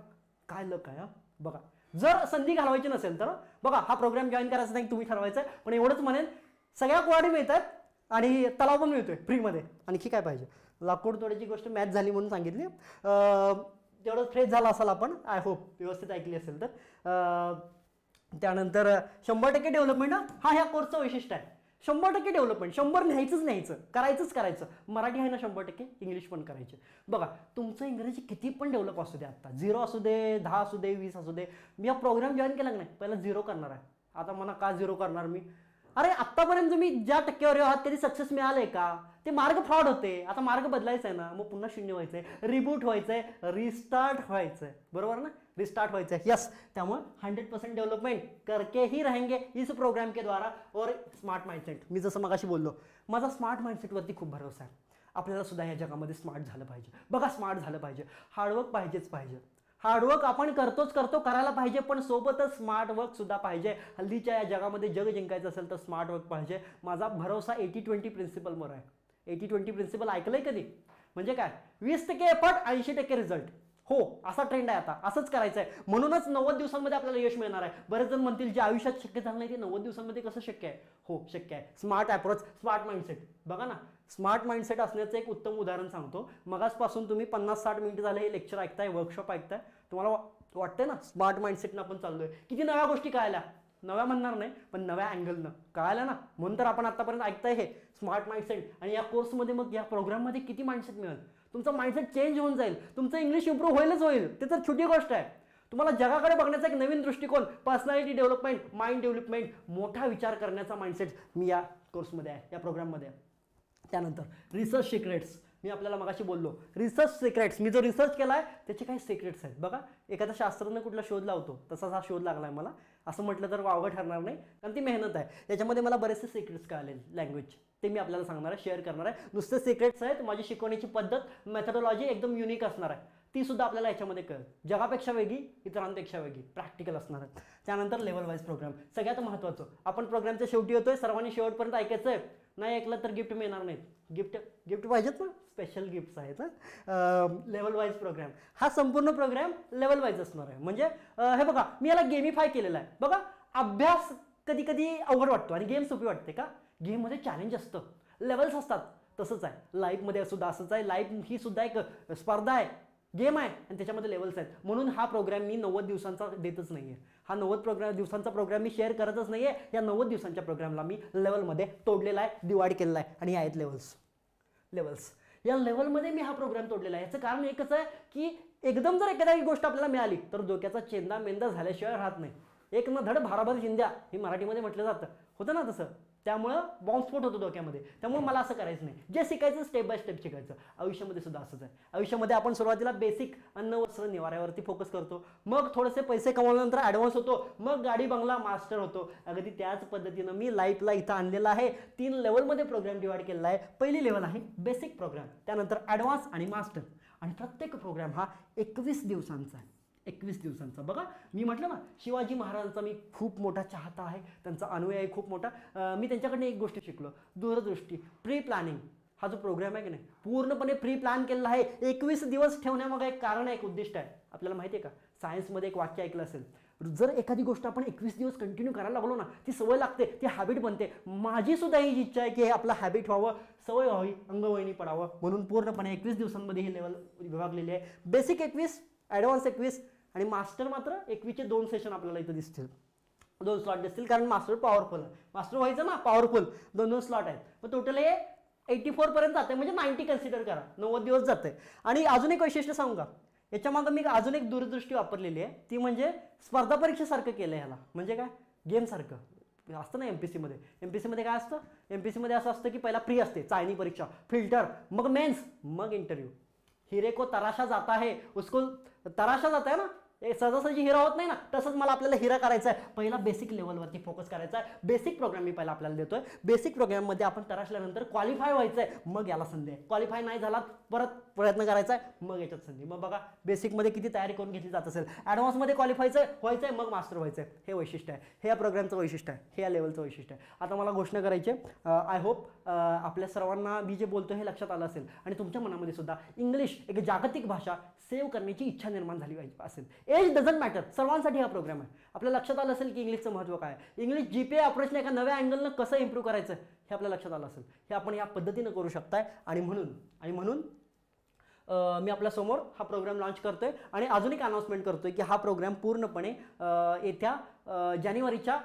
काय लक आहे. बघा, जर संधी घालवायची नसेल तर बघा, हा प्रोग्राम जॉईन करायचा नाही तुम्ही ठरवायचं. पण एवढंच म्हणेन, सगळ्या कुऱ्हाडी मिळतात आणि तलाव पण मिळतोय फ्रीमध्ये. आणखी काय पाहिजे. लाकूड तोड्याची गोष्ट मॅच झाली म्हणून सांगितली. तेवढं फ्रेश झाला असाल आपण, आय होप व्यवस्थित ऐकली असेल तर. त्यानंतर 100% डेव्हलपमेंट हा ह्या कोर्सचं वैशिष्ट्य आहे. 100% डेव्हलपमेंट, 100 न्यायचं करायचं. मराठी आहे ना 100%, इंग्लिश पण करायचे. बघा तुमचं इंग्रजी किती पण डेव्हलप असू दे, आता 0 असू दे, 10 असू दे, 20 असू दे. मी हा प्रोग्राम जॉईन केला नाही पहिला 0 करणार आहे. आता मला का 0 करणार मी. अरे आत्तापर्यंत तुम्ही ज्या टक्क्यावर आहात कधी सक्सेस मिळालंय का. ते मार्ग फ्रॉड होते, आता मार्ग बदलायचा आहे ना. मग पुन्हा 0 व्हायचंय, रिबूट व्हायचंय, रिस्टार्ट व्हायचंय. बरोबर ना, रिस्टार्ट व्हायचंय. यस, त्यामुळे 100% डेव्हलपमेंट करके ही रहेंगे इस प्रोग्राम के द्वारा. और स्मार्ट माइंडसेट, मी जसं मगाशी बोललो, माझा स्मार्ट माइंडसेटवरती खूप भरोसा आहे. आपल्याला सुद्धा या जगामध्ये स्मार्ट झालं पाहिजे. बघा स्मार्ट झालं पाहिजे, हार्डवर्क पाहिजे. हार्डवर्क आपण करतो, करायला पाहिजे, पण सोबतच स्मार्ट वर्क सुद्धा पाहिजे. हल्लीच्या या जगामध्ये जग जिंकायचं असेल तर स्मार्ट वर्क पाहिजे. माझा भरोसा 80-20 प्रिन्सिपलवर आहे. 80-20 प्रिन्सिपल ऐकलंय कधी. म्हणजे काय, 20% एफर्ट 80% रिझल्ट. हो, असा ट्रेंड आहे आता, असंच करायचं आहे. म्हणूनच 90 दिवसांमध्ये आपल्याला यश मिळणार आहे. बरेच जण म्हणतील जे आयुष्यात शक्य झालं नाही ते 90 दिवसांमध्ये कसं शक्य आहे. हो शक्य आहे. Smart approach, smart mindset. बघा ना, स्मार्ट माइंडसेट असण्याचं एक उत्तम उदाहरण सांगतो. मगाचपासून तुम्ही 50-60 मिनिटं झाले हे लेक्चर ऐकताय, वर्कशॉप ऐकताय. तुम्हाला वाटतंय ना स्मार्ट माइंडसेटनं आपण चाललोय. किती नव्या गोष्टी कळायला, नव्या म्हणणार नाही पण नव्या अँगलनं कळायला ना. म्हणून तर आपण आतापर्यंत ऐकताय हे स्मार्ट माइंडसेट. आणि या कोर्समध्ये मग या प्रोग्राममध्ये किती माइंडसेट मिळेल. तुमचं माइंडसेट चेंज होऊन जाईल, तुमचं इंग्लिश इम्प्रूव्ह होईल. ते तर छोटी गोष्ट आहे. तुम्हाला जगाकडे बघण्याचा एक नवीन दृष्टिकोन, पर्सनॅलिटी डेव्हलपमेंट, माइंड डेव्हलपमेंट, मोठा विचार करण्याचा माइंडसेट मी या कोर्समध्ये आहे, या प्रोग्राममध्ये आहे. त्यानंतर रिसर्च सिक्रेट्स, मी आपल्याला मगाशी बोललो रिसर्च सिक्रेट्स. मी जो रिसर्च केला आहे त्याचे काही सिक्रेट्स आहेत. बघा एखादा शास्त्रज्ञ कुठला शोध लावतो तसाच हा शोध लागला आहे मला. असं म्हटलं तर वावगं ठरणार नाही, कारण ती मेहनत आहे. याच्यामध्ये मला बरेचसे सिक्रेट्स कळाले लँग्वेज, ते मी आपल्याला सांगणार आहे, शेअर करणार आहे. नुसते सिक्रेट्स आहेत, माझी शिकवण्याची पद्धत, मेथडॉलॉजी एकदम युनिक असणार आहे. ती सुद्धा आपल्याला याच्यामध्ये कळेल. जगापेक्षा वेगळी, इतरांपेक्षा वेगळी, प्रॅक्टिकल असणार आहे. त्यानंतर लेवल वाईज प्रोग्राम, सगळ्यात महत्त्वाचं. आपण प्रोग्रामच्या शेवटी येतोय, सर्वांनी शेवटपर्यंत ऐकायचं आहे. नाही ऐकलं तर गिफ्ट मिळणार नाहीत. गिफ्ट पाहिजेत ना, स्पेशल गिफ्ट्स आहेत. लेवल वाईज प्रोग्राम, हा संपूर्ण प्रोग्राम लेवल वाईज असणार आहे. म्हणजे हे बघा मी याला गेमिफाय केलेला आहे. बघा अभ्यास कधी कधी अवघड वाटतो आणि गेम सोपी वाटते का. गेममध्ये चॅलेंज असतं, लेवल्स असतात. तसंच आहे लाईफमध्ये सुद्धा, असंच आहे. लाईफ ही सुद्धा एक स्पर्धा आहे, गेम आहे आणि त्याच्यामध्ये लेवल्स आहेत. म्हणून हा प्रोग्राम मी 90 दिवसांचा देतच नाही आहे. हा 90 दिवसांचा प्रोग्राम मी शेअर करतच नाही आहे. या 90 दिवसांच्या प्रोग्रामला मी लेवलमध्ये तोडलेला आहे, डिवाइड केलेला आहे. आणि आहेत लेवल्स. या लेवलमध्ये मी हा प्रोग्राम तोडलेला आहे. याचं कारण एकच आहे की एकदम जर एखादी गोष्ट आपल्याला मिळाली तर डोक्याचा चेंदा मेंदा झाल्याशिवाय राहत नाही. एक न धड भाराभर चिंध्या, हे मराठीमध्ये म्हटलं जातं, होतं ना तसं. त्यामुळं बॉम्बस्फोट होतो डोक्यामध्ये. त्यामुळे मला असं करायचं नाही. जे शिकायचं स्टेप बाय स्टेप शिकायचं. आयुष्यामध्ये सुद्धा असंच आहे. आयुष्यामध्ये आपण सुरुवातीला बेसिक अन्न वस्त्र निवाऱ्यावरती फोकस करतो, मग थोडेसे पैसे कमवल्यानंतर ॲडव्हान्स होतो, मग गाडी बंगला मास्टर होतो. अगदी त्याच पद्धतीनं मी लाईफला इथं आणलेलं आहे. 3 लेवलमध्ये प्रोग्राम डिवाइड केलेला आहे. पहिली लेवल आहे बेसिक प्रोग्राम, त्यानंतर ॲडव्हान्स आणि मास्टर. आणि प्रत्येक प्रोग्राम हा 21 दिवसांचा आहे. 21 दिवसांचा. बघा मी म्हटलं ना शिवाजी महाराजांचा मी खूप मोठा चाहता आहे, त्यांचा अनुयायी आहे खूप मोठा. मी त्यांच्याकडनं एक गोष्ट शिकलो, दूरदृष्टी. प्री प्लॅनिंग हा जो प्रोग्राम आहे की नाही पूर्णपणे प्री प्लॅन केलेला आहे. 21 दिवस ठेवण्यामागे एक कारण आहे, एक उद्दिष्ट आहे. आपल्याला माहिती आहे का, सायन्समध्ये एक वाक्य ऐकलं असेल, जर एखादी गोष्ट आपण 21 दिवस कंटिन्यू करायला लागलो ना, ती सवय लागते, ती हॅबिट बनते. माझी सुद्धा ही इच्छा आहे की हे आपलं हॅबिट व्हावं, सवय व्हावी, अंगवळणी पडावं. म्हणून पूर्णपणे 21 दिवसांमध्ये ही लेवल विभागलेली आहे. बेसिक 21, ॲडव्हान्स 21 आणि मास्टर मात्र 21चे 2 सेशन आपल्याला इथं दिसतील, 2 स्लॉट दिसतील. कारण मास्टर पॉवरफुल आहे, मास्टर व्हायचं ना पॉवरफुल, 2 स्लॉट आहेत. मग टोटल हे 84 पर्यंत जाते, म्हणजे 90 कन्सिडर करा, 90 दिवस जाते. आणि अजून एक वैशिष्ट्य सांगू का, याच्यामागं मी अजून एक दूरदृष्टी वापरलेली आहे. ती म्हणजे स्पर्धा परीक्षेसारखं केलं ह्याला. म्हणजे काय, गेमसारखं असतं ना. एमपीसीमध्ये काय असतं, एमपीसीमध्ये असं असतं की पहिला प्री असते, चाळणी परीक्षा, फिल्टर, मग मेन्स, मग इंटरव्ह्यू. हिरे को तराशा जाता है, उसको तराशा जाता है ना, सहजासहजी हिरा होत नाही ना. तसंच मला आपल्याला हिरा करायचा आहे. पहिला बेसिक लेवलवरती फोकस करायचा आहे. बेसिक प्रोग्राम मी पहिला आपल्याला देतोय. बेसिक प्रोग्राममध्ये आपण तराशल्यानंतर क्वालिफाय व्हायचं आहे, मग याला संधी आहे. क्वालिफाय नाही झाला परत प्रयत्न करायचा आहे, मग याच्यात संधी. मग बघा बेसिकमध्ये किती तयारी करून घेतली जात असेल. ॲडव्हान्समध्ये व्हायचं आहे, मग मास्टर व्हायचं आहे. हे वैशिष्ट्य आहे, हे या प्रोग्रामचं वैशिष्ट्य आहे, हे या लेवलचं वैशिष्ट्य आहे. आता मला घोषणा करायची आहे. आय होप आपल्या सर्वांना मी जे बोलतो हे लक्षात आलं असेल आणि तुमच्या मनामध्ये सुद्धा इंग्लिश एक जागतिक भाषा सेव्ह करण्याची इच्छा निर्माण झाली असेल. एज डझंट मॅटर, सर्वांसाठी हा प्रोग्राम आहे. आपल्या लक्षात आलं असेल की इंग्लिशचं महत्त्व काय आहे, इंग्लिश जीपीए अप्रोचने एका नव्या अँगलनं कसं इम्प्रूव्ह करायचं हे आपल्या लक्षात आलं असेल. हे आपण या पद्धतीनं करू शकताय. आणि म्हणून मी आपल्यासमोर हा प्रोग्राम लॉन्च करतोय आणि अजून एक अनाउन्समेंट करतोय की हा प्रोग्राम पूर्णपणे येत्या जानेवारीच्या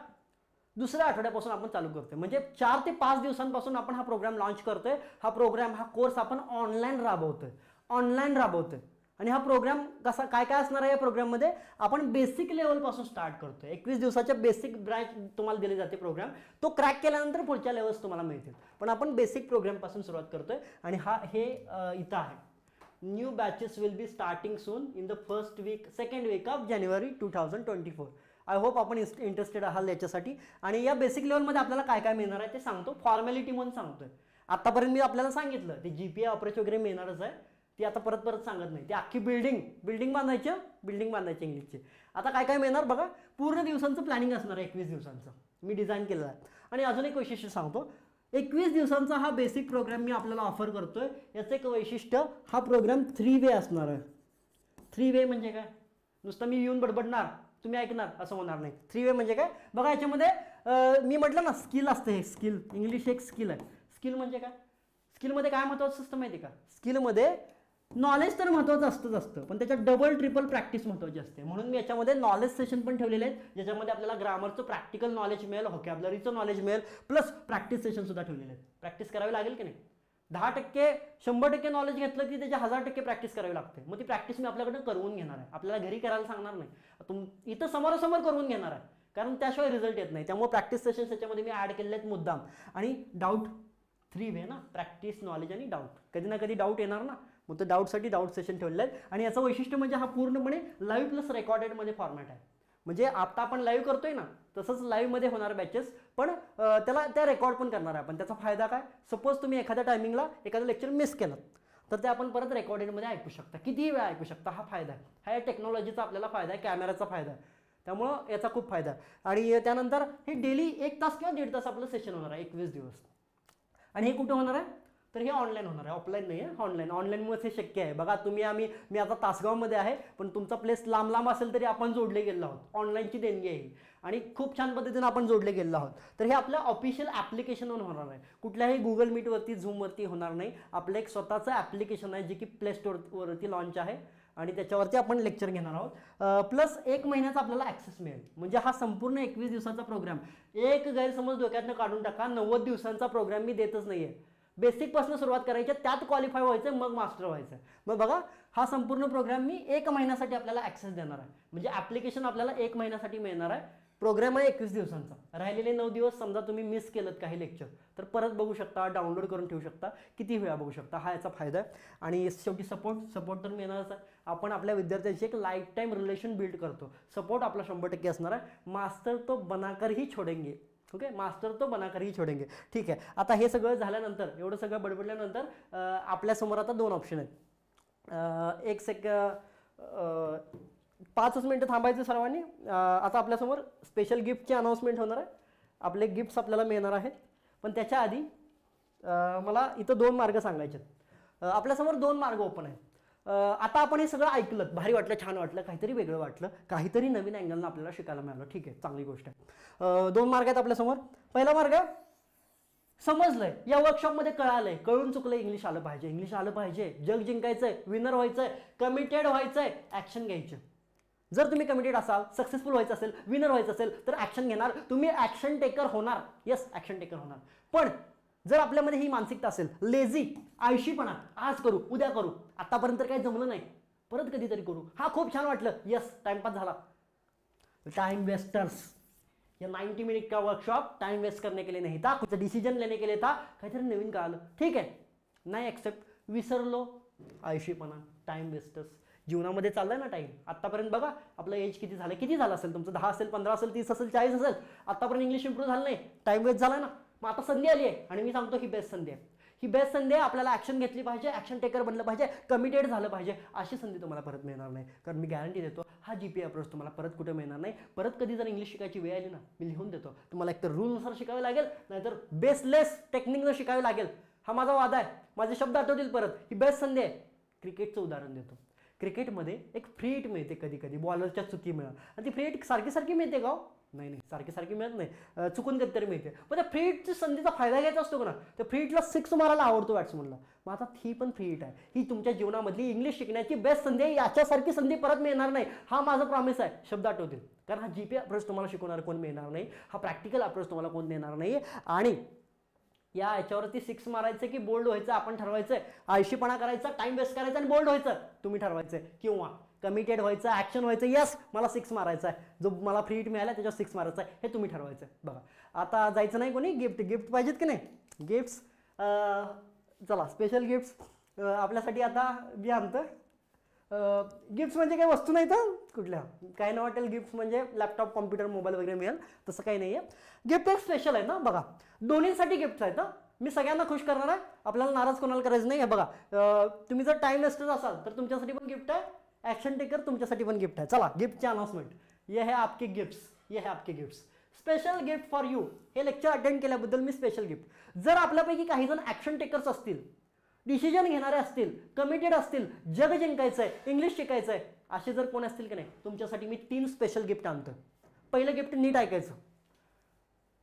दुसऱ्या आठवड्यापासून आपण चालू करतोय. म्हणजे 4 ते 5 दिवसांपासून आपण हा प्रोग्राम लॉन्च करतोय. हा कोर्स आपण ऑनलाईन राबवतोय. आणि हा प्रोग्राम कसा काय असणार आहे, या प्रोग्राममध्ये आपण बेसिक लेवलपासून स्टार्ट करतोय. 21 दिवसाच्या बेसिक ब्रँच तुम्हाला दिली जाते प्रोग्राम, तो क्रॅक केल्यानंतर पुढच्या लेवल्स तुम्हाला मिळतील. पण आपण बेसिक प्रोग्रामपासून सुरुवात करतोय. आणि हे इथं आहे, new batches will be starting soon in the second week of January 2024. I hope आपण इंटरेस्टेड आहात याच्यासाठी. आणि या बेसिक लेवलमध्ये आपल्याला काय काय मिळणार आहे ते सांगतो, फॉर्मॅलिटी म्हणून सांगतोय. आतापर्यंत मी आपल्याला सांगितलं ते जीपीए अप्रोच वगैरे मिळणारच आहे, ती आता परत सांगत नाही. ती अख्खी बिल्डिंग बांधायची इंग्लिशची. आता काय काय मिळणार बघा, पूर्ण दिवसांचं प्लॅनिंग असणार आहे, 21 दिवसांचं मी डिझाईन केलं आहे. आणि अजून एक वैशिष्ट्य सांगतो, 21 दिवसांचा हा बेसिक प्रोग्राम मी आपल्याला ऑफर करतोय. याचं एक वैशिष्ट्य, हा प्रोग्राम 3 वे असणार आहे. 3 वे म्हणजे काय, नुसतं मी येऊन बडबडणार तुम्ही ऐकणार असं होणार नाही. 3 वे म्हणजे काय बघा, याच्यामध्ये मी म्हटलं ना स्किल असते, हे स्किल, इंग्लिश एक स्किल आहे. स्किल म्हणजे काय, स्किलमध्ये काय महत्त्वाचं असतं माहिती का, स्किलमध्ये नॉलेज तर महत्त्वाचं असतं, पण त्याच्यात डबल ट्रिपल प्रॅक्टिस महत्त्वाची असते. म्हणून मी याच्यामध्ये नॉलेज सेशन पण ठेवलेले आहेत, ज्याच्यामध्ये आपल्याला ग्रामरचं प्रॅक्टिकल नॉलेज मिळेल, व्होकॅब्युलरीचं नॉलेज मिळेल, प्लस प्रॅक्टिस सेशन सुद्धा ठेवलेले आहेत. प्रॅक्टिस करावी लागेल की नाही, 10% 100% नॉलेज घेतलं की त्याची 1000% प्रॅक्टिस करावी लागते. मग ती प्रॅक्टिस मी आपल्याकडे करून घेणार आहे, आपल्याला घरी करायला सांगणार नाही, इथं समोरासमोर करून घेणार आहे, कारण त्याशिवाय रिझल्ट येत नाही. त्यामुळे प्रॅक्टिस सेशन त्याच्यामध्ये मी ॲड केलेले आहेत मुद्दाम. आणि डाऊट 3 वे ना, प्रॅक्टिस, नॉलेज आणि डाऊट. कधी ना कधी डाऊट येणार ना, मग ते डाऊटसाठी डाऊट सेशन ठेवलेलं आहे. आणि याचं वैशिष्ट्य म्हणजे हा पूर्णपणे लाईव्ह प्लस रेकॉर्डेडमध्ये फॉर्मॅट आहे. म्हणजे आता आपण लाईव्ह करतोय ना, तसंच लाईव्हमध्ये होणार बॅचेस, पण त्या रेकॉर्ड पण करणार आहे आपण. त्याचा फायदा काय, सपोज तुम्ही एखाद्या टायमिंगला एखादं लेक्चर मिस केलं तर ते आपण परत रेकॉर्डेडमध्ये ऐकू शकता, कितीही वेळा ऐकू शकता. हा फायदा आहे, हा या टेक्नॉलॉजीचा आपल्याला फायदा आहे, कॅमेराचा फायदा आहे. त्यामुळं याचा खूप फायदा आहे. आणि त्यानंतर हे डेली 1 तास किंवा 1.5 तास आपलं सेशन होणार आहे 21 दिवस. आणि हे कुठं होणार आहे, तर हे ऑनलाईन होणार आहे, ऑफलाईन नाही आहे, ऑनलाईन. ऑनलाईनमुळेच हे शक्य आहे. बघा तुम्ही मी आता तासगावमध्ये आहे, पण तुमचा प्लेस लांब असेल तरी आपण जोडले गेलो आहोत. ऑनलाईनची देणगी आहे आणि खूप छान पद्धतीने आपण जोडले गेलो आहोत. तर हे आपल्या ऑफिशियल ॲप्लिकेशनवर होणार आहे, कुठल्याही गुगल मीटवरती, झूमवरती होणार नाही. आपलं एक स्वतःचं ॲप्लिकेशन आहे, जे की प्ले स्टोअरवरती लॉन्च आहे आणि त्याच्यावरती आपण लेक्चर घेणार आहोत. प्लस 1 महिन्याचा आपल्याला ॲक्सेस मिळेल. म्हणजे हा संपूर्ण 21 दिवसाचा प्रोग्राम, एक गैरसमज डोक्यातनं काढून टाका, 90 दिवसांचा प्रोग्राम मी देतच नाही आहे. बेसिकपासून सुरुवात करायची, त्यात क्वालिफाय व्हायचं, मग मास्टर व्हायचं. मग बघा, हा संपूर्ण प्रोग्राम मी 1 महिन्यासाठी आपल्याला ॲक्सेस देणार आहे. म्हणजे ॲप्लिकेशन आपल्याला 1 महिन्यासाठी मिळणार आहे. प्रोग्राम आहे 21 दिवसांचा. राहिलेले 9 दिवस समजा तुम्ही मिस केलं काही लेक्चर, तर परत बघू शकता, डाउनलोड करून ठेवू शकता, किती वेळा बघू शकता. हा याचा फायदा आहे. आणि शेवटी सपोर्ट तर मिळणारच आहे. आपण आपल्या विद्यार्थ्यांशी एक लाईफ टाईम रिलेशन बिल्ड करतो. सपोर्ट आपला 100% असणार आहे. मास्टर तो बनाकर ही छोडेंगे. ओके, मास्टर तो बनाकर ही छोडेंगे. ठीक आहे. आता हे सगळं झाल्यानंतर, एवढं सगळं बडबडल्यानंतर आपल्यासमोर आता 2 ऑप्शन आहेत. 5 मिनिटं थांबायचं सर्वांनी. आता आपल्यासमोर स्पेशल गिफ्टची अनाउन्समेंट होणार आहे. आपले गिफ्ट्स आपल्याला मिळणार आहेत. पण त्याच्या आधी मला इथं 2 मार्ग सांगायचे आहेत. आपल्यासमोर 2 मार्ग ओपन आहेत. आता आपण हे सगळं ऐकलं, भारी वाटलं, छान वाटलं, काहीतरी वेगळं वाटलं, काहीतरी नवीन अँगलनं आपल्याला शिकायला मिळालं. ठीक आहे, चांगली गोष्ट आहे. 2 मार्ग आहेत आपल्यासमोर. पहिला मार्ग, समजलंय, या वर्कशॉपमध्ये कळालंय, कळून चुकलं, इंग्लिश आलं पाहिजे, जग जिंकायचंय, विनर व्हायचंय, कमिटेड व्हायचंय, ॲक्शन घ्यायचं. जर तुम्ही कमिटेड असाल, सक्सेसफुल व्हायचं असेल, विनर व्हायचं असेल, तर ॲक्शन घेणार, तुम्ही ॲक्शन टेकर होणार. येस, ॲक्शन टेकर होणार. पण जर आपल्यामध्ये ही मानसिकता असेल, लेझी, आळशीपणा, आज करू, उद्या करू, आतापर्यंत काही जमलं नाही, परत कधीतरी करू, हा खूप छान वाटलं, येस, टाइमपास झाला, टाइम वेस्टर्स, ये 90 मिनट का वर्कशॉप टाइम वेस्ट करने के लिए नहीं था, कुछ डिसीजन लेने के लिए था, काहीतरी नवीन कळालं, ठीक आहे, नाही ॲक्सेप्ट, विसरलो, आळशीपणा, टाइम वेस्टर्स. जीवनामध्ये चाललाय ना टाइम. आतापर्यंत बघा आपलं एज किती झालं असेल तुमचं, 10 असेल, 15 असेल, 30 असेल, 40 असेल, आतापर्यंत इंग्लिश इम्प्रूव्ह झालं नाही, टाइम वेस्ट झाला ना. मग आता संधी आली आहे आणि मी सांगतो ही बेस्ट संधी आहे. ही बेस्ट संधी आहे. आपल्याला ॲक्शन घेतली पाहिजे, ॲक्शन टेकर बनलं पाहिजे, कमिटेड झालं पाहिजे. अशी संधी तुम्हाला परत मिळणार नाही, कारण मी गॅरंटी देतो हा जीपीए अप्रोच तुम्हाला परत कुठे मिळणार नाही. परत कधी जर इंग्लिश शिकायची वेळ आली ना, मी लिहून देतो, तुम्हाला एकतर रूलनुसार शिकावे लागेल, नाहीतर बेसलेस टेक्निकनं शिकावे लागेल. हा माझा वादा आहे, माझे शब्द आठवतील परत. ही बेस्ट संधी आहे. क्रिकेटचं उदाहरण देतो. क्रिकेटमध्ये एक फ्री हिट मिळते कधी कधी बॉलरच्या चुकीमुळे, आणि ती फ्री हिट सारखी सारखी मिळते का? नाही नाही, सारखी सारखी मिळत नाही, चुकून कधीतरी मिळते. पण त्या फ्री हिटची संधीचा फायदा घ्यायचा असतो ना, त्या फ्री हिटला 6 मारायला आवडतो बॅट्समनला. मग आता ही पण फ्री हिट आहे, ही तुमच्या जीवनामधली इंग्लिश शिकण्याची बेस्ट संधी आहे. याच्यासारखी संधी परत मिळणार नाही, हा माझा प्रॉमिस आहे. शब्द आठवतील, कारण हा जीपी अप्रोच तुम्हाला शिकवणार कोण मिळणार नाही, हा प्रॅक्टिकल अप्रोच तुम्हाला कोण देणार नाही. आणि या याच्यावरती 6 मारायचं की बोल्ड व्हायचं आपण ठरवायचंय. आळशीपणा करायचा, टाइम वेस्ट करायचा आणि बोल्ड व्हायचं तुम्ही ठरवायचंय, किंवा कमिटेड व्हायचं, ॲक्शन व्हायचं. यस, मला 6 मारायचा आहे, जो मला फ्री हिट मिळाला त्याच्यावर 6 मारायचा आहे, हे तुम्ही ठरवायचं आहे. बघा आता जायचं नाही कोणी, गिफ्ट पाहिजेत की नाही? गिफ्ट्स, चला स्पेशल गिफ्ट्स आपल्यासाठी आता मी आणतं. गिफ्ट्स म्हणजे काही वस्तू नाही तर कुठल्या, काय ना वाटेल गिफ्ट्स म्हणजे लॅपटॉप, कॉम्प्युटर, मोबाईल वगैरे मिळेल, तसं काही नाही आहे. गिफ्ट एक स्पेशल आहे ना, बघा दोन्हीसाठी गिफ्ट्स आहेत. मी सगळ्यांना खुश करणार आहे, आपल्याला नाराज कोणाला करायचं नाही आहे. बघा तुम्ही जर टाइम वेस्टर्स असाल तर तुमच्यासाठी पण गिफ्ट आहे, ॲक्शन टेकर तुमच्यासाठी पण गिफ्ट आहे. चला गिफ्टची अनाउन्समेंट, ये है आपके गिफ्ट्स, ये है आपके gifts. Special gift for you. हे लेक्चर अटेंड केल्याबद्दल मी स्पेशल गिफ्ट. जर आपल्यापैकी काही जण ॲक्शन टेकर्स असतील, डिसिजन घेणारे असतील, कमिटेड असतील, जग जिंकायचं आहे, इंग्लिश शिकायचं आहे, असे जर कोण असतील की नाही, तुमच्यासाठी मी 3 स्पेशल गिफ्ट आणतो. पहिलं गिफ्ट नीट ऐकायचं.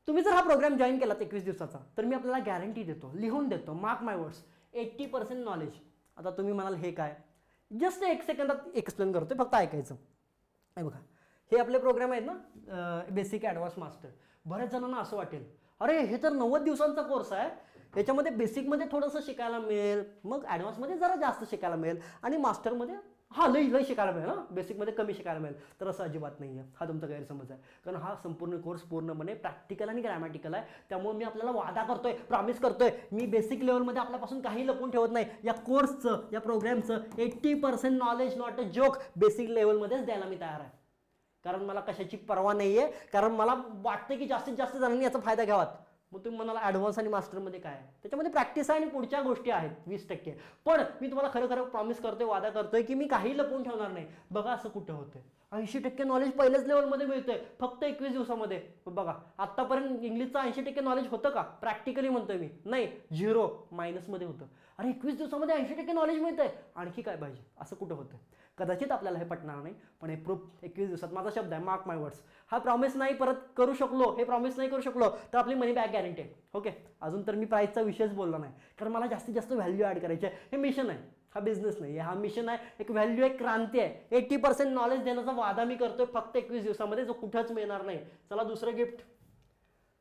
तुम्ही जर हा प्रोग्राम जॉईन केला 21 दिवसाचा तर मी आपल्याला गॅरंटी देतो, लिहून देतो, मार्क माय वर्ड्स, 80% नॉलेज. आता तुम्ही म्हणाल हे काय, जस्ट 1 सेकंदात एक्सप्लेन करतोय, फक्त ऐकायचं. हे बघा हे आपले प्रोग्राम आहेत ना, बेसिक, ॲडव्हान्स, मास्टर. बऱ्याच जणांना असं वाटेल अरे हे तर 90 दिवसांचा कोर्स आहे, याच्यामध्ये बेसिकमध्ये थोडंसं शिकायला मिळेल, मग ॲडव्हान्समध्ये जरा जास्त शिकायला मिळेल, आणि मास्टरमध्ये लई शिकायला मिळेल, ना बेसिकमध्ये कमी शिकायला मिळेल. तर असं अजिबात नाही आहे, हा तुमचा गैरसमज आहे. कारण हा संपूर्ण कोर्स पूर्णपणे प्रॅक्टिकल आणि ग्रॅमॅटिकल आहे. त्यामुळे मी आपल्याला वादा करतोय, प्रॉमिस करतोय, मी बेसिक लेवलमध्ये आपल्यापासून काही लपून ठेवत नाही. या कोर्सचं, या प्रोग्रामचं 80% knowledge, not a joke, basic लेवलमध्येच द्यायला मी तयार आहे. कारण मला कशाची पर्वा नाही आहे, कारण मला वाटतं की जास्तीत जास्त जणांनी याचा फायदा घ्यावा. मग तुम्ही म्हणाला ॲडव्हान्स आणि मास्टरमध्ये काय आहे, त्याच्यामध्ये प्रॅक्टिस आहे आणि पुढच्या गोष्टी आहेत 20%. पण मी तुम्हाला खरं खरं प्रॉमिस करतोय, वादा करतोय की मी काही लपवून ठेवणार नाही. बघा असं कुठं होतंय, 80% नॉलेज पहिल्याच लेवलमध्ये मिळतंय फक्त 21 दिवसामध्ये. बघा आत्तापर्यंत इंग्लिशचं 80% नॉलेज होतं का? प्रॅक्टिकली म्हणतोय मी, नाही, 0 मायनसमध्ये होतं. अरे 21 दिवसामध्ये 80% नॉलेज मिळतंय, आणखी काय पाहिजे? असं कुठं होतं? कदाचित आपल्याला हे पटणार नाही, पण हे प्रूफ 21 दिवसात, माझा शब्द आहे, मार्क माय वर्ड्स. हा प्रॉमिस नाही परत करू शकलो, हे प्रॉमिस नाही करू शकलो तर आपली मनी बॅक गॅरंटी आहे. ओके, अजून तर मी प्राईसचा विषयच बोलला नाही, कारण मला जास्तीत जास्त व्हॅल्यू ॲड करायची आहे. हे मिशन आहे, हा बिझनेस नाही आहे, हा मिशन आहे, एक व्हॅल्यू, एक क्रांती आहे. 80% नॉलेज देण्याचा वादा मी करतोय फक्त 21 दिवसामध्ये, जो कुठंच मिळणार नाही. चला दुसरं गिफ्ट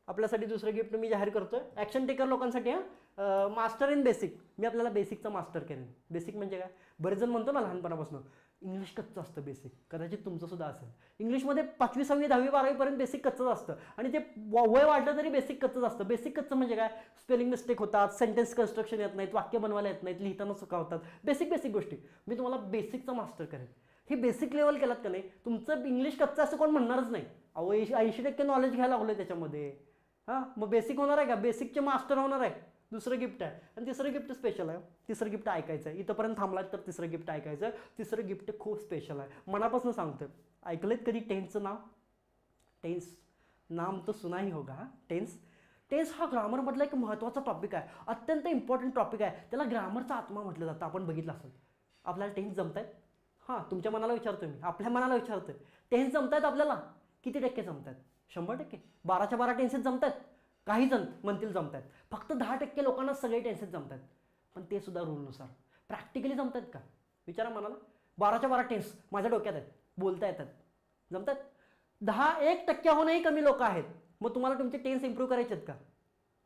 आपल्यासाठी, दुसरं गिफ्ट मी जाहीर करतोय ॲक्शन टेकर लोकांसाठी. Master in basic. मी आपल्याला बेसिकचा मास्टर करेन. बेसिक म्हणजे काय? बरेच जण म्हणतो ना लहानपणापासून इंग्लिश कच्चं असतं बेसिक, कदाचित तुमचं सुद्धा असेल. इंग्लिशमध्ये 5वी 6वी 10वी 12वीपर्यंत बेसिक कच्चंच असतं, आणि ते वय वाढलं तरी बेसिक कच्चंच असतं. बेसिक कच्चं म्हणजे काय? स्पेलिंग मिस्टेक होतात, सेंटेन्स कन्स्ट्रक्शन येत नाहीत, वाक्य बनवायला येत नाहीत, लिहिताना चुका होतात, बेसिक गोष्टी. मी तुम्हाला बेसिकचा मास्टर करेन. ही बेसिक लेवल केलात का नाही, तुमचं इंग्लिश कच्चं असं कोण म्हणणारच नाही. अहो 80% नॉलेज घ्यायला लागलोय त्याच्यामध्ये. हां, मग बेसिक होणार आहे का? बेसिकचे मास्टर होणार आहे. दुसरं गिफ्ट आहे, आणि तिसरं गिफ्ट स्पेशल आहे. तिसरं गिफ्ट ऐकायचं आहे. इथंपर्यंत थांबलात तर तिसरं गिफ्ट ऐकायचं. तिसरं गिफ्ट खूप स्पेशल आहे, मनापासून सांगतोय. ऐकलेत कधी टेन्सचं नाव? टेन्स नाम तो सुना ही होगा. टेन्स हा ग्रामरमधला एक महत्त्वाचा टॉपिक आहे, अत्यंत इम्पॉर्टंट टॉपिक आहे. त्याला ग्रामरचा आत्मा म्हटलं जातं. आपण बघितलं असेल. आपल्याला टेन्स जमत आहेत? हां, तुमच्या मनाला विचारतोय मी, आपल्या मनाला विचारतोय. टेन्स जमत आहेत आपल्याला? किती टक्के जमत आहेत? 100%. 12च्या 12 टेन्सेस जमत आहेत. काही जण म्हणतील जमत आहेत. फक्त 10% लोकांना सगळे टेन्सेस जमत आहेत, पण ते सुद्धा रूलनुसार. प्रॅक्टिकली जमत आहेत का? विचारा मनाला. 12च्या 12 टेन्स माझ्या डोक्यात आहेत, बोलता येतात, जमतात. 1% कमी लोक आहेत. मग तुम्हाला तुमचे टेन्स इम्प्रूव्ह करायचे आहेत का?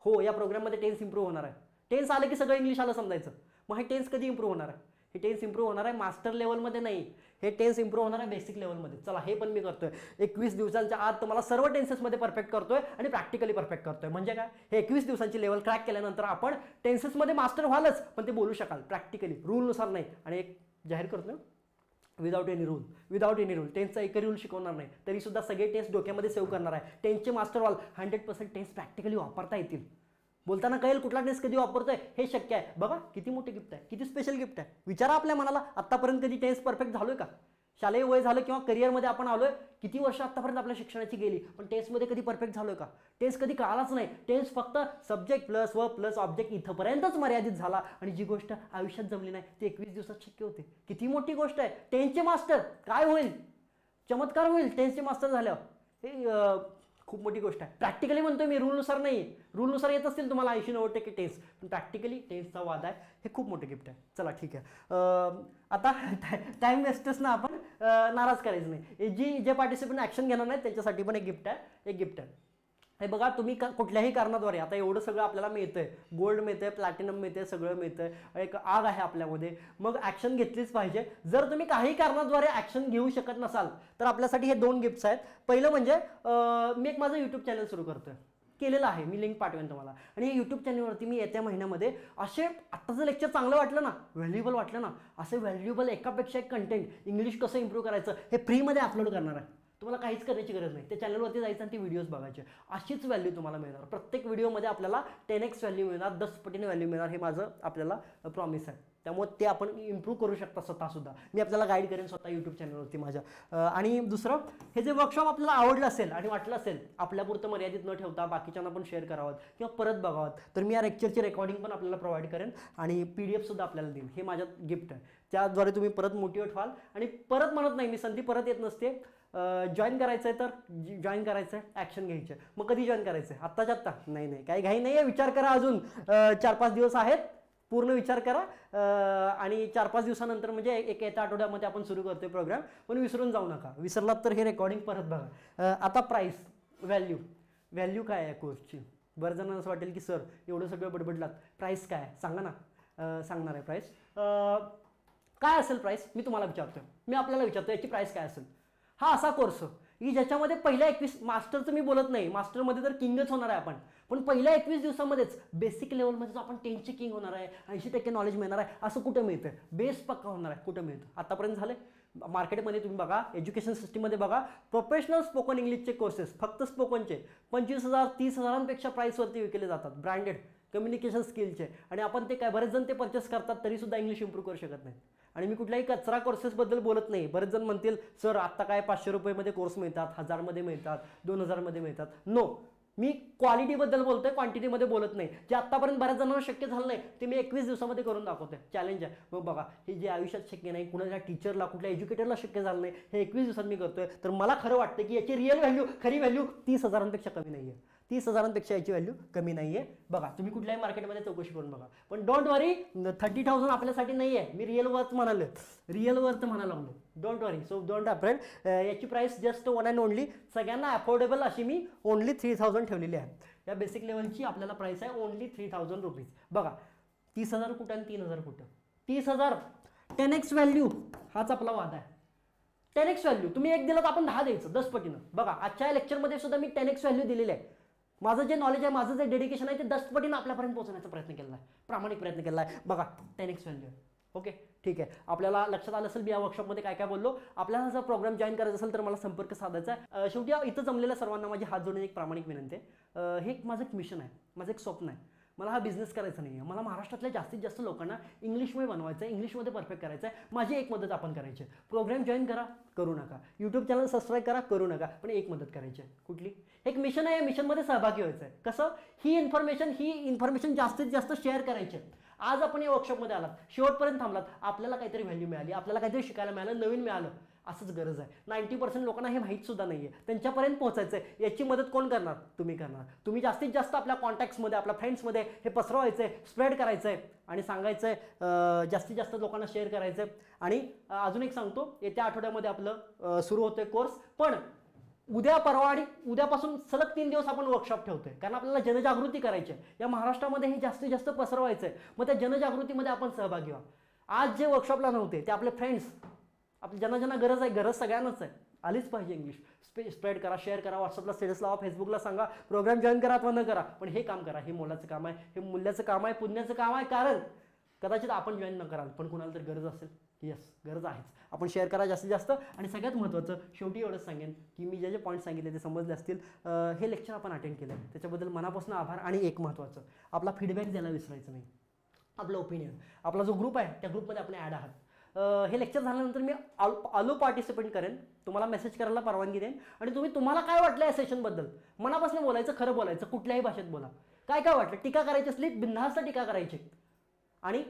हो, या प्रोग्राममध्ये टेन्स इम्प्रूव्ह होणार आहे. टेन्स आलं की सगळं इंग्लिश आलं समजायचं. मग हे टेन्स कधी इम्प्रूव्ह होणार आहे? हे टेन्स इम्प्रूव्ह होणार आहे मास्टर लेवलमध्ये नाही, हे टेन्स इम्प्रूव्ह होणार आहे बेसिक लेवलमध्ये. चला हे पण मी करतोय. 21 दिवसांच्या आत तुम्हाला सर्व टेन्सेसमध्ये परफेक्ट करतोय आणि प्रॅक्टिकली परफेक्ट करतोय. म्हणजे काय? हे 21 दिवसांची लेवल क्रॅक केल्यानंतर आपण टेन्सेसमध्ये मास्टर व्हालच, पण ते बोलू शकाल प्रॅक्टिकली, रूलनुसार नाही. आणि एक जाहीर करतोय, विदाउट एनी रूल. टेन्सचा एकही रूल शिकवणार नाही, तरीसुद्धा सगळे टेन्स डोक्यामध्ये सेव्ह करणार आहे. टेन्सचे मास्टर व्हाल, 100% टेन्स प्रॅक्टिकली वापरता येतील. बोलताना कळेल कुठला टेन्स कधी वापरतोय, हे शक्य आहे. बघा किती मोठे गिफ्ट आहे, किती स्पेशल गिफ्ट आहे. विचारा आपल्या मनाला, आत्तापर्यंत कधी टेन्स परफेक्ट झालोय का? शालेय वय झालं किंवा करिअरमध्ये आपण आलोय, किती वर्ष आतापर्यंत आपल्या शिक्षणाची गेली, पण टेन्समध्ये कधी परफेक्ट झालोय का? टेन्स कधी कळालाच नाही. टेन्स फक्त subject plus verb plus object इथंपर्यंतच मर्यादित झाला आणि जी गोष्ट आयुष्यात जमली नाही ती 21 दिवसात शक्य होते. किती मोठी गोष्ट आहे. टेन्सचे मास्टर काय होईल, चमत्कार होईल टेन्सचे मास्टर झाल्यावर. हे खूप मोठी गोष्ट आहे. प्रॅक्टिकली म्हणतोय मी, रूलनुसार नाही. रूलनुसार येत असतील तुम्हाला 80-90% टेन्स, पण प्रॅक्टिकली टेन्सचा वाद आहे. हे खूप मोठं गिफ्ट आहे. चला ठीक आहे. आता टाइम वेस्टर्स ना आपण नाराज करायचं नाही. जे पार्टिसिपंट ॲक्शन घेणार नाही त्यांच्यासाठी पण एक गिफ्ट आहे. हे बघा, तुम्ही कुठल्याही कारणाद्वारे आता एवढं सगळं आपल्याला मिळतंय, गोल्ड मिळतंय, प्लॅटिनम मिळतंय, सगळं मिळतंय, एक आग आहे आपल्यामध्ये, मग ॲक्शन घेतलीच पाहिजे. जर तुम्ही काही कारणाद्वारे ॲक्शन घेऊ शकत नसाल तर आपल्यासाठी हे 2 गिफ्ट्स आहेत. पहिलं म्हणजे मी एक माझं यूट्यूब चॅनल सुरू करतोय, केलेलं आहे, मी लिंक पाठवेन तुम्हाला. आणि यूट्यूब चॅनलवरती मी येत्या महिन्यामध्ये असे, आत्ताचं लेक्चर चांगलं वाटलं ना, व्हॅल्युएबल वाटलं ना, असे व्हॅल्युएबल एकापेक्षा एक कंटेंट इंग्लिश कसं इम्प्रूव्ह करायचं हे फ्रीमध्ये अपलोड करणार आहे. तुम्हाला काहीच करण्याची गरज नाही. त्या चॅनलवरती जायचं आणि ती व्हिडिओज बघायचे. अशीच व्हॅल्यू तुम्हाला मिळणार. प्रत्येक व्हिडिओमध्ये आपल्याला 10x व्हॅल्यू मिळणार, 10 पटीने व्हॅल्यू मिळणार. हे माझं आपल्याला प्रॉमिस आहे. त्यामुळे ते आपण इम्प्रूव्ह करू शकता स्वतःसुद्धा. मी आपल्याला गाईड करेन स्वतः यूट्यूब चॅनलवरती माझ्या. आणि दुसरं, हे जे वर्कशॉप आपल्याला आवडलं असेल आणि वाटलं असेल आपल्यापुरतं मर्यादित न ठेवता बाकीच्यांना पण शेअर करावं किंवा परत बघावं, तर मी या लेक्चरची रेकॉर्डिंग पण आपल्याला प्रोव्हाइड करेन आणि PDF सुद्धा आपल्याला देईन. हे माझ्यात गिफ्ट आहे. त्याद्वारे तुम्ही परत मोटिवेट व्हाल. आणि परत म्हणत नाही मी, संधी परत येत नसते. जॉईन करायचं आहे तर जॉईन करायचं आहे, ॲक्शन घ्यायचं आहे. मग कधी जॉईन करायचं आहे? आत्ताच्या आत्ता नाही, काही घाई नाही आहे. विचार करा, अजून 4-5 दिवस आहेत, पूर्ण विचार करा. आणि 4-5 दिवसानंतर म्हणजे येत्या आठवड्यामध्ये आपण सुरू करतोय प्रोग्राम. पण विसरून जाऊ नका. विसरलात तर हे रेकॉर्डिंग परत बघा. आता प्राईस, व्हॅल्यू काय आहे कोर्सची? बऱ्याच जणांना असं वाटेल की सर एवढं सगळं बडबडलात, प्राईस काय आहे सांगा ना. सांगणार आहे प्राईस. काय असेल प्राईस? मी तुम्हाला विचारतोय, मी आपल्याला विचारतो याची प्राईस काय असेल. हा असा कोर्स की ज्याच्यामध्ये पहिल्या 21, मास्टरचं मी बोलत नाही, मास्टरमध्ये तर किंगच होणार आहे आपण, पण पहिल्या 21 दिवसामध्येच बेसिक लेवलमध्येच आपण 10ची किंग होणार आहे, 80% नॉलेज मिळणार आहे. असं कुठं मिळतं? बेस पक्का होणार आहे. कुठं मिळतं? आतापर्यंत झालं मार्केटमध्ये. तुम्ही बघा, एज्युकेशन सिस्टीममध्ये बघा, प्रोफेशनल स्पोकन इंग्लिशचे कोर्सेस फक्त स्पोकनचे 25,000-30,000पेक्षा प्राईसवरती विकले जातात, ब्रँडेड कम्युनिकेशन स्किलचे. आणि आपण ते काय, बरेच जण ते परचेस करतात तरीसुद्धा इंग्लिश इम्प्रूव्ह करू शकत नाही. आणि मी कुठल्याही कचरा कोर्सेसबद्दल बोलत नाही. बरेच जण म्हणतील सर आत्ता काय 500 रुपयेमध्ये कोर्स मिळतात, 1000मध्ये मिळतात, 2000मध्ये मिळतात. नो, मी क्वालिटीबद्दल बोलतोय, क्वांटिटीमध्ये बोलत नाही. जे आत्तापर्यंत बऱ्याच जणांना शक्य झालं नाही ते मी 21 दिवसामध्ये करून दाखवतोय. चॅलेंज आहे. मग बघा, हे जे आयुष्यात शक्य नाही, कुणाच्या टीचरला, कुठल्या एज्युकेटरला शक्य झालं नाही, हे 21 दिवसात मी करतोय. तर मला खरं वाटतं की याची रिअल व्हॅल्यू, खरी व्हॅल्यू 30,000पेक्षा कमी नाही आहे. 30,000पेक्षा याची व्हॅल्यू कमी नाही आहे. बघा, तुम्ही कुठल्याही मार्केटमध्ये चौकशी करून बघा. पण डोंट वरी, 30,000 आपल्यासाठी नाही आहे. मी रिअल वर्थ म्हणालो, रिअल वर्थ म्हणायला लागलो. Don't worry, so don't afraid. याची price just one and only, सगळ्यांना अफोर्डेबल अशी मी ओनली 3000 ठेवलेली आहे. या बेसिक लेवलची आपल्याला प्राईस आहे ओनली 3000 रुपीज. बघा, 30,000 कुठं आणि 3,000 कुठं? 30,000 10x व्हॅल्यू, हाच आपला वाद आहे. 10x व्हॅल्यू तुम्ही एक दिलं तर आपण 10 द्यायचं, 10 पटीनं. बघा, आजच्या लेक्चरमध्ये सुद्धा मी 10x व्हॅल्यू दिलेली आहे. माझं जे नॉलेज आहे, माझं जे डेडिकेशन आहे ते 10 पटीनं आपल्यापर्यंत पोहोचण्याचा प्रयत्न केला आहे, प्रामाणिक प्रयत्न केला आहे. बघा, 10x व्हॅल्यू. ओके, ठीक आहे. आपल्याला लक्षात आलं असेल मी या वर्कशॉपमध्ये काय काय बोललो. आपल्याला जर प्रोग्राम जॉईन करायचा असेल तर मला संपर्क साधायचा आहे. शेवटी इथं जमलेल्या सर्वांना माझी हात जोडून एक प्रामाणिक विनंती आहे. हे माझं एक मिशन आहे, माझं एक स्वप्न आहे. मला हा बिझनेस करायचा नाही आहे. मला महाराष्ट्रातल्या जास्तीत जास्त लोकांना इंग्लिशमध्ये बनवायचं आहे, इंग्लिशमध्ये परफेक्ट करायचं आहे. माझी एक मदत आपण करायची आहे. प्रोग्राम जॉईन करा, करू नका. यूट्यूब चॅनल सबस्क्राईब करा, करू नका. पण एक मदत करायची आहे. कुठली? एक मिशन आहे, या मिशनमध्ये सहभागी व्हायचं आहे. कसं? ही इन्फॉर्मेशन जास्तीत जास्त शेअर करायची आहे. आज आपण या वर्कशॉपमध्ये आलात, शेवटपर्यंत थांबलात, आपल्याला काहीतरी व्हॅल्यू मिळाली, आपल्याला काहीतरी शिकायला मिळालं, नवीन मिळालं. असंच गरज आहे. 90% लोकांना हे माहीत सुद्धा नाही आहे. त्यांच्यापर्यंत पोहोचायचं आहे. याची मदत कोण करणार? तुम्ही करणार. तुम्ही जास्तीत जास्त आपल्या कॉन्टॅक्ट्समध्ये, आपल्या फ्रेंड्समध्ये हे पसरवायचं आहे, स्प्रेड करायचं आहे आणि सांगायचं आहे, जास्तीत जास्त लोकांना शेअर करायचं आहे. आणि अजून एक सांगतो, येत्या आठवड्यामध्ये आपलं सुरू होतोय कोर्स. पण उद्या, परवा आणि उद्यापासून सलग 3 दिवस आपण वर्कशॉप ठेवतोय, कारण आपल्याला जनजागृती करायची आहे. या महाराष्ट्रामध्ये हे जास्तीत जास्त पसरवायचं आहे. मग त्या जनजागृतीमध्ये आपण सहभागी व्हा. आज जे वर्कशॉपला नव्हते ते आपले फ्रेंड्स, आपल्या ज्यांना गरज आहे, गरज सगळ्यांनाच आहे, आलीच पाहिजे इंग्लिश. स्प्रेड करा, शेअर करा, व्हॉट्सअपला स्टेटस लावा, फेसबुकला सांगा, प्रोग्राम जॉईन करा अथवा न करा, पण हे काम करा. हे मोलाचं काम आहे, हे मूल्याचं काम आहे, पुण्याचं काम आहे. कारण कदाचित आपण जॉईन न कराल, पण कुणाला तर गरज असेल. येस, गरज आहेच. आपण शेअर करा जास्तीत जास्त. आणि सगळ्यात महत्त्वाचं शेवटी एवढंच सांगेन की मी जे पॉईंट सांगितले ते समजले असतील. हे लेक्चर आपण अटेंड केलं आहे त्याच्याबद्दल मनापासून आभार. आणि एक महत्त्वाचं, आपला फीडबॅक द्यायला विसरायचं नाही. आपलं ओपिनियन, आपला जो ग्रुप आहे त्या ग्रुपमध्ये आपण ॲड आहात. हे लेक्चर झाल्यानंतर मी आलो पार्टिसिपेंट करेन, तुम्हाला मेसेज करायला परवानगी देईन आणि तुम्हाला काय वाटलं या सेशनबद्दल मनापासून बोलायचं, खरं बोलायचं, कुठल्याही भाषेत बोला. काय काय वाटलं, टीका करायची असली बिनधास्त टीका करायची आणि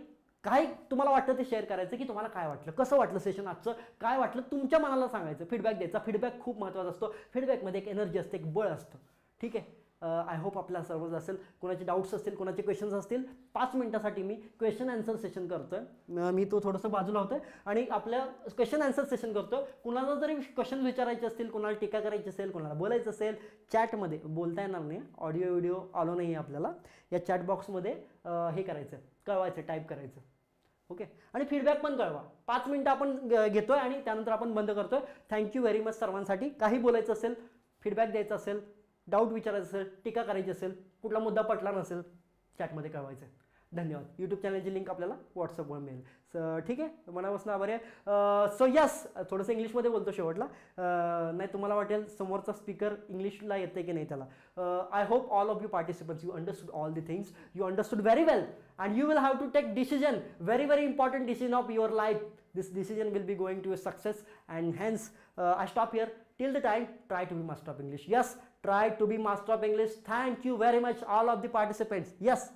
काय तुम्हाला वाटतं ते शेअर करायचं की तुम्हाला काय वाटलं, कसं वाटलं सेशन आजचं, काय वाटलं तुमच्या मनाला सांगायचं, फीडबॅक द्यायचा. फीडबॅक खूप महत्त्वाचा असतो, फीडबॅकमध्ये एक एनर्जी असते, एक बळ असतं. ठीक आहे, आय होप आपल्याला सर्वच असेल. कोणाचे डाऊट्स असतील, कोणाचे क्वेश्चन्स असतील, 5 मिनिटासाठी मी क्वेश्चन आन्सर सेशन करतोय. मी तो थोडंसं बाजूला होतोय आणि आपल्या क्वेश्चन आन्सर सेशन करतोय. कुणाला जरी क्वेश्चन विचारायचे असतील, कुणाला टीका करायची असेल, कुणाला बोलायचं असेल, चॅटमध्ये बोलता येणार नाही, ऑडिओ व्हिडिओ आलो नाही आपल्याला, या चॅट बॉक्समध्ये हे करायचं, कळवायचं, टाईप करायचं. ओके, आणि फीडबॅक पण कळवा. 5 मिनिटं आपण घेतोय आणि त्यानंतर आपण बंद करतोय. थँक्यू व्हेरी मच सर्वांसाठी. काही बोलायचं असेल, फीडबॅक द्यायचा असेल, डाऊट विचारायचं असेल, टीका करायची असेल, कुठला मुद्दा पटला नसेल, चॅटमध्ये कळवायचं. धन्यवाद. यूट्यूब चॅनलची लिंक आपल्याला व्हॉट्सअपवर मिळेल. ठीक आहे, मनापासून आभारी आहे. सो यस, थोडंसं इंग्लिशमध्ये बोलतो शेवटला, नाही तुम्हाला वाटेल समोरचा स्पीकर इंग्लिशला येते की नाही त्याला. I hope all of you participants you understood all the things, you understood very well and you will have to take decision, very very important decision of your life. This decision will be going to a success and hence I stop here. Till the time, try to be master of English. Yes, try to be master of English. Thank you very much all of the participants. Yes.